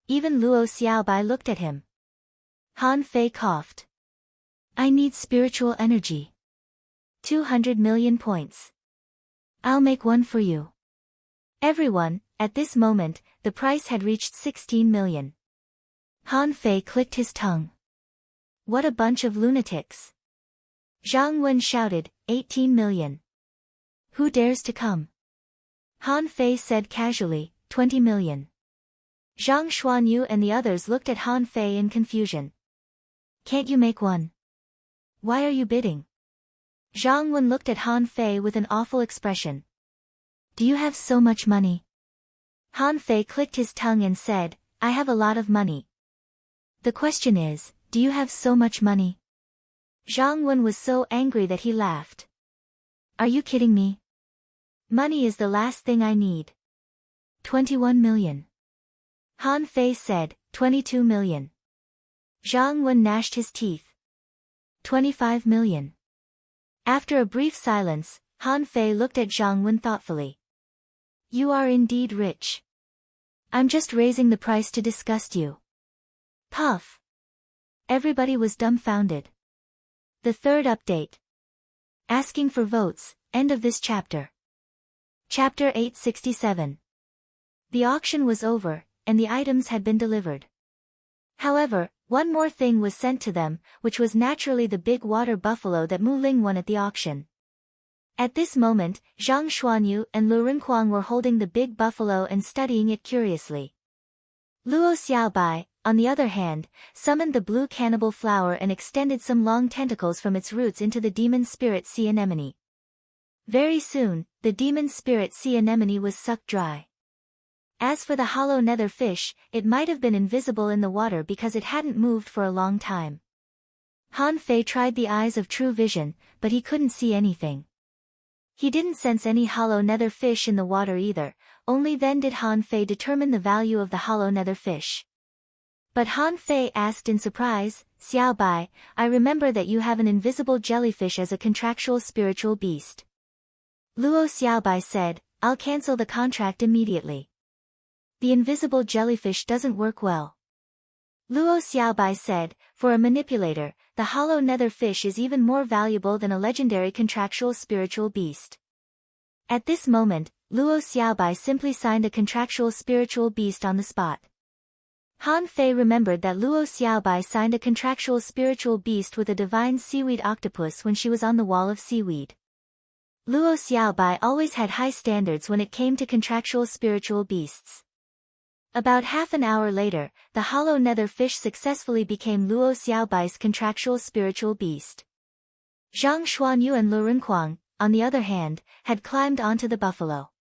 Even Luo Xiaobai looked at him. Han Fei coughed. I need spiritual energy. 200 million points. I'll make one for you. Everyone, at this moment, the price had reached 16 million. Han Fei clicked his tongue. What a bunch of lunatics. Zhang Wen shouted, 18 million. Who dares to come? Han Fei said casually, 20 million. Zhang Xuanyu and the others looked at Han Fei in confusion. Can't you make one? Why are you bidding? Zhang Wen looked at Han Fei with an awful expression. Do you have so much money? Han Fei clicked his tongue and said, I have a lot of money. The question is, do you have so much money? Zhang Wen was so angry that he laughed. Are you kidding me? Money is the last thing I need. 21 million. Han Fei said, 22 million. Zhang Wen gnashed his teeth. 25 million. After a brief silence, Han Fei looked at Zhang Wen thoughtfully. You are indeed rich. I'm just raising the price to disgust you. Puff. Everybody was dumbfounded. The third update. Asking for votes, end of this chapter. Chapter 867. The auction was over, and the items had been delivered. However, one more thing was sent to them, which was naturally the big water buffalo that Mu Ling won at the auction. At this moment, Zhang Xuanyu and Lu Renkuang were holding the big buffalo and studying it curiously. Luo Xiaobai, on the other hand, summoned the blue cannibal flower and extended some long tentacles from its roots into the demon spirit sea anemone. Very soon, the demon spirit sea anemone was sucked dry. As for the hollow nether fish, it might have been invisible in the water because it hadn't moved for a long time. Han Fei tried the eyes of true vision, but he couldn't see anything. He didn't sense any hollow nether fish in the water either, only then did Han Fei determine the value of the hollow nether fish. But Han Fei asked in surprise, Xiaobai, I remember that you have an invisible jellyfish as a contractual spiritual beast. Luo Xiaobai said, I'll cancel the contract immediately. The invisible jellyfish doesn't work well. Luo Xiaobai said, for a manipulator, the hollow nether fish is even more valuable than a legendary contractual spiritual beast. At this moment, Luo Xiaobai simply signed a contractual spiritual beast on the spot. Han Fei remembered that Luo Xiaobai signed a contractual spiritual beast with a divine seaweed octopus when she was on the wall of seaweed. Luo Xiaobai always had high standards when it came to contractual spiritual beasts. About half an hour later, the hollow nether fish successfully became Luo Xiaobai's contractual spiritual beast. Zhang Xuanyu and Lu Renkuang, on the other hand, had climbed onto the buffalo.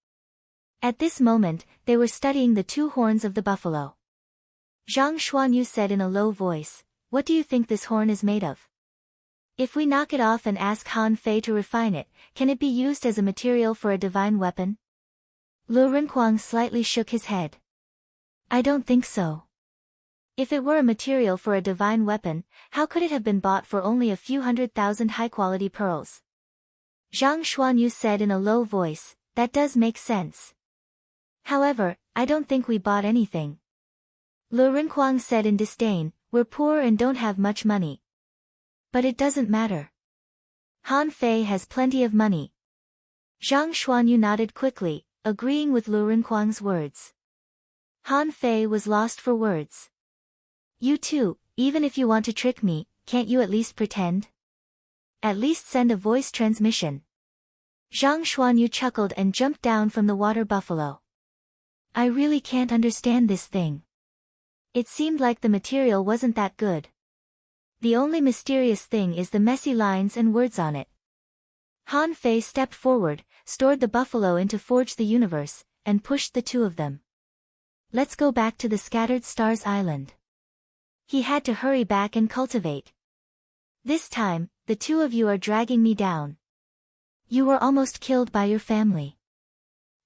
At this moment, they were studying the 2 horns of the buffalo. Zhang Xuanyu said in a low voice, what do you think this horn is made of? If we knock it off and ask Han Fei to refine it, can it be used as a material for a divine weapon? Lu Renkuang slightly shook his head. I don't think so. If it were a material for a divine weapon, how could it have been bought for only a few 100,000 high-quality pearls? Zhang Xuanyu said in a low voice, that does make sense. However, I don't think we bought anything. Lu Renkuang said in disdain, we're poor and don't have much money. But it doesn't matter. Han Fei has plenty of money. Zhang Xuanyu nodded quickly, agreeing with Lu Renkuang's words. Han Fei was lost for words. You too, even if you want to trick me, can't you at least pretend? At least send a voice transmission. Zhang Xuanyu chuckled and jumped down from the water buffalo. I really can't understand this thing. It seemed like the material wasn't that good. The only mysterious thing is the messy lines and words on it. Han Fei stepped forward, stored the buffalo into Forge the Universe, and pushed the two of them. Let's go back to the Scattered Stars Island. He had to hurry back and cultivate. This time, the two of you are dragging me down. You were almost killed by your family.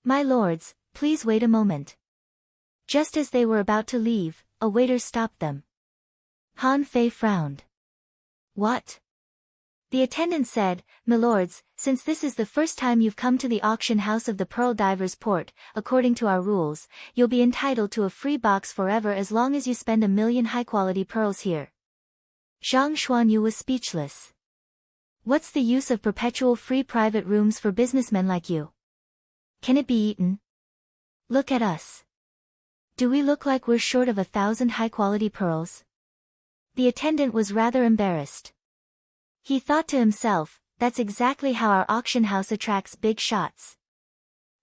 My lords, please wait a moment. Just as they were about to leave, a waiter stopped them. Han Fei frowned. What? The attendant said, Milords, since this is the first time you've come to the auction house of the Pearl Divers Port, according to our rules, you'll be entitled to a free box forever as long as you spend 1,000,000 high-quality pearls here. Zhang Xuanyu was speechless. What's the use of perpetual free private rooms for businessmen like you? Can it be eaten? Look at us. Do we look like we're short of 1,000 high-quality pearls? The attendant was rather embarrassed. He thought to himself, that's exactly how our auction house attracts big shots.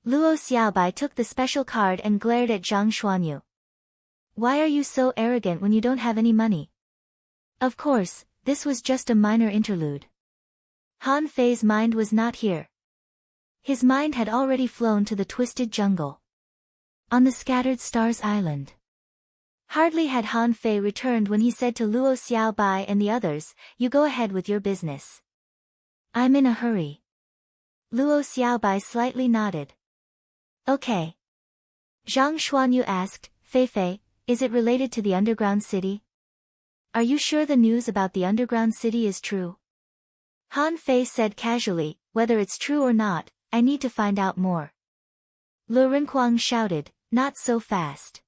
Luo Xiaobai took the special card and glared at Zhang Xuanyu. Why are you so arrogant when you don't have any money? Of course, this was just a minor interlude. Han Fei's mind was not here. His mind had already flown to the twisted jungle. On the Scattered Stars Island. Hardly had Han Fei returned when he said to Luo Xiaobai and the others, you go ahead with your business. I'm in a hurry. Luo Xiaobai slightly nodded. Okay. Zhang Xuanyu asked, Fei, is it related to the underground city? Are you sure the news about the underground city is true? Han Fei said casually, whether it's true or not, I need to find out more. Lu Renkuang shouted, not so fast.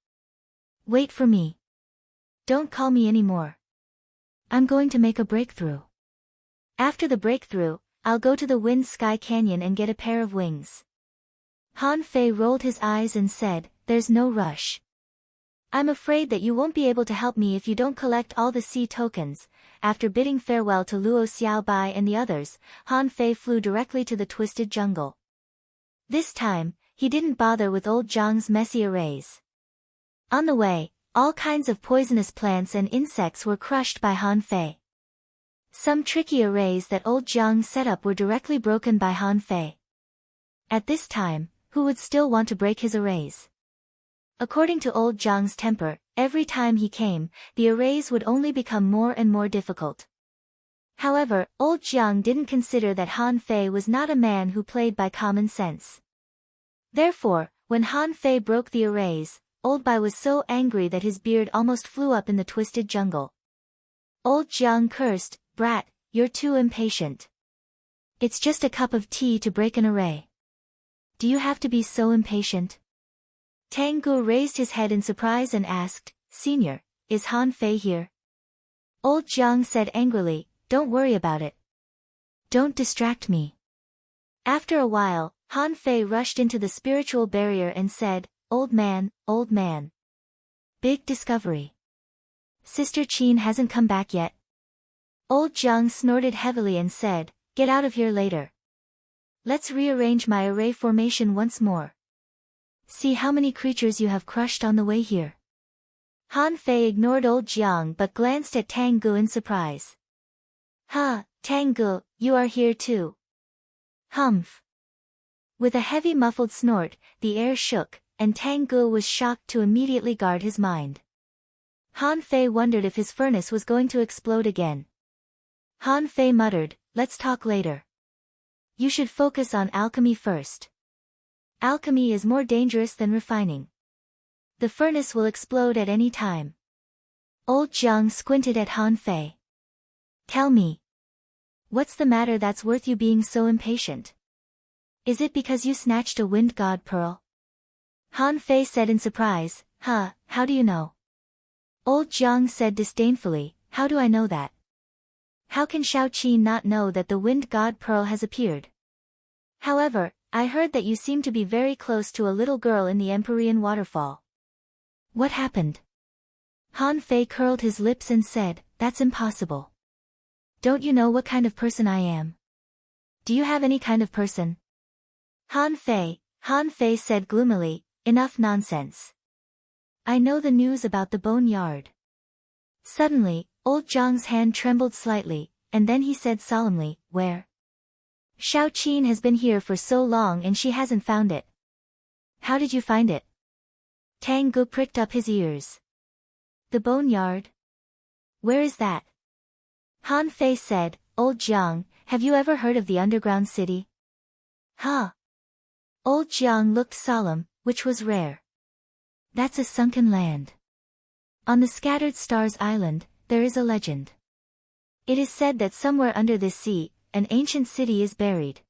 Wait for me. Don't call me anymore. I'm going to make a breakthrough. After the breakthrough, I'll go to the Wind Sky Canyon and get a pair of wings. Han Fei rolled his eyes and said, there's no rush. I'm afraid that you won't be able to help me if you don't collect all the sea tokens. After bidding farewell to Luo Xiaobai and the others, Han Fei flew directly to the twisted jungle. This time, he didn't bother with old Zhang's messy arrays. On the way, all kinds of poisonous plants and insects were crushed by Han Fei. Some tricky arrays that old Zhang set up were directly broken by Han Fei. At this time, who would still want to break his arrays? According to old Zhang's temper, every time he came, the arrays would only become more and more difficult. However, old Zhang didn't consider that Han Fei was not a man who played by common sense. Therefore, when Han Fei broke the arrays, Old Bai was so angry that his beard almost flew up in the twisted jungle. Old Jiang cursed, brat, you're too impatient. It's just a cup of tea to break an array. Do you have to be so impatient? Tang Gu raised his head in surprise and asked, Senior, is Han Fei here? Old Jiang said angrily, don't worry about it. Don't distract me. After a while, Han Fei rushed into the spiritual barrier and said, Old man, old man. Big discovery. Sister Qin hasn't come back yet. Old Jiang snorted heavily and said, get out of here later. Let's rearrange my array formation once more. See how many creatures you have crushed on the way here. Han Fei ignored old Jiang but glanced at Tang Gu in surprise. Tang Gu, you are here too. Humph. With a heavy muffled snort, the air shook, and Tang Gu was shocked to immediately guard his mind. Han Fei wondered if his furnace was going to explode again. Han Fei muttered, let's talk later. You should focus on alchemy first. Alchemy is more dangerous than refining. The furnace will explode at any time. Old Jiang squinted at Han Fei. Tell me. What's the matter that's worth you being so impatient? Is it because you snatched a wind god pearl? Han Fei said in surprise, how do you know? Old Jiang said disdainfully, how do I know that? How can Shao Qi not know that the wind god pearl has appeared? However, I heard that you seem to be very close to a little girl in the Empyrean waterfall. What happened? Han Fei curled his lips and said, "That's impossible. Don't you know what kind of person I am? Do you have any kind of person?" Han Fei said gloomily, "Enough nonsense. I know the news about the boneyard." Suddenly, old Zhang's hand trembled slightly, and then he said solemnly, "Where? Xiao Qin has been here for so long and she hasn't found it." "How did you find it?" Tang Gu pricked up his ears. "The boneyard? Where is that?" Han Fei said, "Old Jiang, have you ever heard of the underground city?" "Huh?" Old Jiang looked solemn, which was rare. "That's a sunken land. On the Scattered Stars Island, there is a legend. It is said that somewhere under this sea, an ancient city is buried.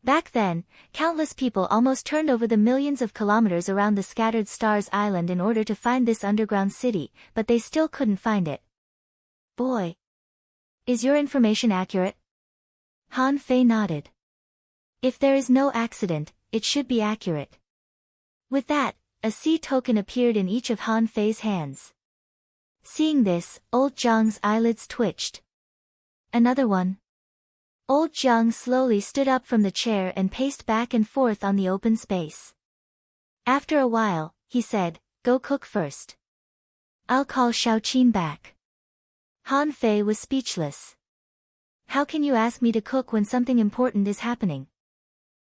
Back then, countless people almost turned over the millions of kilometers around the Scattered Stars Island in order to find this underground city, but they still couldn't find it." "Boy. Is your information accurate?" Han Fei nodded. "If there is no accident, it should be accurate." With that, a sea token appeared in each of Han Fei's hands. Seeing this, old Zhang's eyelids twitched. "Another one?" Old Zhang slowly stood up from the chair and paced back and forth on the open space. After a while, he said, "Go cook first. I'll call Xiao Qin back." Han Fei was speechless. "How can you ask me to cook when something important is happening?"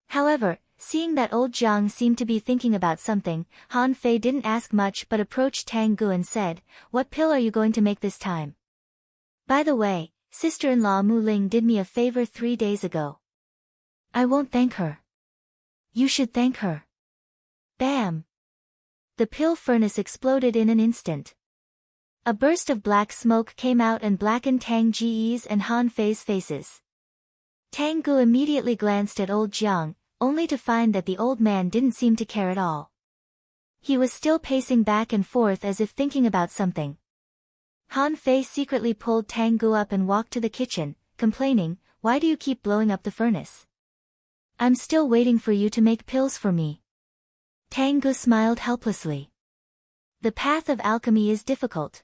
However, seeing that old Zhang seemed to be thinking about something, Han Fei didn't ask much but approached Tang Gu and said, "What pill are you going to make this time? By the way, sister-in-law Mu Ling did me a favor 3 days ago." "I won't thank her." "You should thank her." Bam! The pill furnace exploded in an instant. A burst of black smoke came out and blackened Tang Ji's and Han Fei's faces. Tang Gu immediately glanced at old Jiang, only to find that the old man didn't seem to care at all. He was still pacing back and forth as if thinking about something. Han Fei secretly pulled Tang Gu up and walked to the kitchen, complaining, "Why do you keep blowing up the furnace? I'm still waiting for you to make pills for me." Tang Gu smiled helplessly. "The path of alchemy is difficult.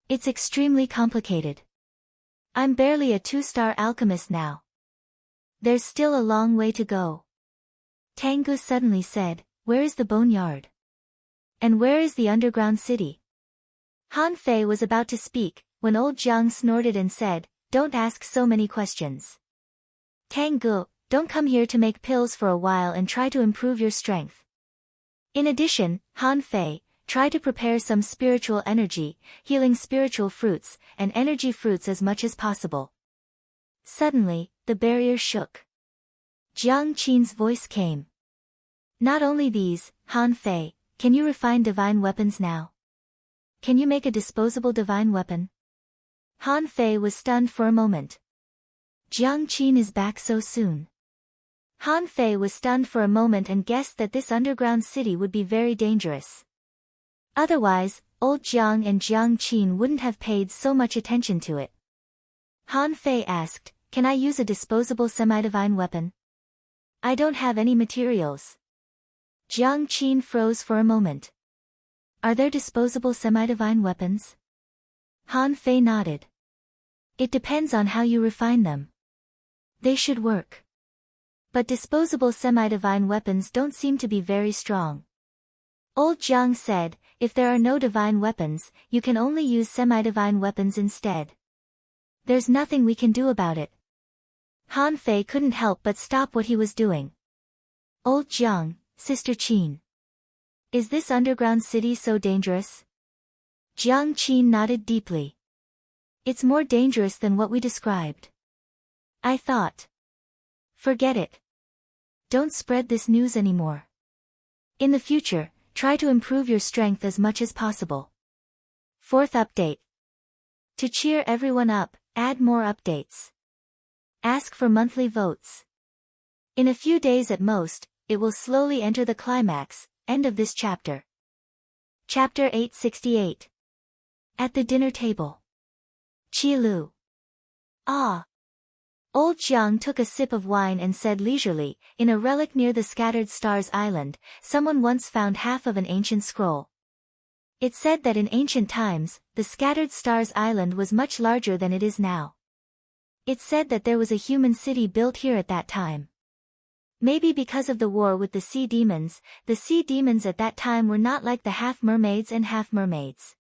It's extremely complicated. I'm barely a 2-star alchemist now. There's still a long way to go." Tang Gu suddenly said, "Where is the boneyard? And where is the underground city?" Han Fei was about to speak, when old Jiang snorted and said, "Don't ask so many questions. Tang Gu, don't come here to make pills for a while and try to improve your strength. In addition, Han Fei, try to prepare some spiritual energy, healing spiritual fruits, and energy fruits as much as possible." Suddenly, the barrier shook. Jiang Qin's voice came. "Not only these, Han Fei, can you refine divine weapons now? Can you make a disposable divine weapon?" Han Fei was stunned for a moment. Jiang Qin is back so soon. Han Fei was stunned for a moment and guessed that this underground city would be very dangerous. Otherwise, old Jiang and Jiang Qin wouldn't have paid so much attention to it. Han Fei asked, "Can I use a disposable semi-divine weapon? I don't have any materials." Jiang Qin froze for a moment. "Are there disposable semi-divine weapons?" Han Fei nodded. "It depends on how you refine them. They should work. But disposable semi-divine weapons don't seem to be very strong." Old Jiang said, "If there are no divine weapons, you can only use semi-divine weapons instead. There's nothing we can do about it." Han Fei couldn't help but stop what he was doing. "Old Jiang, Sister Qin. Is this underground city so dangerous?" Jiang Qin nodded deeply. "It's more dangerous than what we described. I thought. Forget it. Don't spread this news anymore. In the future, try to improve your strength as much as possible." 4th update. To cheer everyone up, add more updates. Ask for monthly votes. In a few days at most, it will slowly enter the climax, end of this chapter. Chapter 868. At the dinner table. Qilu. "Ah." Old Jiang took a sip of wine and said leisurely, "In a relic near the Scattered Stars Island, someone once found half of an ancient scroll. It said that in ancient times, the Scattered Stars Island was much larger than it is now. It said that there was a human city built here at that time. Maybe because of the war with the sea demons at that time were not like the half-mermaids and half-mermaids.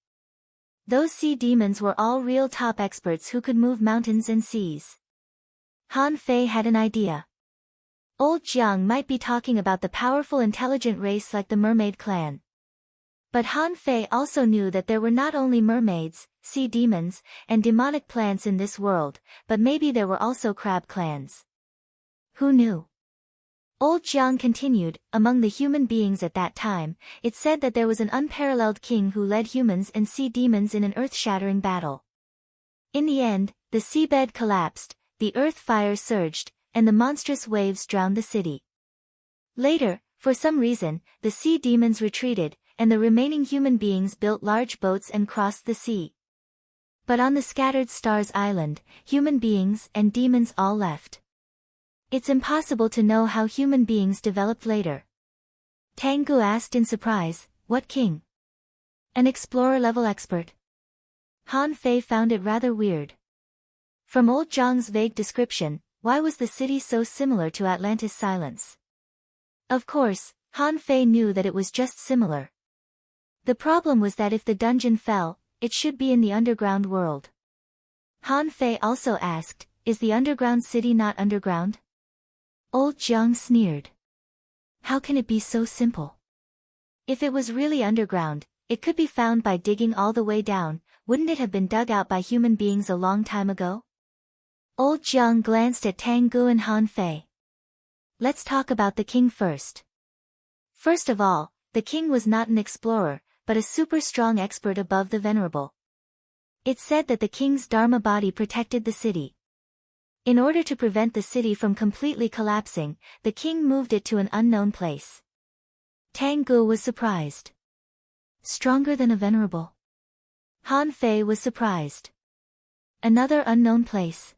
Those sea demons were all real top experts who could move mountains and seas. Han Fei had an idea. Old Jiang might be talking about the powerful intelligent race like the mermaid clan. But Han Fei also knew that there were not only mermaids, sea demons, and demonic plants in this world, but maybe there were also crab clans. Who knew? Old Jiang continued, among the human beings at that time, it said that there was an unparalleled king who led humans and sea demons in an earth-shattering battle. In the end, the seabed collapsed, the earth fire surged, and the monstrous waves drowned the city. Later, for some reason, the sea demons retreated, and the remaining human beings built large boats and crossed the sea. But on the Scattered Stars Island, human beings and demons all left. It's impossible to know how human beings developed later. Tang Gu asked in surprise, what king? An explorer-level expert. Han Fei found it rather weird. From old Zhang's vague description, why was the city so similar to Atlantis' silence? Of course, Han Fei knew that it was just similar. The problem was that if the dungeon fell, it should be in the underground world. Han Fei also asked, is the underground city not underground? Old Jiang sneered. How can it be so simple? If it was really underground, it could be found by digging all the way down, wouldn't it have been dug out by human beings a long time ago? Old Jiang glanced at Tang Gu and Han Fei. Let's talk about the king first. First of all, the king was not an explorer, but a super strong expert above the venerable. It said that the king's Dharma body protected the city. In order to prevent the city from completely collapsing, the king moved it to an unknown place. Tang Gu was surprised. Stronger than a venerable. Han Fei was surprised. Another unknown place.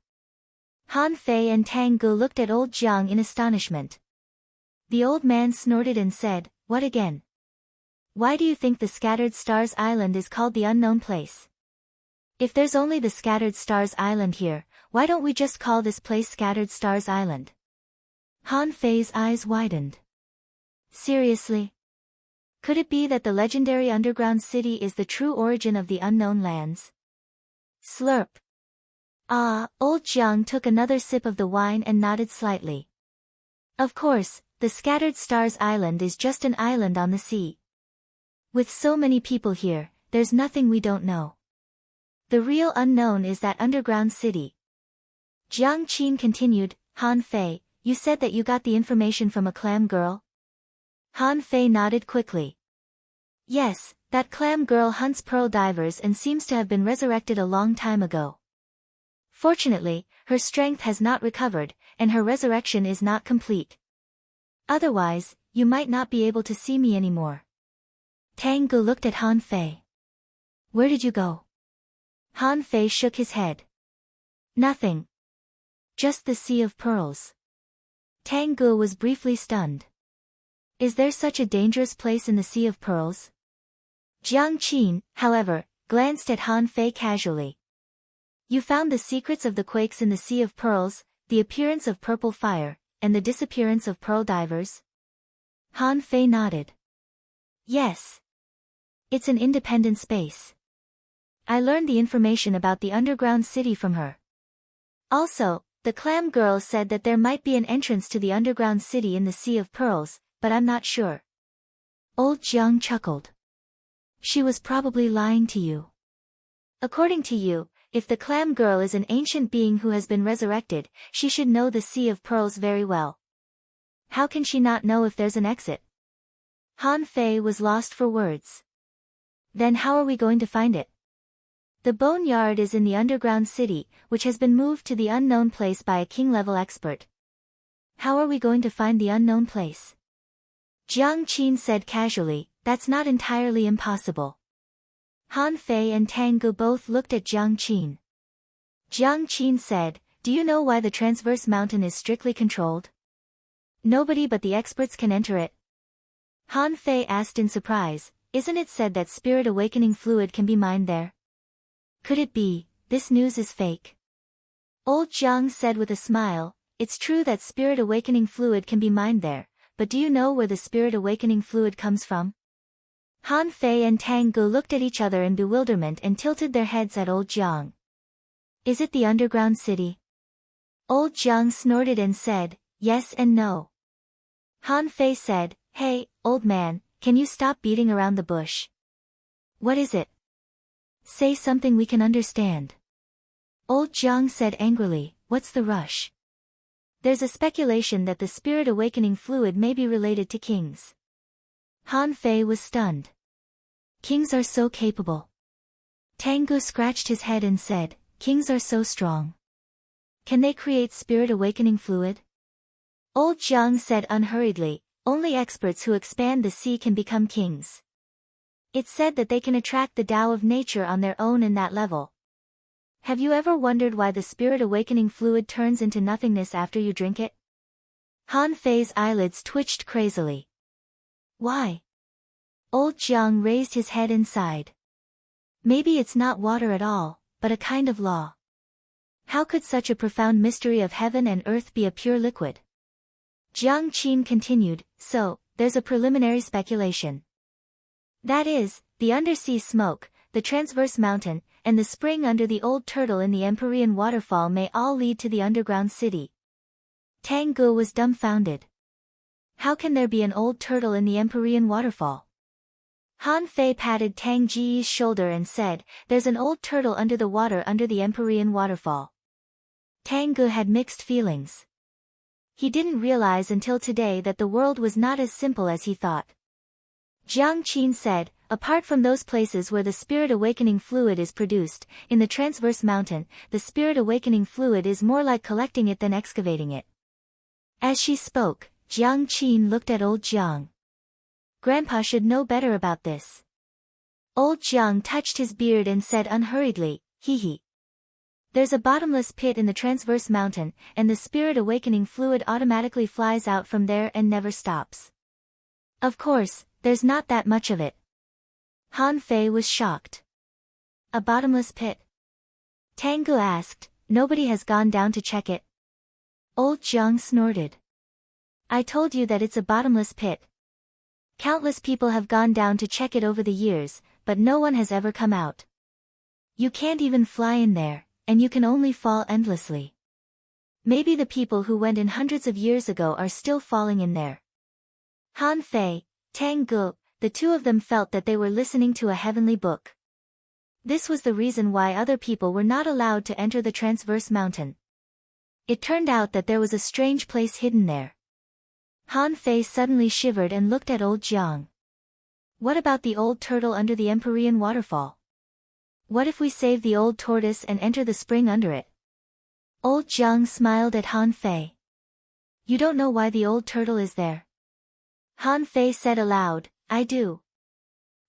Han Fei and Tang Gu looked at old Jiang in astonishment. The old man snorted and said, what again? Why do you think the Scattered Stars Island is called the unknown place? If there's only the Scattered Stars Island here, why don't we just call this place Scattered Stars Island? Han Fei's eyes widened. Seriously? Could it be that the legendary underground city is the true origin of the unknown lands? Slurp. Ah, old Jiang took another sip of the wine and nodded slightly. Of course, the Scattered Stars Island is just an island on the sea. With so many people here, there's nothing we don't know. The real unknown is that underground city. Jiang Qin continued, Han Fei, you said that you got the information from a clam girl? Han Fei nodded quickly. Yes, that clam girl hunts pearl divers and seems to have been resurrected a long time ago. Fortunately, her strength has not recovered, and her resurrection is not complete. Otherwise, you might not be able to see me anymore. Tang Gu looked at Han Fei. Where did you go? Han Fei shook his head. Nothing. Just the Sea of Pearls. Tang Gu was briefly stunned. Is there such a dangerous place in the Sea of Pearls? Jiang Qin, however, glanced at Han Fei casually. You found the secrets of the quakes in the Sea of Pearls, the appearance of purple fire, and the disappearance of pearl divers? Han Fei nodded. Yes. It's an independent space. I learned the information about the underground city from her. Also, the clam girl said that there might be an entrance to the underground city in the Sea of Pearls, but I'm not sure. Old Jiang chuckled. She was probably lying to you. According to you, if the clam girl is an ancient being who has been resurrected, she should know the Sea of Pearls very well. How can she not know if there's an exit? Han Fei was lost for words. Then how are we going to find it? The boneyard is in the underground city, which has been moved to the unknown place by a king-level expert. How are we going to find the unknown place? Jiang Qin said casually, that's not entirely impossible. Han Fei and Tang Gu both looked at Jiang Qin. Jiang Qin said, do you know why the transverse mountain is strictly controlled? Nobody but the experts can enter it. Han Fei asked in surprise, isn't it said that spirit awakening fluid can be mined there? Could it be, this news is fake? Old Jiang said with a smile, it's true that spirit awakening fluid can be mined there, but do you know where the spirit awakening fluid comes from? Han Fei and Tang Ge looked at each other in bewilderment and tilted their heads at Old Jiang. Is it the underground city? Old Jiang snorted and said, yes and no. Han Fei said, hey, old man, can you stop beating around the bush? What is it? Say something we can understand. Old Jiang said angrily, what's the rush? There's a speculation that the spirit awakening fluid may be related to kings. Han Fei was stunned. Kings are so capable. Tang Ge scratched his head and said, kings are so strong. Can they create spirit awakening fluid? Old Jiang said unhurriedly, only experts who expand the sea can become kings. It's said that they can attract the Tao of nature on their own in that level. Have you ever wondered why the spirit awakening fluid turns into nothingness after you drink it? Han Fei's eyelids twitched crazily. Why? Old Jiang raised his head and sighed. Maybe it's not water at all, but a kind of law. How could such a profound mystery of heaven and earth be a pure liquid? Jiang Qin continued, so, there's a preliminary speculation. That is, the undersea smoke, the transverse mountain, and the spring under the old turtle in the Empyrean waterfall may all lead to the underground city. Tang Ge was dumbfounded. How can there be an old turtle in the Empyrean waterfall? Han Fei patted Tang Ji's shoulder and said, there's an old turtle under the water under the Empyrean waterfall. Tang Ge had mixed feelings. He didn't realize until today that the world was not as simple as he thought. Jiang Qin said, apart from those places where the spirit awakening fluid is produced, in the transverse mountain, the spirit awakening fluid is more like collecting it than excavating it. As she spoke, Jiang Qin looked at old Jiang. Grandpa should know better about this. Old Jiang touched his beard and said unhurriedly, hee hee. There's a bottomless pit in the transverse mountain, and the spirit awakening fluid automatically flies out from there and never stops. Of course, there's not that much of it. Han Fei was shocked. A bottomless pit? Tang Ge asked, nobody has gone down to check it. Old Jiang snorted. I told you that it's a bottomless pit. Countless people have gone down to check it over the years, but no one has ever come out. You can't even fly in there, and you can only fall endlessly. Maybe the people who went in hundreds of years ago are still falling in there. Han Fei, Tang Ge, the two of them felt that they were listening to a heavenly book. This was the reason why other people were not allowed to enter the transverse mountain. It turned out that there was a strange place hidden there. Han Fei suddenly shivered and looked at old Jiang. What about the old turtle under the Empyrean waterfall? What if we save the old tortoise and enter the spring under it? Old Jiang smiled at Han Fei. You don't know why the old turtle is there? Han Fei said aloud, I do.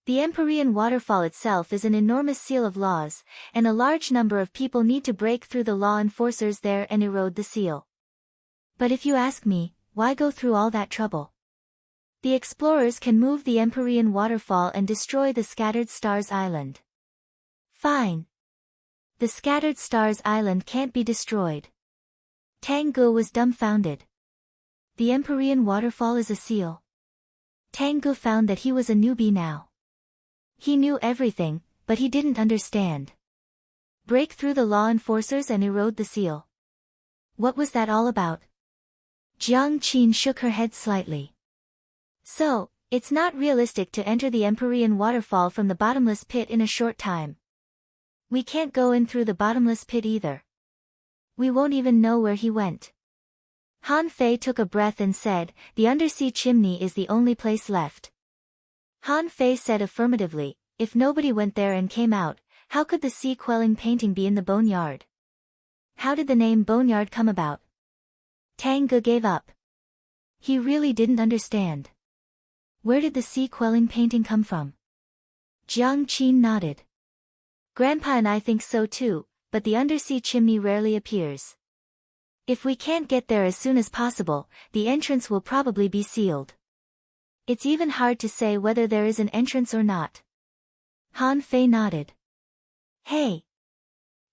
The Empyrean waterfall itself is an enormous seal of laws, and a large number of people need to break through the law enforcers there and erode the seal. But if you ask me, why go through all that trouble? The explorers can move the Empyrean waterfall and destroy the Scattered Stars Island. Fine. The Scattered Stars Island can't be destroyed. Tang Ge was dumbfounded. The Empyrean waterfall is a seal. Tang Ge found that he was a newbie now. He knew everything, but he didn't understand. Break through the law enforcers and erode the seal. What was that all about? Jiang Qin shook her head slightly. So, it's not realistic to enter the Empyrean waterfall from the bottomless pit in a short time. We can't go in through the bottomless pit either. We won't even know where he went. Han Fei took a breath and said, the undersea chimney is the only place left. Han Fei said affirmatively, if nobody went there and came out, how could the sea-quelling painting be in the boneyard? How did the name boneyard come about? Tang Ge gave up. He really didn't understand. Where did the sea-quelling painting come from? Jiang Qin nodded. Grandpa and I think so too, but the undersea chimney rarely appears. If we can't get there as soon as possible, the entrance will probably be sealed. It's even hard to say whether there is an entrance or not. Han Fei nodded. Hey!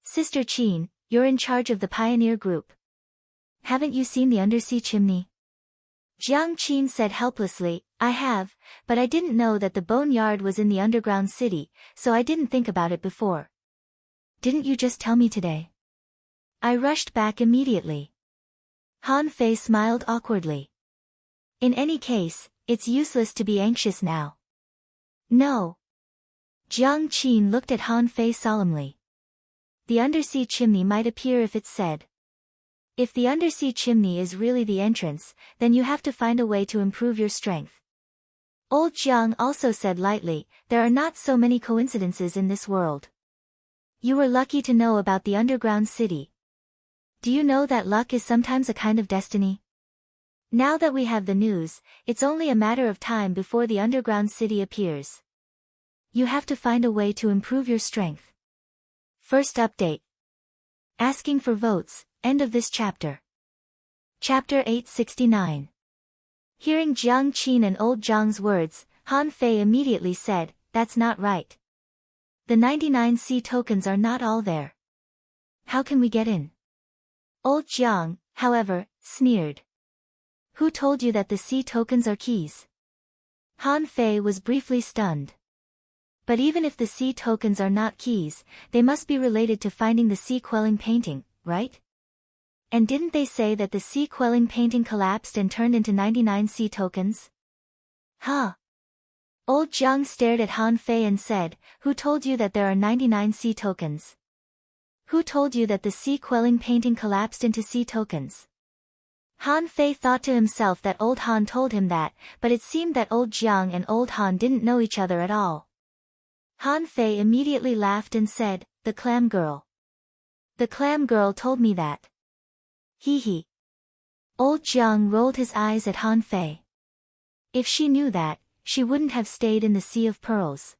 Sister Qin, you're in charge of the pioneer group. Haven't you seen the undersea chimney? Jiang Qin said helplessly, I have, but I didn't know that the boneyard was in the underground city, so I didn't think about it before. Didn't you just tell me today? I rushed back immediately. Han Fei smiled awkwardly. In any case, it's useless to be anxious now. No. Jiang Qin looked at Han Fei solemnly. The undersea chimney might appear if it's said. If the undersea chimney is really the entrance, then you have to find a way to improve your strength. Old Jiang also said lightly, there are not so many coincidences in this world. You were lucky to know about the underground city. Do you know that luck is sometimes a kind of destiny? Now that we have the news, it's only a matter of time before the underground city appears. You have to find a way to improve your strength. First update. Asking for votes, end of this chapter. Chapter 869. Hearing Jiang Qin and old Jiang's words, Han Fei immediately said, that's not right. The 99 sea tokens are not all there. How can we get in? Old Jiang, however, sneered. Who told you that the sea tokens are keys? Han Fei was briefly stunned. But even if the sea tokens are not keys, they must be related to finding the sea quelling painting, right? And didn't they say that the sea quelling painting collapsed and turned into 99 sea tokens? Huh? Old Jiang stared at Han Fei and said, who told you that there are 99 sea tokens? Who told you that the sea quelling painting collapsed into sea tokens? Han Fei thought to himself that old Han told him that, but it seemed that old Jiang and old Han didn't know each other at all. Han Fei immediately laughed and said, the clam girl. The clam girl told me that. Hee hee. Old Jiang rolled his eyes at Han Fei. If she knew that, she wouldn't have stayed in the Sea of Pearls.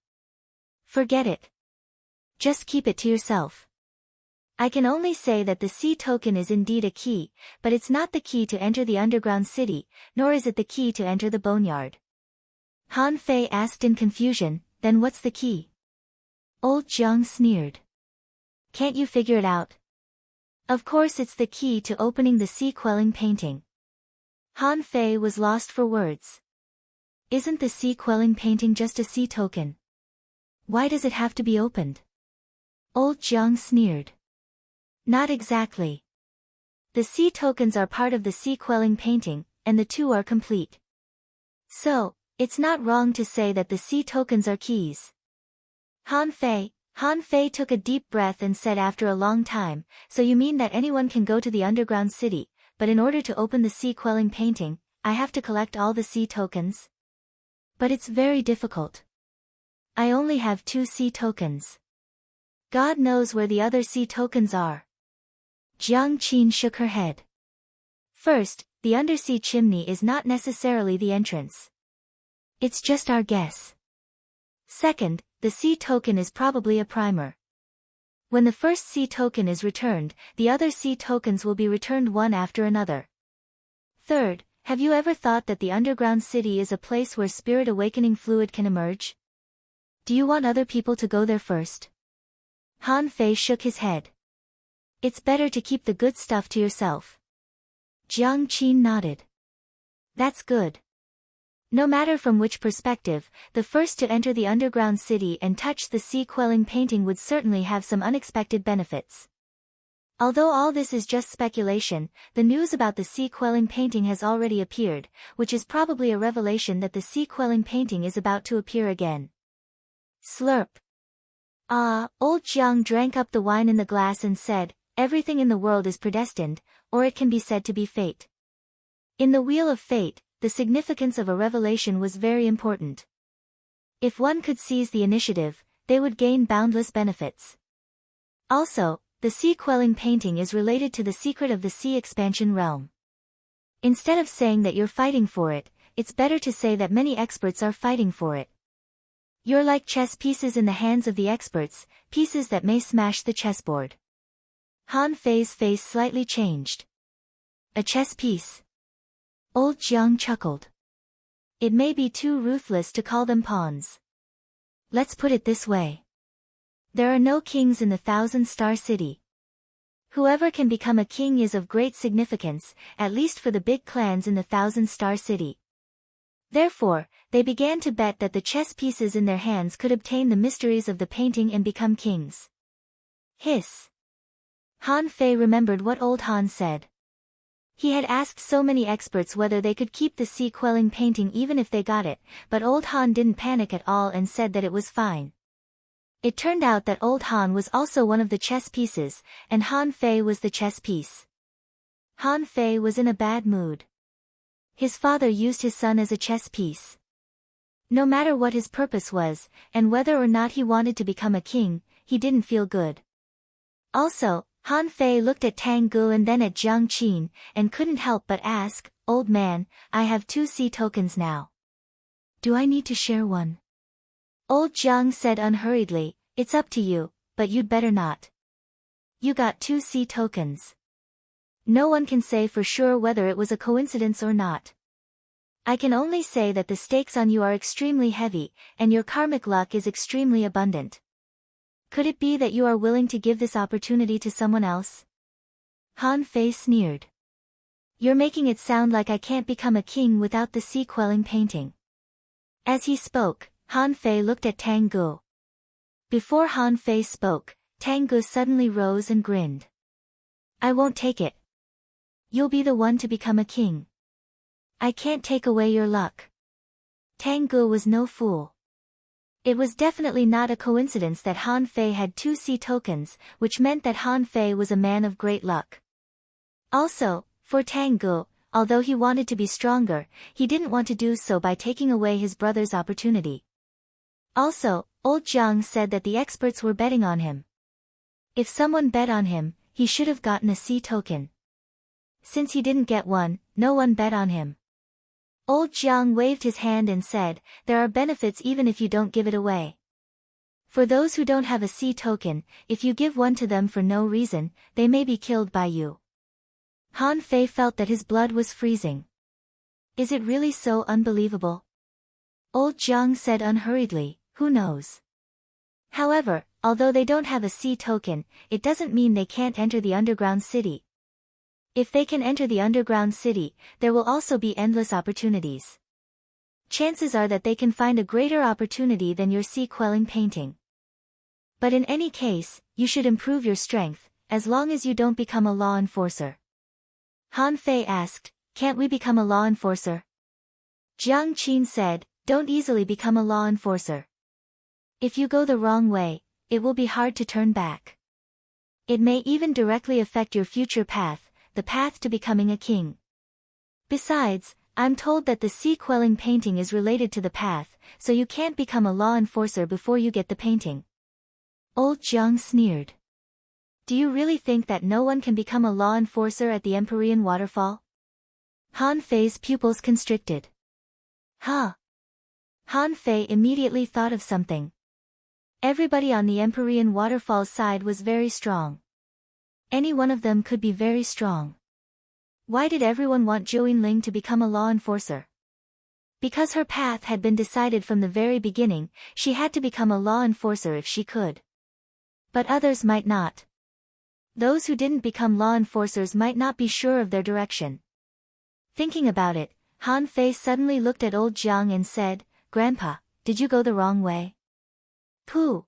Forget it. Just keep it to yourself. I can only say that the sea token is indeed a key, but it's not the key to enter the underground city, nor is it the key to enter the boneyard. Han Fei asked in confusion, then what's the key? Old Jiang sneered. Can't you figure it out? Of course it's the key to opening the sea quelling painting. Han Fei was lost for words. Isn't the sea quelling painting just a sea token? Why does it have to be opened? Old Jiang sneered. Not exactly. The sea tokens are part of the sea quelling painting, and the two are complete. So, it's not wrong to say that the sea tokens are keys. Han Fei took a deep breath and said after a long time, so you mean that anyone can go to the underground city, but in order to open the sea quelling painting, I have to collect all the sea tokens? But it's very difficult. I only have 2 sea tokens. God knows where the other sea tokens are. Jiang Qin shook her head. First, the undersea chimney is not necessarily the entrance. It's just our guess. Second, the sea token is probably a primer. When the first sea token is returned, the other sea tokens will be returned one after another. Third, have you ever thought that the underground city is a place where spirit awakening fluid can emerge? Do you want other people to go there first? Han Fei shook his head. It's better to keep the good stuff to yourself. Jiang Qin nodded. That's good. No matter from which perspective, the first to enter the underground city and touch the sea quelling painting would certainly have some unexpected benefits. Although all this is just speculation, the news about the sea quelling painting has already appeared, which is probably a revelation that the sea quelling painting is about to appear again. Slurp. Old Jiang drank up the wine in the glass and said, everything in the world is predestined, or it can be said to be fate. In the Wheel of Fate, the significance of a revelation was very important. If one could seize the initiative, they would gain boundless benefits. Also, the sea quelling painting is related to the secret of the sea expansion realm. Instead of saying that you're fighting for it, it's better to say that many experts are fighting for it. You're like chess pieces in the hands of the experts, pieces that may smash the chessboard. Han Fei's face slightly changed. A chess piece. Old Jiang chuckled. It may be too ruthless to call them pawns. Let's put it this way. There are no kings in the Thousand-Star City. Whoever can become a king is of great significance, at least for the big clans in the Thousand-Star City. Therefore, they began to bet that the chess pieces in their hands could obtain the mysteries of the painting and become kings. Hiss. Han Fei remembered what old Han said. He had asked so many experts whether they could keep the sea-quelling painting even if they got it, but old Han didn't panic at all and said that it was fine. It turned out that old Han was also one of the chess pieces, and Han Fei was the chess piece. Han Fei was in a bad mood. His father used his son as a chess piece. No matter what his purpose was, and whether or not he wanted to become a king, he didn't feel good. Also, Han Fei looked at Tang Gu and then at Jiang Qin, and couldn't help but ask, "Old man, I have 2 sea tokens now. Do I need to share one?" Old Jiang said unhurriedly, "It's up to you, but you'd better not. You got 2 sea tokens. No one can say for sure whether it was a coincidence or not. I can only say that the stakes on you are extremely heavy, and your karmic luck is extremely abundant. Could it be that you are willing to give this opportunity to someone else?" Han Fei sneered. "You're making it sound like I can't become a king without the sea-quelling painting." As he spoke, Han Fei looked at Tang Gu. Before Han Fei spoke, Tang Gu suddenly rose and grinned. "I won't take it. You'll be the one to become a king. I can't take away your luck." Tang Gu was no fool. It was definitely not a coincidence that Han Fei had 2 sea tokens, which meant that Han Fei was a man of great luck. Also, for Tang Gu, although he wanted to be stronger, he didn't want to do so by taking away his brother's opportunity. Also, old Jiang said that the experts were betting on him. If someone bet on him, he should have gotten a sea token. Since he didn't get one, no one bet on him. Old Jiang waved his hand and said, "There are benefits even if you don't give it away. For those who don't have a sea token, if you give one to them for no reason, they may be killed by you." Han Fei felt that his blood was freezing. Is it really so unbelievable? Old Jiang said unhurriedly, "Who knows?" However, although they don't have a sea token, it doesn't mean they can't enter the underground city. If they can enter the underground city, there will also be endless opportunities. Chances are that they can find a greater opportunity than your sea-quelling painting. But in any case, you should improve your strength, as long as you don't become a law enforcer. Han Fei asked, "Can't we become a law enforcer?" Jiang Qin said, "Don't easily become a law enforcer. If you go the wrong way, it will be hard to turn back. It may even directly affect your future path, the path to becoming a king. Besides, I'm told that the sea-quelling painting is related to the path, so you can't become a law enforcer before you get the painting." Old Jiang sneered. "Do you really think that no one can become a law enforcer at the Empyrean waterfall?" Han Fei's pupils constricted. Huh? Han Fei immediately thought of something. Everybody on the Empyrean waterfall's side was very strong. Any one of them could be very strong. Why did everyone want Zhou Yinling to become a law enforcer? Because her path had been decided from the very beginning, she had to become a law enforcer if she could. But others might not. Those who didn't become law enforcers might not be sure of their direction. Thinking about it, Han Fei suddenly looked at old Jiang and said, "Grandpa, did you go the wrong way?" "Pooh!"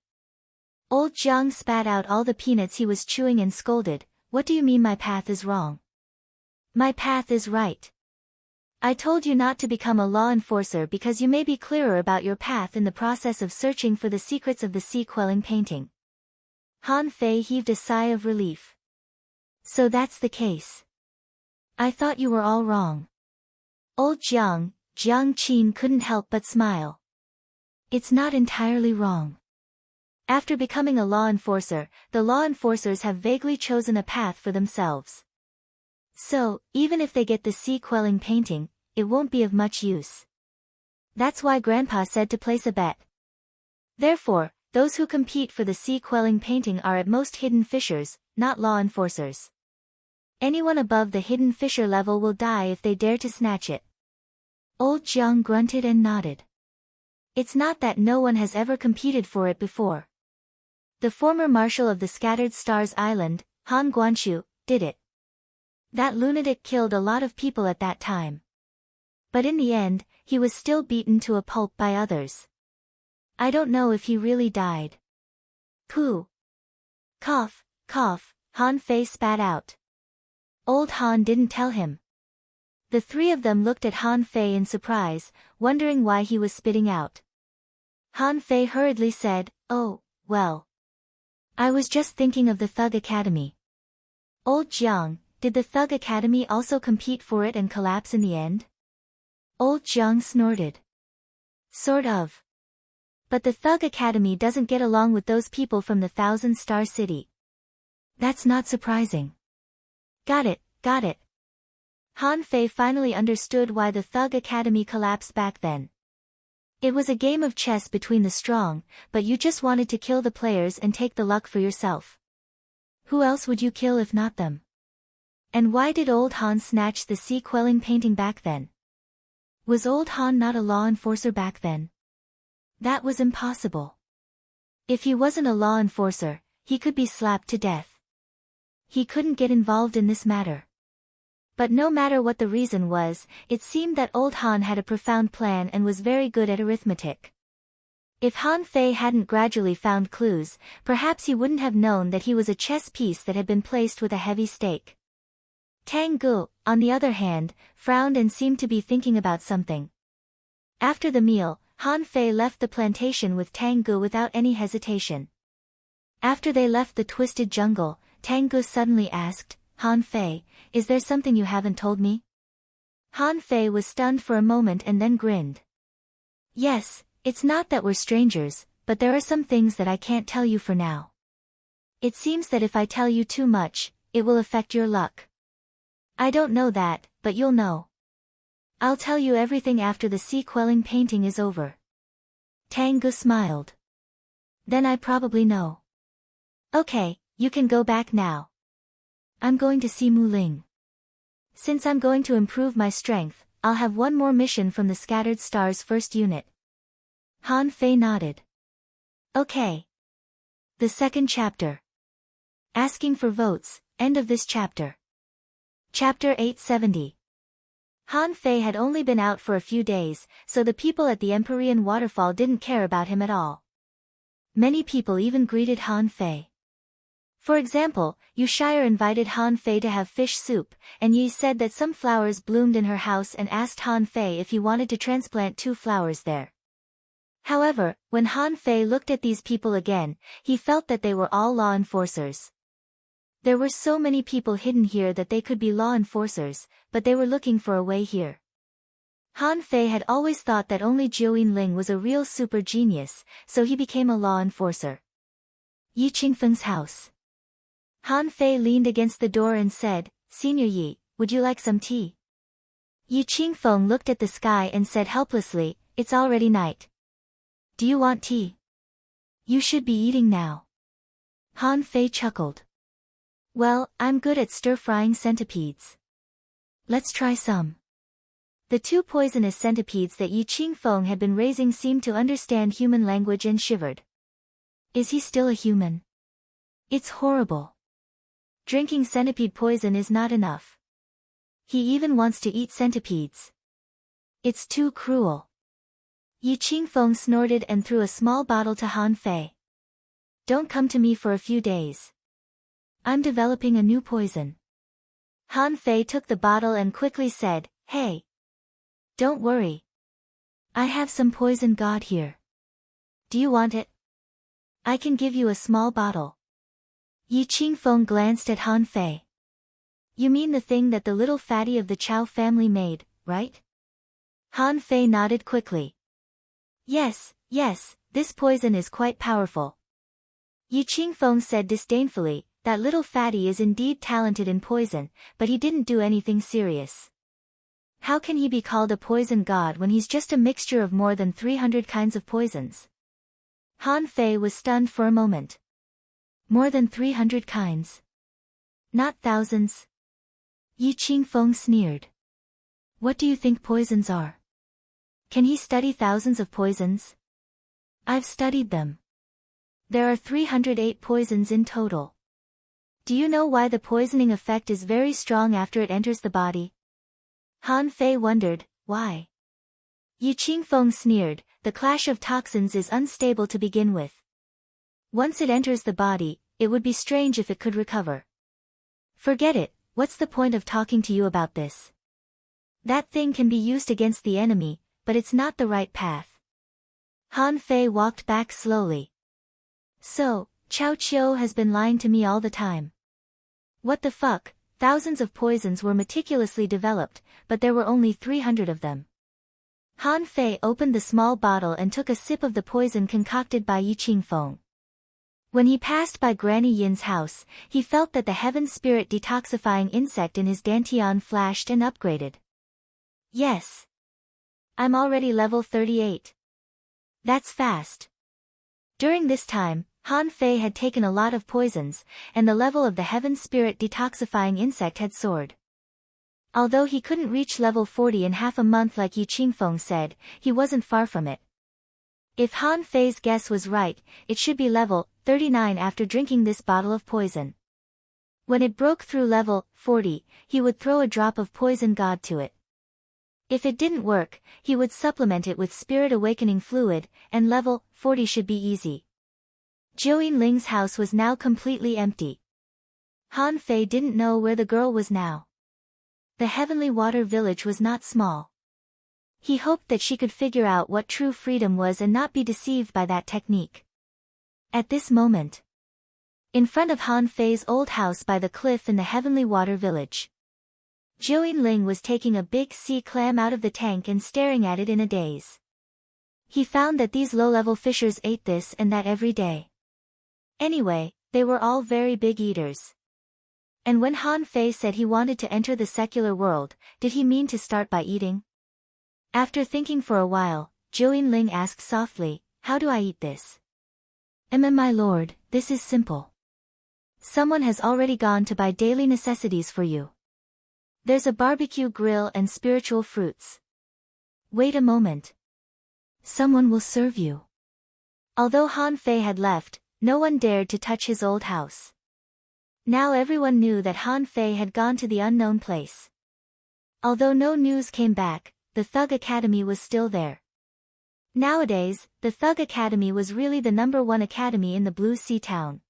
Old Jiang spat out all the peanuts he was chewing and scolded, "What do you mean my path is wrong? My path is right. I told you not to become a law enforcer because you may be clearer about your path in the process of searching for the secrets of the sea-quelling painting." Han Fei heaved a sigh of relief. "So that's the case. I thought you were all wrong." Old Jiang Qin couldn't help but smile. "It's not entirely wrong. After becoming a law enforcer, the law enforcers have vaguely chosen a path for themselves. So, even if they get the sea-quelling painting, it won't be of much use. That's why Grandpa said to place a bet. Therefore, those who compete for the sea-quelling painting are at most hidden fishers, not law enforcers. Anyone above the hidden fisher level will die if they dare to snatch it." Old Jiang grunted and nodded. It's not that no one has ever competed for it before. The former marshal of the Scattered Stars Island, Han Guanshu, did it. That lunatic killed a lot of people at that time. But in the end, he was still beaten to a pulp by others. I don't know if he really died. Pooh. Cough, cough, Han Fei spat out. Old Han didn't tell him. The three of them looked at Han Fei in surprise, wondering why he was spitting out. Han Fei hurriedly said, "Oh, well. I was just thinking of the Thug Academy." Old Jiang, did the Thug Academy also compete for it and collapse in the end? Old Jiang snorted. Sort of. But the Thug Academy doesn't get along with those people from the Thousand Star City. That's not surprising. Got it, got it. Han Fei finally understood why the Thug Academy collapsed back then. It was a game of chess between the strong, but you just wanted to kill the players and take the luck for yourself. Who else would you kill if not them? And why did Old Han snatch the sea-quelling painting back then? Was Old Han not a law enforcer back then? That was impossible. If he wasn't a law enforcer, he could be slapped to death. He couldn't get involved in this matter. But no matter what the reason was, it seemed that Old Han had a profound plan and was very good at arithmetic. If Han Fei hadn't gradually found clues, perhaps he wouldn't have known that he was a chess piece that had been placed with a heavy stake. Tang Gu, on the other hand, frowned and seemed to be thinking about something. After the meal, Han Fei left the plantation with Tang Gu without any hesitation. After they left the twisted jungle, Tang Gu suddenly asked, Han Fei, is there something you haven't told me? Han Fei was stunned for a moment and then grinned. Yes, it's not that we're strangers, but there are some things that I can't tell you for now. It seems that if I tell you too much, it will affect your luck. I don't know that, but you'll know. I'll tell you everything after the sea-quelling painting is over. Tang Gu smiled. Then I probably know. Okay, you can go back now. I'm going to see Mu Ling. Since I'm going to improve my strength, I'll have one more mission from the Scattered Stars first unit. Han Fei nodded. Okay. The second chapter. Asking for votes, end of this chapter. Chapter 870. Han Fei had only been out for a few days, so the people at the Empyrean waterfall didn't care about him at all. Many people even greeted Han Fei. For example, Yu Shire invited Han Fei to have fish soup, and Yi said that some flowers bloomed in her house and asked Han Fei if he wanted to transplant 2 flowers there. However, when Han Fei looked at these people again, he felt that they were all law enforcers. There were so many people hidden here that they could be law enforcers, but they were looking for a way here. Han Fei had always thought that only Jiuyin Ling was a real super genius, so he became a law enforcer. Yi Qingfeng's house. Han Fei leaned against the door and said, Senior Yi, would you like some tea? Yi Qingfeng looked at the sky and said helplessly, it's already night. Do you want tea? You should be eating now. Han Fei chuckled. Well, I'm good at stir-frying centipedes. Let's try some. The 2 poisonous centipedes that Yi Qingfeng had been raising seemed to understand human language and shivered. Is he still a human? It's horrible. Drinking centipede poison is not enough. He even wants to eat centipedes. It's too cruel. Yi Qingfeng snorted and threw a small bottle to Han Fei. Don't come to me for a few days. I'm developing a new poison. Han Fei took the bottle and quickly said, Hey. Don't worry. I have some poison god here. Do you want it? I can give you a small bottle. Yi Qingfeng glanced at Han Fei. You mean the thing that the little fatty of the Chow family made, right? Han Fei nodded quickly. Yes, yes, this poison is quite powerful. Yi Qingfeng said disdainfully, that little fatty is indeed talented in poison, but he didn't do anything serious. How can he be called a poison god when he's just a mixture of more than 300 kinds of poisons? Han Fei was stunned for a moment. More than 300 kinds. Not thousands. Yi Qingfeng sneered. What do you think poisons are? Can he study thousands of poisons? I've studied them. There are 308 poisons in total. Do you know why the poisoning effect is very strong after it enters the body? Han Fei wondered, why? Yi Qingfeng sneered, the clash of toxins is unstable to begin with. Once it enters the body, it would be strange if it could recover. Forget it, what's the point of talking to you about this? That thing can be used against the enemy, but it's not the right path. Han Fei walked back slowly. So, Chao Qiu has been lying to me all the time. What the fuck, thousands of poisons were meticulously developed, but there were only 300 of them. Han Fei opened the small bottle and took a sip of the poison concocted by Yi Qingfeng. When he passed by Granny Yin's house, he felt that the heaven spirit detoxifying insect in his dantian flashed and upgraded. Yes. I'm already level 38. That's fast. During this time, Han Fei had taken a lot of poisons, and the level of the heaven spirit detoxifying insect had soared. Although he couldn't reach level 40 in half a month like Yi Qingfeng said, he wasn't far from it. If Han Fei's guess was right, it should be level 39 after drinking this bottle of poison. When it broke through level 40, he would throw a drop of poison god to it. If it didn't work, he would supplement it with spirit awakening fluid, and level 40 should be easy. Zhou Yinling's house was now completely empty. Han Fei didn't know where the girl was now. The Heavenly Water Village was not small. He hoped that she could figure out what true freedom was and not be deceived by that technique. At this moment, in front of Han Fei's old house by the cliff in the Heavenly Water Village, Zhou Yinling was taking a big sea clam out of the tank and staring at it in a daze. He found that these low-level fishers ate this and that every day. Anyway, they were all very big eaters. And when Han Fei said he wanted to enter the secular world, did he mean to start by eating? After thinking for a while, Zhou Yinling asked softly, "How do I eat this?" My lord, this is simple. Someone has already gone to buy daily necessities for you. There's a barbecue grill and spiritual fruits. Wait a moment. Someone will serve you. Although Han Fei had left, no one dared to touch his old house. Now everyone knew that Han Fei had gone to the unknown place. Although no news came back, the Thug Academy was still there. Nowadays, the Thug Academy was really the #1 academy in the Blue Sea town.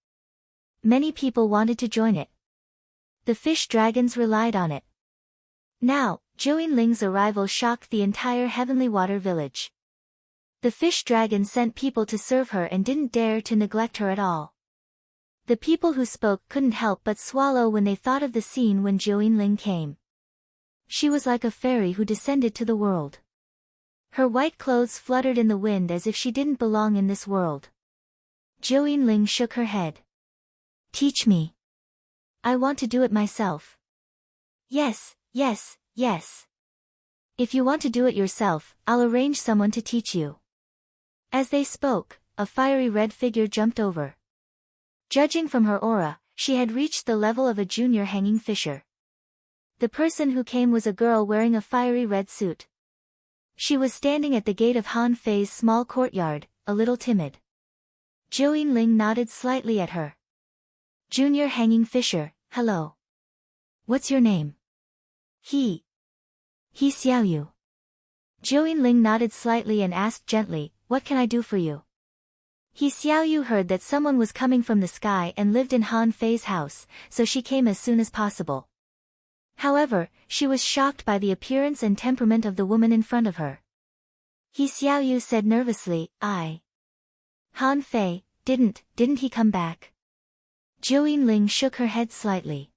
Many people wanted to join it. The fish dragons relied on it. Now, Zhou Yinling's arrival shocked the entire Heavenly Water Village. The fish dragon sent people to serve her and didn't dare to neglect her at all. The people who spoke couldn't help but swallow when they thought of the scene when Zhou Yinling came. She was like a fairy who descended to the world. Her white clothes fluttered in the wind as if she didn't belong in this world. Zhou Yinling shook her head. Teach me. I want to do it myself. Yes, yes, yes. If you want to do it yourself, I'll arrange someone to teach you. As they spoke, a fiery red figure jumped over. Judging from her aura, she had reached the level of a junior hanging fisher. The person who came was a girl wearing a fiery red suit. She was standing at the gate of Han Fei's small courtyard, a little timid. Zhou Yinling nodded slightly at her. Junior hanging fisher, hello. What's your name? He Xiaoyu. Zhou Yinling nodded slightly and asked gently, what can I do for you? He Xiaoyu heard that someone was coming from the sky and lived in Han Fei's house, so she came as soon as possible. However, she was shocked by the appearance and temperament of the woman in front of her. He Xiaoyu said nervously, Han Fei, didn't he come back? Zhou Yinling shook her head slightly.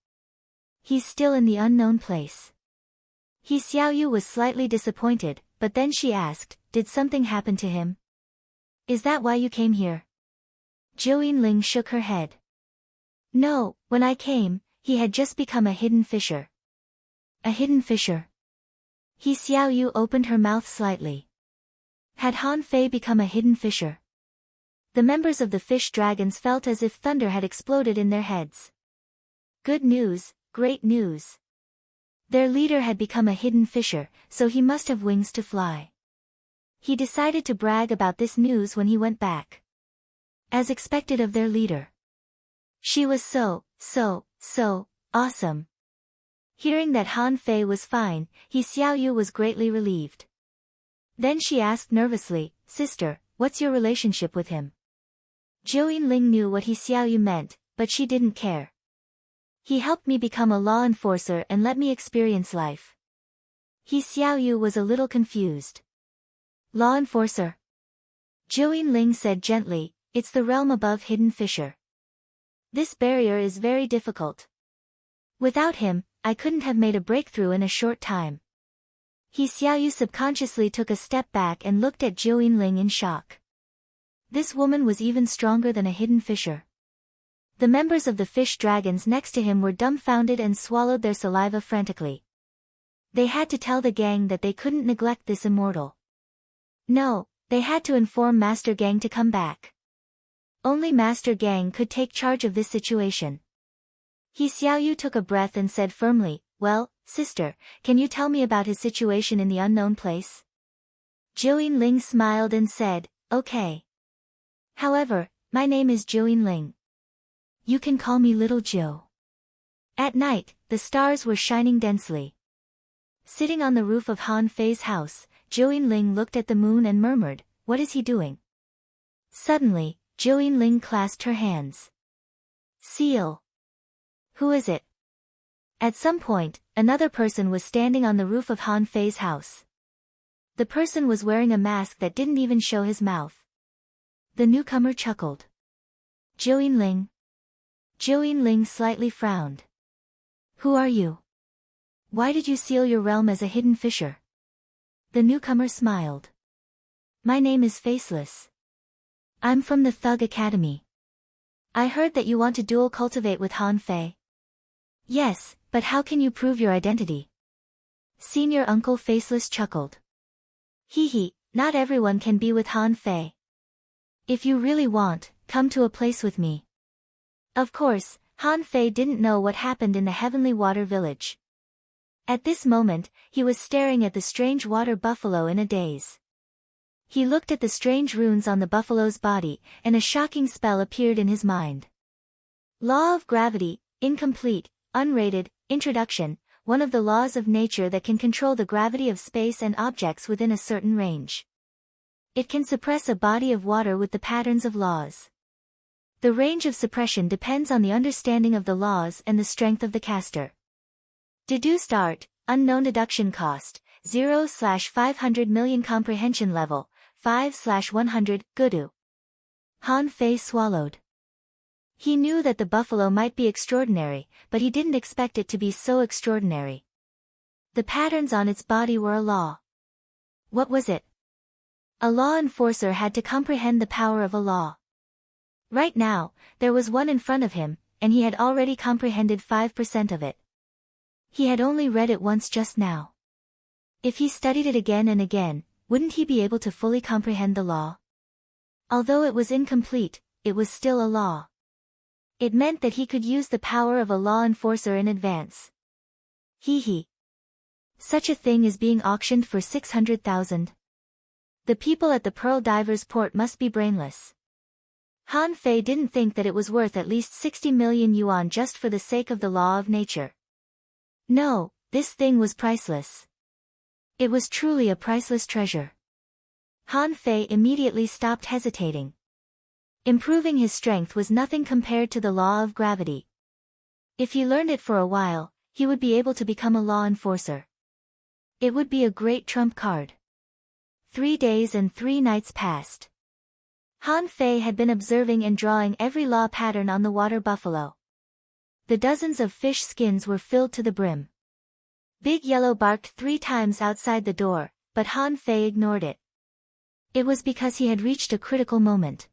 He's still in the unknown place. He Xiaoyu was slightly disappointed, but then she asked, did something happen to him? Is that why you came here? Zhou Yinling shook her head. No, when I came, he had just become a hidden fisher. A hidden fisher? He Xiaoyu opened her mouth slightly. Had Han Fei become a hidden fisher? The members of the fish dragons felt as if thunder had exploded in their heads. Good news, great news. Their leader had become a hidden fisher, so he must have wings to fly. He decided to brag about this news when he went back. As expected of their leader. She was so awesome. Hearing that Han Fei was fine, Xiaoyu was greatly relieved. Then she asked nervously, "Sister, what's your relationship with him?" Zhou Yinling knew what Xiaoyu meant, but she didn't care. He helped me become a law enforcer and let me experience life. Xiaoyu was a little confused. Law enforcer? Zhou Yinling said gently, "It's the realm above Hidden Fisher. This barrier is very difficult. Without him, I couldn't have made a breakthrough in a short time." Xiaoyu subconsciously took a step back and looked at Zhou Yinling in shock. This woman was even stronger than a hidden fisher. The members of the fish dragons next to him were dumbfounded and swallowed their saliva frantically. They had to tell the gang that they couldn't neglect this immortal. No, they had to inform Master Gang to come back. Only Master Gang could take charge of this situation. Xiaoyu took a breath and said firmly, "Well, sister, can you tell me about his situation in the unknown place?" Zhou Yinling smiled and said, "Okay. However, my name is Zhou Yinling. You can call me Little Zhou." At night, the stars were shining densely. Sitting on the roof of Han Fei's house, Zhou Yinling looked at the moon and murmured, "What is he doing?" Suddenly, Zhou Yinling clasped her hands. "Seal. Who is it?" At some point, another person was standing on the roof of Han Fei's house. The person was wearing a mask that didn't even show his mouth. The newcomer chuckled. "Zhou Yinling." Zhou Yinling slightly frowned. "Who are you? Why did you seal your realm as a hidden fisher?" The newcomer smiled. "My name is Faceless. I'm from the Thug Academy. I heard that you want to dual cultivate with Han Fei." "Yes, but how can you prove your identity?" Senior Uncle Faceless chuckled. "Hee, not everyone can be with Han Fei. If you really want, come to a place with me." Of course, Han Fei didn't know what happened in the Heavenly Water Village. At this moment, he was staring at the strange water buffalo in a daze. He looked at the strange runes on the buffalo's body, and a shocking spell appeared in his mind. Law of Gravity, Incomplete, Unrated, Introduction, one of the laws of nature that can control the gravity of space and objects within a certain range. It can suppress a body of water with the patterns of laws. The range of suppression depends on the understanding of the laws and the strength of the caster. Deduced art, unknown deduction cost, 0/500 million comprehension level, 5/100, Gudu. Han Fei swallowed. He knew that the buffalo might be extraordinary, but he didn't expect it to be so extraordinary. The patterns on its body were a law. What was it? A law enforcer had to comprehend the power of a law. Right now, there was one in front of him, and he had already comprehended 5% of it. He had only read it once just now. If he studied it again and again, wouldn't he be able to fully comprehend the law? Although it was incomplete, it was still a law. It meant that he could use the power of a law enforcer in advance. Hee. Such a thing is being auctioned for 600,000. The people at the Pearl Divers Port must be brainless. Han Fei didn't think that it was worth at least 60 million yuan just for the sake of the law of nature. No, this thing was priceless. It was truly a priceless treasure. Han Fei immediately stopped hesitating. Improving his strength was nothing compared to the law of gravity. If he learned it for a while, he would be able to become a law enforcer. It would be a great trump card. 3 days and 3 nights passed. Han Fei had been observing and drawing every law pattern on the water buffalo. The dozens of fish skins were filled to the brim. Big Yellow barked 3 times outside the door, but Han Fei ignored it. It was because he had reached a critical moment.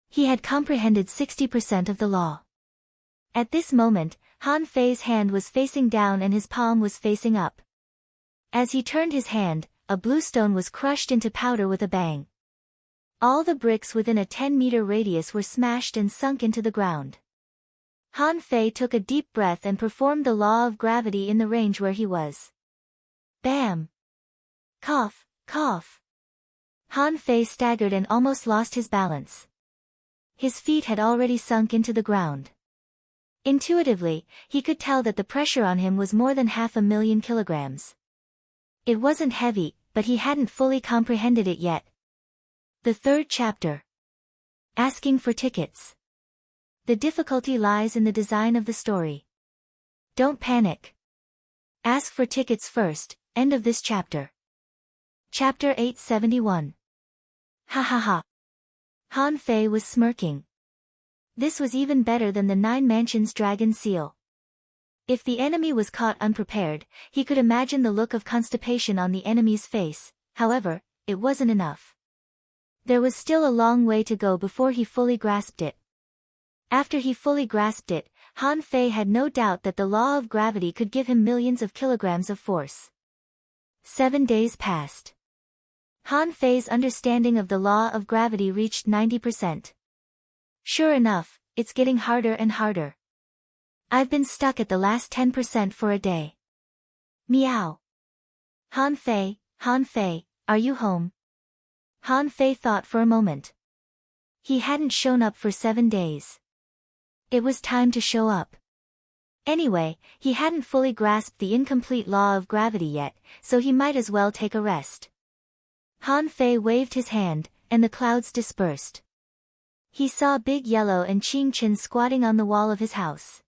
He had comprehended 60% of the law. At this moment, Han Fei's hand was facing down and his palm was facing up. As he turned his hand, a blue stone was crushed into powder with a bang. All the bricks within a 10-meter radius were smashed and sunk into the ground. Han Fei took a deep breath and performed the law of gravity in the range where he was. Bam! Cough, cough. Han Fei staggered and almost lost his balance. His feet had already sunk into the ground. Intuitively, he could tell that the pressure on him was more than 500,000 kilograms. It wasn't heavy, but he hadn't fully comprehended it yet. The third chapter. Asking for tickets. The difficulty lies in the design of the story. Don't panic. Ask for tickets first. End of this chapter. Chapter 871. Ha ha ha. Han Fei was smirking. This was even better than the 9 Mansions dragon seal. If the enemy was caught unprepared, he could imagine the look of constipation on the enemy's face. However, it wasn't enough. There was still a long way to go before he fully grasped it. After he fully grasped it, Han Fei had no doubt that the law of gravity could give him millions of kilograms of force. 7 days passed. Han Fei's understanding of the law of gravity reached 90%. Sure enough, it's getting harder and harder. I've been stuck at the last 10% for a day. Meow. Han Fei, are you home? Han Fei thought for a moment. He hadn't shown up for 7 days. It was time to show up. Anyway, he hadn't fully grasped the incomplete law of gravity yet, so he might as well take a rest. Han Fei waved his hand, and the clouds dispersed. He saw Big Yellow and Qing Chen squatting on the wall of his house.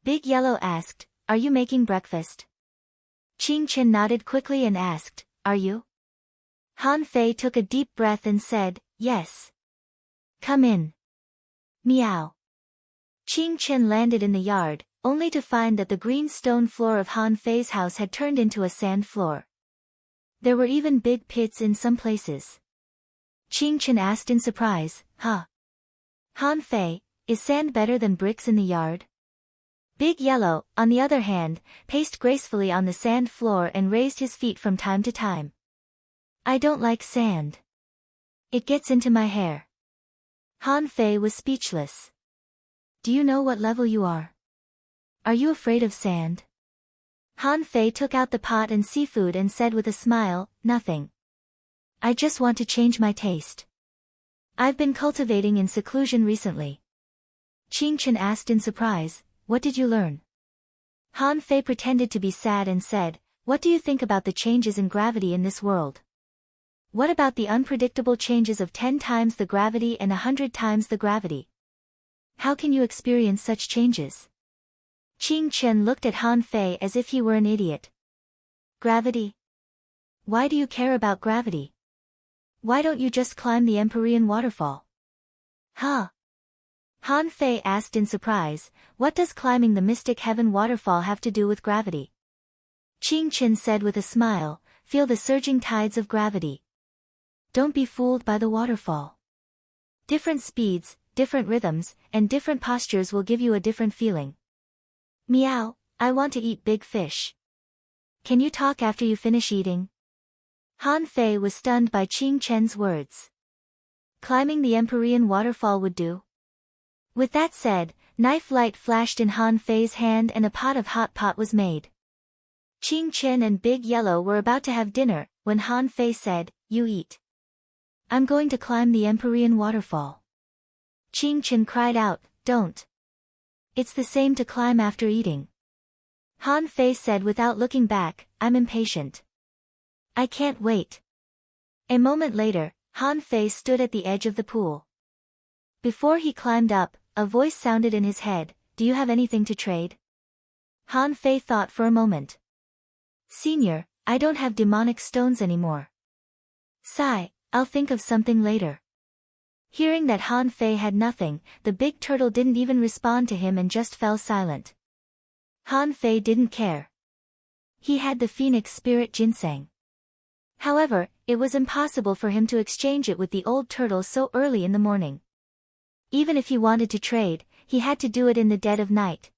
Big Yellow asked, "Are you making breakfast?" Qing Chen nodded quickly and asked, "Are you?" Han Fei took a deep breath and said, "Yes." "Come in." Meow. Qing Chen landed in the yard, only to find that the green stone floor of Han Fei's house had turned into a sand floor. There were even big pits in some places. Qing Chen asked in surprise, "Huh? Han Fei, is sand better than bricks in the yard?" Big Yellow, on the other hand, paced gracefully on the sand floor and raised his feet from time to time. "I don't like sand. It gets into my hair." Han Fei was speechless. "Do you know what level you are? Are you afraid of sand?" Han Fei took out the pot and seafood and said with a smile, "Nothing. I just want to change my taste. I've been cultivating in seclusion recently." Qing Chen asked in surprise, "What did you learn?" Han Fei pretended to be sad and said, "What do you think about the changes in gravity in this world? What about the unpredictable changes of 10 times the gravity and 100 times the gravity? How can you experience such changes?" Qing Chen looked at Han Fei as if he were an idiot. "Gravity? Why do you care about gravity? Why don't you just climb the Empyrean waterfall?" "Huh?" Han Fei asked in surprise, "What does climbing the Mystic Heaven waterfall have to do with gravity?" Qing Chen said with a smile, "Feel the surging tides of gravity. Don't be fooled by the waterfall. Different speeds, different rhythms, and different postures will give you a different feeling." Meow, I want to eat big fish. Can you talk after you finish eating? Han Fei was stunned by Qing Chen's words. Climbing the Empyrean waterfall would do. With that said, knife light flashed in Han Fei's hand and a pot of hot pot was made. Qing Chen and Big Yellow were about to have dinner, when Han Fei said, "You eat. I'm going to climb the Empyrean waterfall." Qing Chen cried out, "Don't. It's the same to climb after eating." Han Fei said without looking back, "I'm impatient. I can't wait." A moment later, Han Fei stood at the edge of the pool. Before he climbed up, a voice sounded in his head, "Do you have anything to trade?" Han Fei thought for a moment. "Senior, I don't have demonic stones anymore." "Sigh, I'll think of something later." Hearing that Han Fei had nothing, the big turtle didn't even respond to him and just fell silent. Han Fei didn't care. He had the phoenix spirit ginseng. However, it was impossible for him to exchange it with the old turtle so early in the morning. Even if he wanted to trade, he had to do it in the dead of night.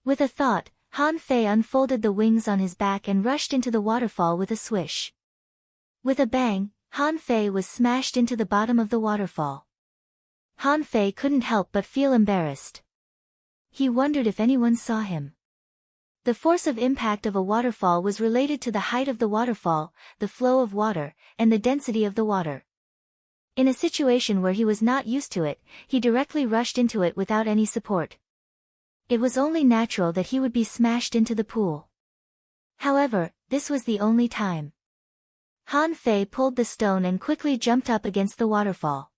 With a thought, Han Fei unfolded the wings on his back and rushed into the waterfall with a swish. With a bang, Han Fei was smashed into the bottom of the waterfall. Han Fei couldn't help but feel embarrassed. He wondered if anyone saw him. The force of impact of a waterfall was related to the height of the waterfall, the flow of water, and the density of the water. In a situation where he was not used to it, he directly rushed into it without any support. It was only natural that he would be smashed into the pool. However, this was the only time. Han Fei pulled the stone and quickly jumped up against the waterfall.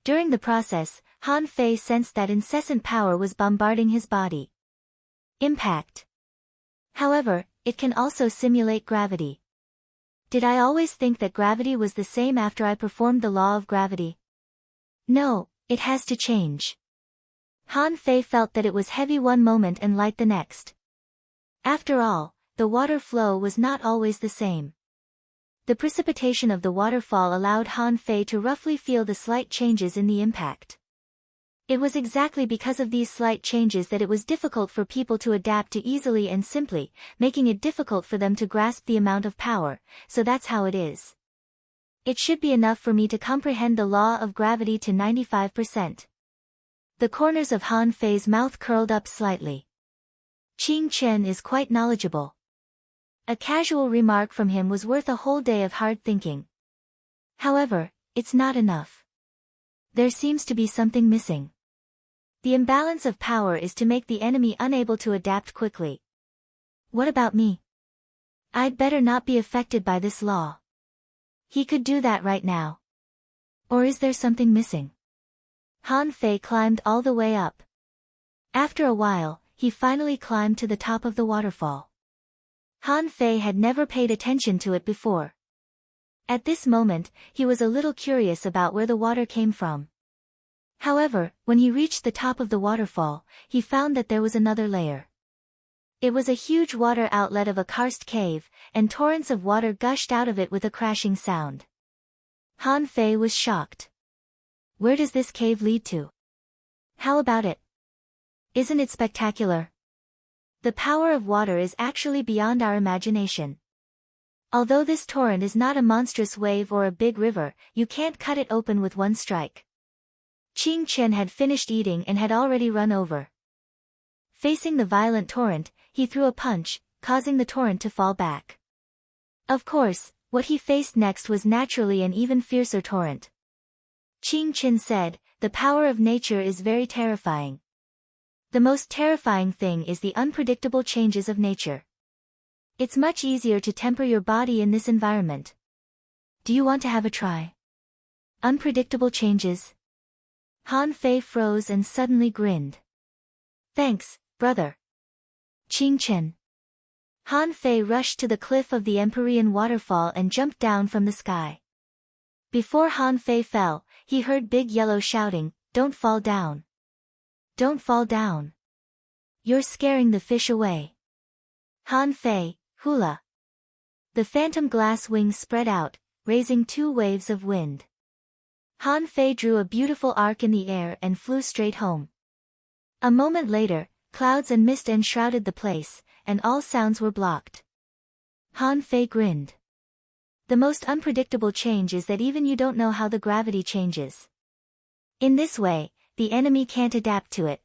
During the process, Han Fei sensed that incessant power was bombarding his body. Impact. However, it can also simulate gravity. Did I always think that gravity was the same after I performed the law of gravity? No, it has to change. Han Fei felt that it was heavy one moment and light the next. After all, the water flow was not always the same. The precipitation of the waterfall allowed Han Fei to roughly feel the slight changes in the impact. It was exactly because of these slight changes that it was difficult for people to adapt to easily and simply, making it difficult for them to grasp the amount of power, so that's how it is. It should be enough for me to comprehend the law of gravity to 95%. The corners of Han Fei's mouth curled up slightly. Qing Chen is quite knowledgeable. A casual remark from him was worth a whole day of hard thinking. However, it's not enough. There seems to be something missing. The imbalance of power is to make the enemy unable to adapt quickly. What about me? I'd better not be affected by this law. He could do that right now. Or is there something missing? Han Fei climbed all the way up. After a while, he finally climbed to the top of the waterfall. Han Fei had never paid attention to it before. At this moment, he was a little curious about where the water came from. However, when he reached the top of the waterfall, he found that there was another layer. It was a huge water outlet of a karst cave, and torrents of water gushed out of it with a crashing sound. Han Fei was shocked. Where does this cave lead to? How about it? Isn't it spectacular? The power of water is actually beyond our imagination. Although this torrent is not a monstrous wave or a big river, you can't cut it open with one strike. Qing Chen had finished eating and had already run over. Facing the violent torrent, he threw a punch, causing the torrent to fall back. Of course, what he faced next was naturally an even fiercer torrent. Qing Chen said, "The power of nature is very terrifying. The most terrifying thing is the unpredictable changes of nature. It's much easier to temper your body in this environment. Do you want to have a try? Unpredictable changes?" Han Fei froze and suddenly grinned. "Thanks, brother." Qing Chen. Han Fei rushed to the cliff of the Empyrean waterfall and jumped down from the sky. Before Han Fei fell, he heard Big Yellow shouting, "Don't fall down. Don't fall down. You're scaring the fish away." Han Fei, hula. The phantom glass wings spread out, raising 2 waves of wind. Han Fei drew a beautiful arc in the air and flew straight home. A moment later, clouds and mist enshrouded the place, and all sounds were blocked. Han Fei grinned. The most unpredictable change is that even you don't know how the gravity changes. In this way, the enemy can't adapt to it.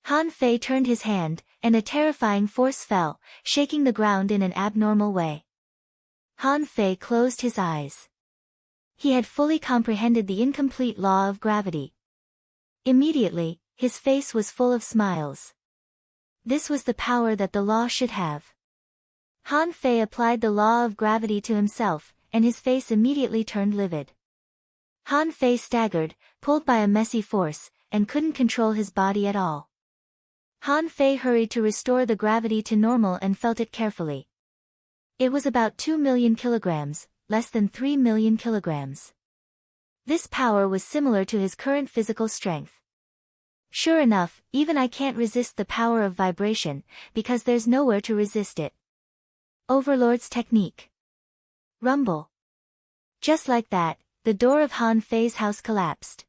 Han Fei turned his hand, and a terrifying force fell, shaking the ground in an abnormal way. Han Fei closed his eyes. He had fully comprehended the incomplete law of gravity. Immediately, his face was full of smiles. This was the power that the law should have. Han Fei applied the law of gravity to himself, and his face immediately turned livid. Han Fei staggered, pulled by a messy force, and couldn't control his body at all. Han Fei hurried to restore the gravity to normal and felt it carefully. It was about 2 million kilograms, less than 3 million kilograms. This power was similar to his current physical strength. Sure enough, even I can't resist the power of vibration, because there's nowhere to resist it. Overlord's technique. Rumble. Just like that, the door of Han Fei's house collapsed.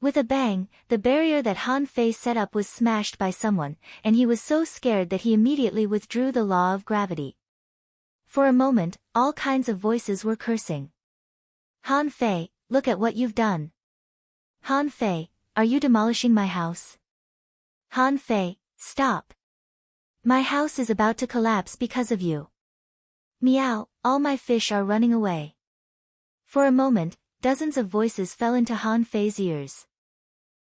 With a bang, the barrier that Han Fei set up was smashed by someone, and he was so scared that he immediately withdrew the law of gravity. For a moment, all kinds of voices were cursing. Han Fei, look at what you've done. Han Fei, are you demolishing my house? Han Fei, stop. My house is about to collapse because of you. Meow, all my fish are running away. For a moment, dozens of voices fell into Han Fei's ears.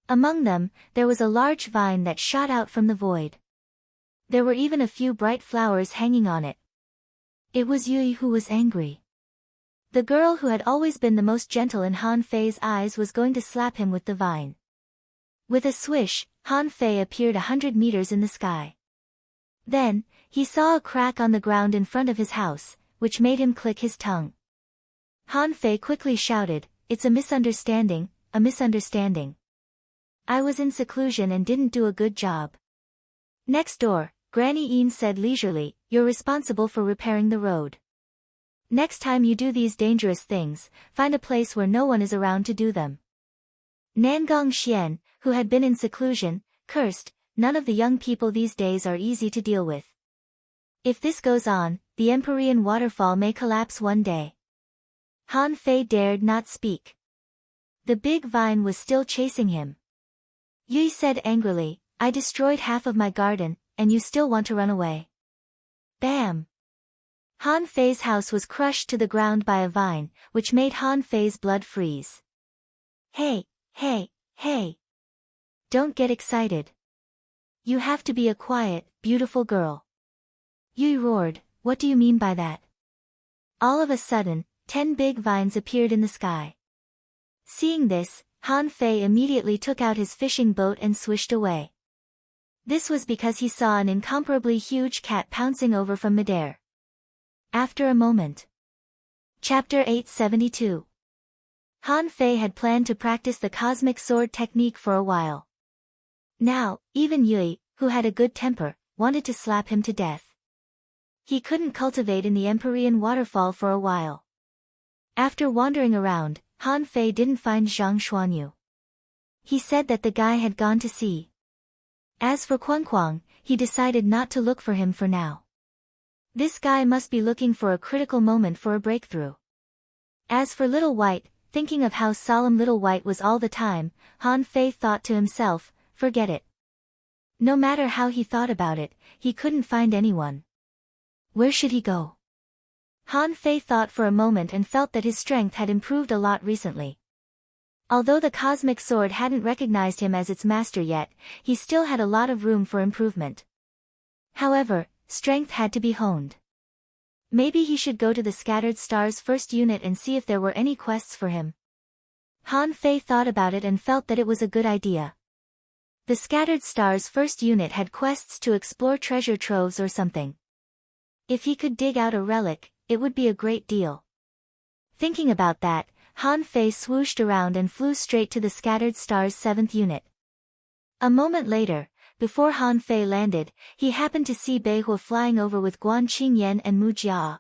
Among them, there was a large vine that shot out from the void. There were even a few bright flowers hanging on it. It was Yui who was angry. The girl who had always been the most gentle in Han Fei's eyes was going to slap him with the vine. With a swish, Han Fei appeared 100 meters in the sky. Then, he saw a crack on the ground in front of his house, which made him click his tongue. Han Fei quickly shouted, "It's a misunderstanding, a misunderstanding. I was in seclusion and didn't do a good job." Next door, Granny Een said leisurely, "You're responsible for repairing the road. Next time you do these dangerous things, find a place where no one is around to do them." Nangong Xian, who had been in seclusion, cursed, "None of the young people these days are easy to deal with. If this goes on, the Empyrean waterfall may collapse one day." Han Fei dared not speak. The big vine was still chasing him. Yui said angrily, "I destroyed half of my garden, and you still want to run away." Bam! Han Fei's house was crushed to the ground by a vine, which made Han Fei's blood freeze. Hey, hey, hey! Don't get excited. You have to be a quiet, beautiful girl." Yui roared, "What do you mean by that?" All of a sudden, 10 big vines appeared in the sky. Seeing this, Han Fei immediately took out his fishing boat and swished away. This was because he saw an incomparably huge cat pouncing over from midair. After a moment. Chapter 872. Han Fei had planned to practice the cosmic sword technique for a while. Now, even Yui, who had a good temper, wanted to slap him to death. He couldn't cultivate in the Empyrean waterfall for a while. After wandering around, Han Fei didn't find Zhang Xuanyu. He said that the guy had gone to sea. As for Quang, he decided not to look for him for now. This guy must be looking for a critical moment for a breakthrough. As for Little White, thinking of how solemn Little White was all the time, Han Fei thought to himself, forget it. No matter how he thought about it, he couldn't find anyone. Where should he go? Han Fei thought for a moment and felt that his strength had improved a lot recently. Although the cosmic sword hadn't recognized him as its master yet, he still had a lot of room for improvement. However, strength had to be honed. Maybe he should go to the Scattered Stars first unit and see if there were any quests for him. Han Fei thought about it and felt that it was a good idea. The Scattered Stars first unit had quests to explore treasure troves or something. If he could dig out a relic, it would be a great deal. Thinking about that, Han Fei swooshed around and flew straight to the Scattered Stars 7th unit. A moment later, before Han Fei landed, he happened to see Beihua flying over with Guan Qingyan and Mu Jia.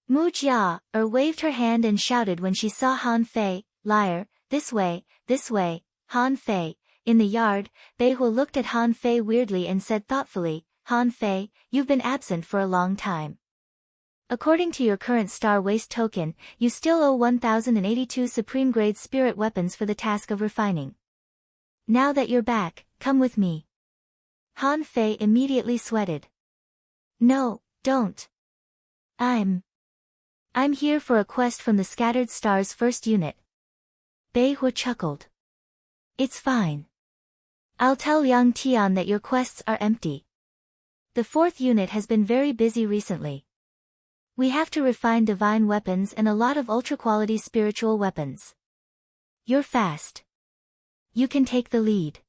Mu Jia waved her hand and shouted when she saw Han Fei, "Liar, this way, Han Fei." In the yard, Beihua looked at Han Fei weirdly and said thoughtfully, "Han Fei, you've been absent for a long time. According to your current Star Waste token, you still owe 1082 supreme-grade spirit weapons for the task of refining. Now that you're back, come with me." Han Fei immediately sweated. "No, don't. I'm here for a quest from the Scattered Stars first unit." Beihua chuckled. "It's fine. I'll tell Yang Tian that your quests are empty. The 4th unit has been very busy recently. We have to refine divine weapons and a lot of ultra-quality spiritual weapons. You're fast. You can take the lead."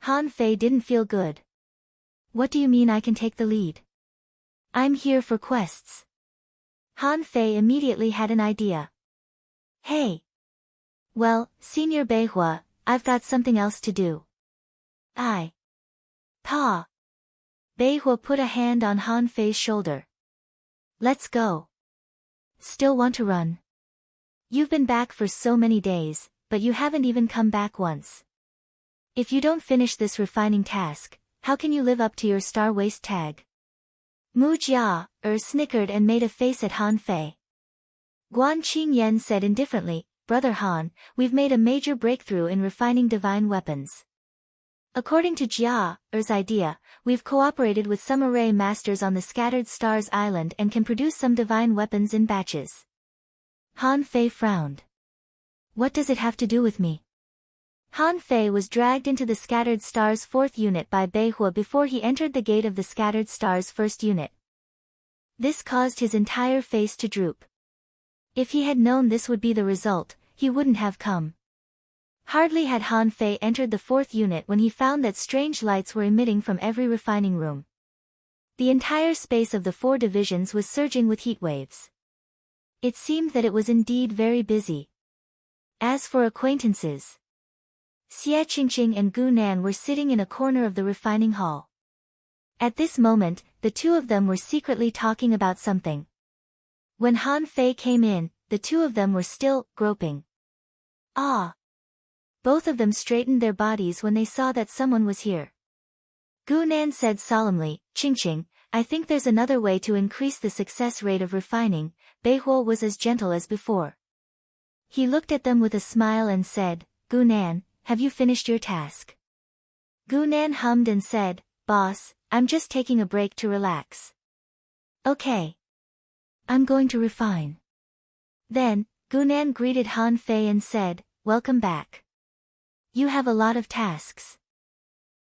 Han Fei didn't feel good. "What do you mean I can take the lead? I'm here for quests." Han Fei immediately had an idea. "Hey. Well, Senior Beihua, I've got something else to do." Pa. Beihua put a hand on Han Fei's shoulder. "Let's go. Still want to run? You've been back for so many days, but you haven't even come back once. If you don't finish this refining task, how can you live up to your Star Waste tag?" Mu Jia snickered and made a face at Han Fei. Guan Qingyan said indifferently, "Brother Han, we've made a major breakthrough in refining divine weapons. According to Jia-er's idea, we've cooperated with some array masters on the Scattered Stars Island and can produce some divine weapons in batches. Han Fei frowned. What does it have to do with me? Han Fei was dragged into the Scattered Stars 4th unit by Beihua before he entered the gate of the Scattered Stars 1st unit. This caused his entire face to droop. If he had known this would be the result, he wouldn't have come. Hardly had Han Fei entered the 4th unit when he found that strange lights were emitting from every refining room. The entire space of the 4 divisions was surging with heat waves. It seemed that it was indeed very busy. As for acquaintances, Xie Qingqing and Gu Nan were sitting in a corner of the refining hall. At this moment, the two of them were secretly talking about something. When Han Fei came in, the two of them were still groping. Ah! Both of them straightened their bodies when they saw that someone was here. Gu Nan said solemnly, Qingqing, I think there's another way to increase the success rate of refining. Beihua was as gentle as before. He looked at them with a smile and said, Gu Nan, have you finished your task? Gu Nan hummed and said, Boss, I'm just taking a break to relax. Okay. I'm going to refine. Then, Gu Nan greeted Han Fei and said, Welcome back. You have a lot of tasks.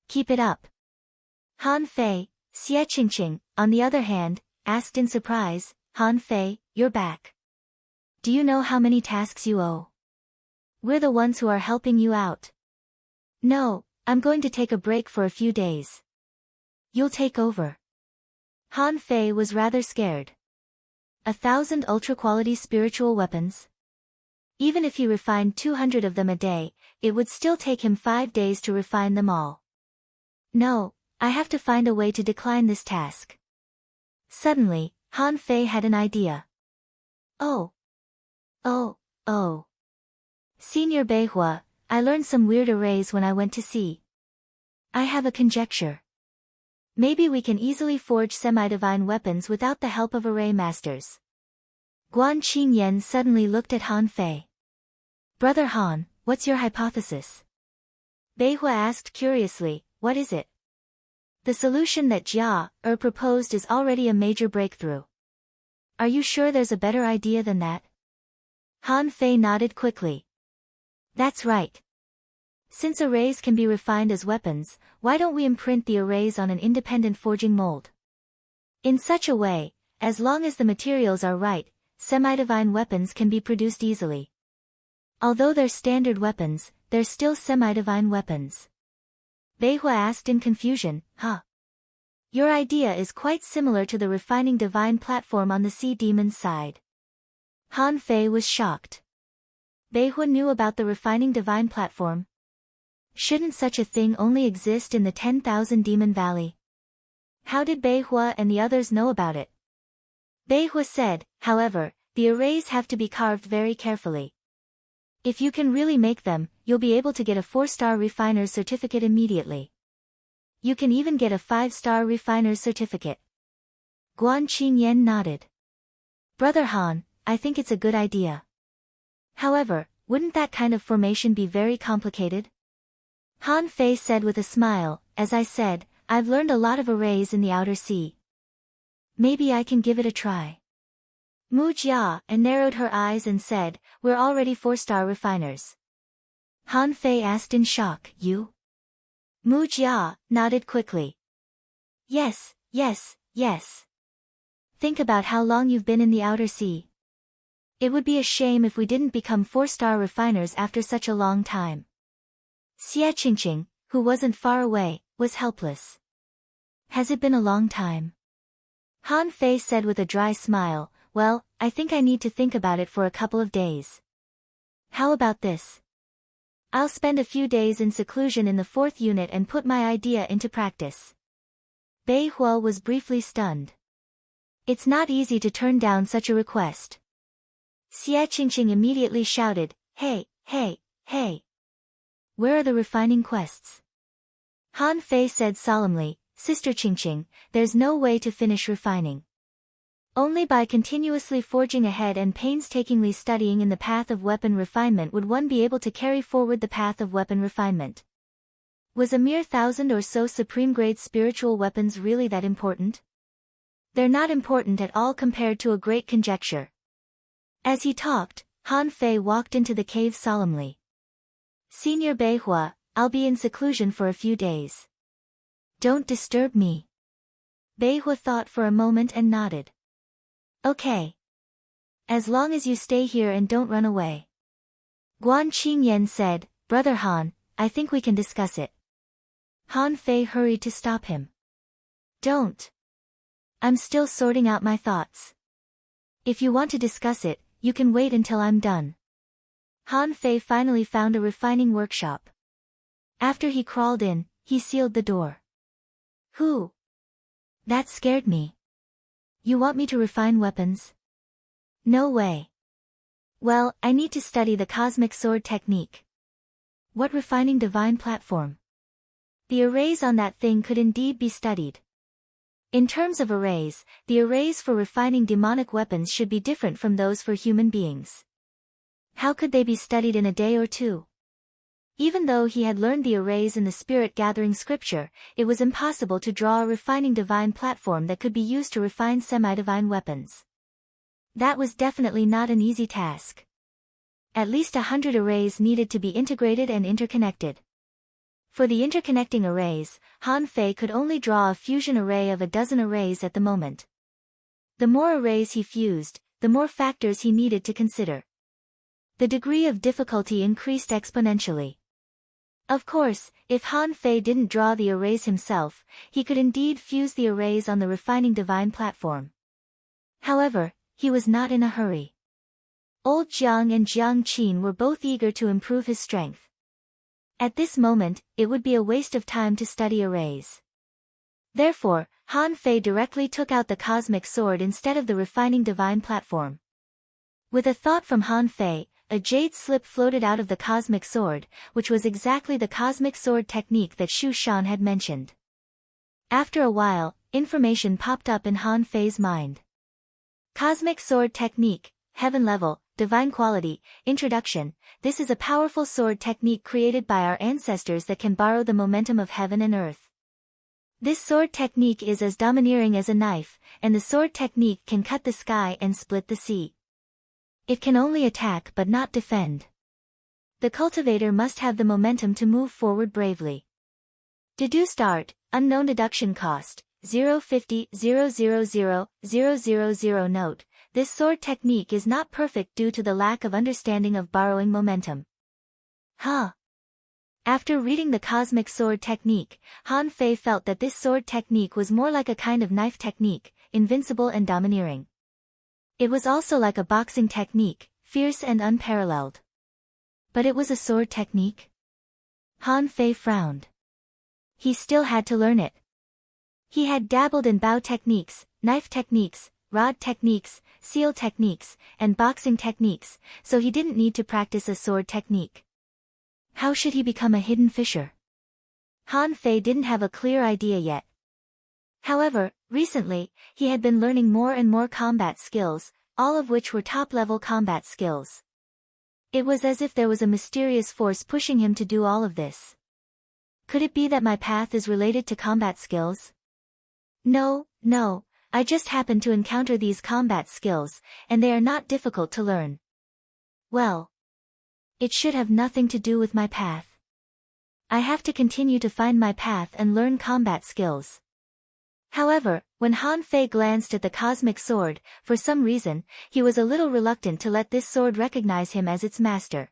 Keep it up. Han Fei, Xie Qingqing, on the other hand, asked in surprise, Han Fei, you're back. Do you know how many tasks you owe? We're the ones who are helping you out. No, I'm going to take a break for a few days. You'll take over. Han Fei was rather scared. 1,000 ultra-quality spiritual weapons? Even if he refined 200 of them a day, it would still take him 5 days to refine them all. No, I have to find a way to decline this task. Suddenly, Han Fei had an idea. Oh. Senior Beihua, I learned some weird arrays when I went to sea. I have a conjecture. Maybe we can easily forge semi-divine weapons without the help of array masters. Guan Qingyan suddenly looked at Han Fei. Brother Han, what's your hypothesis? Beihua asked curiously, what is it? The solution that Jia-er proposed is already a major breakthrough. Are you sure there's a better idea than that? Han Fei nodded quickly. That's right. Since arrays can be refined as weapons, why don't we imprint the arrays on an independent forging mold? In such a way, as long as the materials are right, semi-divine weapons can be produced easily. Although they're standard weapons, they're still semi-divine weapons. Beihua asked in confusion, huh? Your idea is quite similar to the refining divine platform on the sea demon's side. Han Fei was shocked. Beihua knew about the refining divine platform. Shouldn't such a thing only exist in the 10,000 Demon Valley? How did Beihua and the others know about it? Beihua said, however, the arrays have to be carved very carefully. If you can really make them, you'll be able to get a 4-star refiner's certificate immediately. You can even get a 5-star refiner's certificate. Guan Qingyan nodded. Brother Han, I think it's a good idea. However, wouldn't that kind of formation be very complicated? Han Fei said with a smile, as I said, I've learned a lot of arrays in the outer sea. Maybe I can give it a try. Mu Jia and narrowed her eyes and said, we're already 4-star refiners. Han Fei asked in shock, you? Mu Jia nodded quickly. Yes. Think about how long you've been in the outer sea. It would be a shame if we didn't become 4-star refiners after such a long time. Xie Qingqing, who wasn't far away, was helpless. Has it been a long time? Han Fei said with a dry smile, well, I think I need to think about it for a couple of days. How about this? I'll spend a few days in seclusion in the 4th unit and put my idea into practice. Beihua was briefly stunned. It's not easy to turn down such a request. Xie Qingqing immediately shouted, Hey! Where are the refining quests? Han Fei said solemnly, Sister Qingqing, there's no way to finish refining. Only by continuously forging ahead and painstakingly studying in the path of weapon refinement would one be able to carry forward the path of weapon refinement. Was a mere 1,000 or so supreme-grade spiritual weapons really that important? They're not important at all compared to a great conjecture. As he talked, Han Fei walked into the cave solemnly. Senior Beihua, I'll be in seclusion for a few days. Don't disturb me. Beihua thought for a moment and nodded. Okay. As long as you stay here and don't run away. Guan Qingyan said, Brother Han, I think we can discuss it. Han Fei hurried to stop him. Don't. I'm still sorting out my thoughts. If you want to discuss it, you can wait until I'm done. Han Fei finally found a refining workshop. After he crawled in, he sealed the door. Who? That scared me. You want me to refine weapons? No way. Well, I need to study the cosmic sword technique. What refining divine platform? The arrays on that thing could indeed be studied. In terms of arrays, the arrays for refining demonic weapons should be different from those for human beings. How could they be studied in a day or two? Even though he had learned the arrays in the spirit-gathering scripture, it was impossible to draw a refining divine platform that could be used to refine semi-divine weapons. That was definitely not an easy task. At least 100 arrays needed to be integrated and interconnected. For the interconnecting arrays, Han Fei could only draw a fusion array of a dozen arrays at the moment. The more arrays he fused, the more factors he needed to consider. The degree of difficulty increased exponentially. Of course, if Han Fei didn't draw the arrays himself, he could indeed fuse the arrays on the refining divine platform. However, he was not in a hurry. Old Jiang and Jiang Qin were both eager to improve his strength. At this moment, it would be a waste of time to study arrays. Therefore, Han Fei directly took out the cosmic sword instead of the refining divine platform. With a thought from Han Fei, a jade slip floated out of the cosmic sword, which was exactly the cosmic sword technique that Xu Shan had mentioned. After a while, information popped up in Han Fei's mind. Cosmic sword technique, heaven level, divine quality, introduction. This is a powerful sword technique created by our ancestors that can borrow the momentum of heaven and earth. This sword technique is as domineering as a knife, and the sword technique can cut the sky and split the sea. It can only attack but not defend. The cultivator must have the momentum to move forward bravely. Deduced art, unknown deduction cost, 0.50.000.000. Note, this sword technique is not perfect due to the lack of understanding of borrowing momentum. Huh. After reading the cosmic sword technique, Han Fei felt that this sword technique was more like a kind of knife technique, invincible and domineering. It was also like a boxing technique, fierce and unparalleled. But it was a sword technique? Han Fei frowned. He still had to learn it. He had dabbled in bow techniques, knife techniques, rod techniques, seal techniques, and boxing techniques, so he didn't need to practice a sword technique. How should he become a hidden fisher? Han Fei didn't have a clear idea yet. However, recently, he had been learning more and more combat skills, all of which were top-level combat skills. It was as if there was a mysterious force pushing him to do all of this. Could it be that my path is related to combat skills? No, I just happened to encounter these combat skills, and they are not difficult to learn. Well, it should have nothing to do with my path. I have to continue to find my path and learn combat skills. However, when Han Fei glanced at the cosmic sword, for some reason, he was a little reluctant to let this sword recognize him as its master.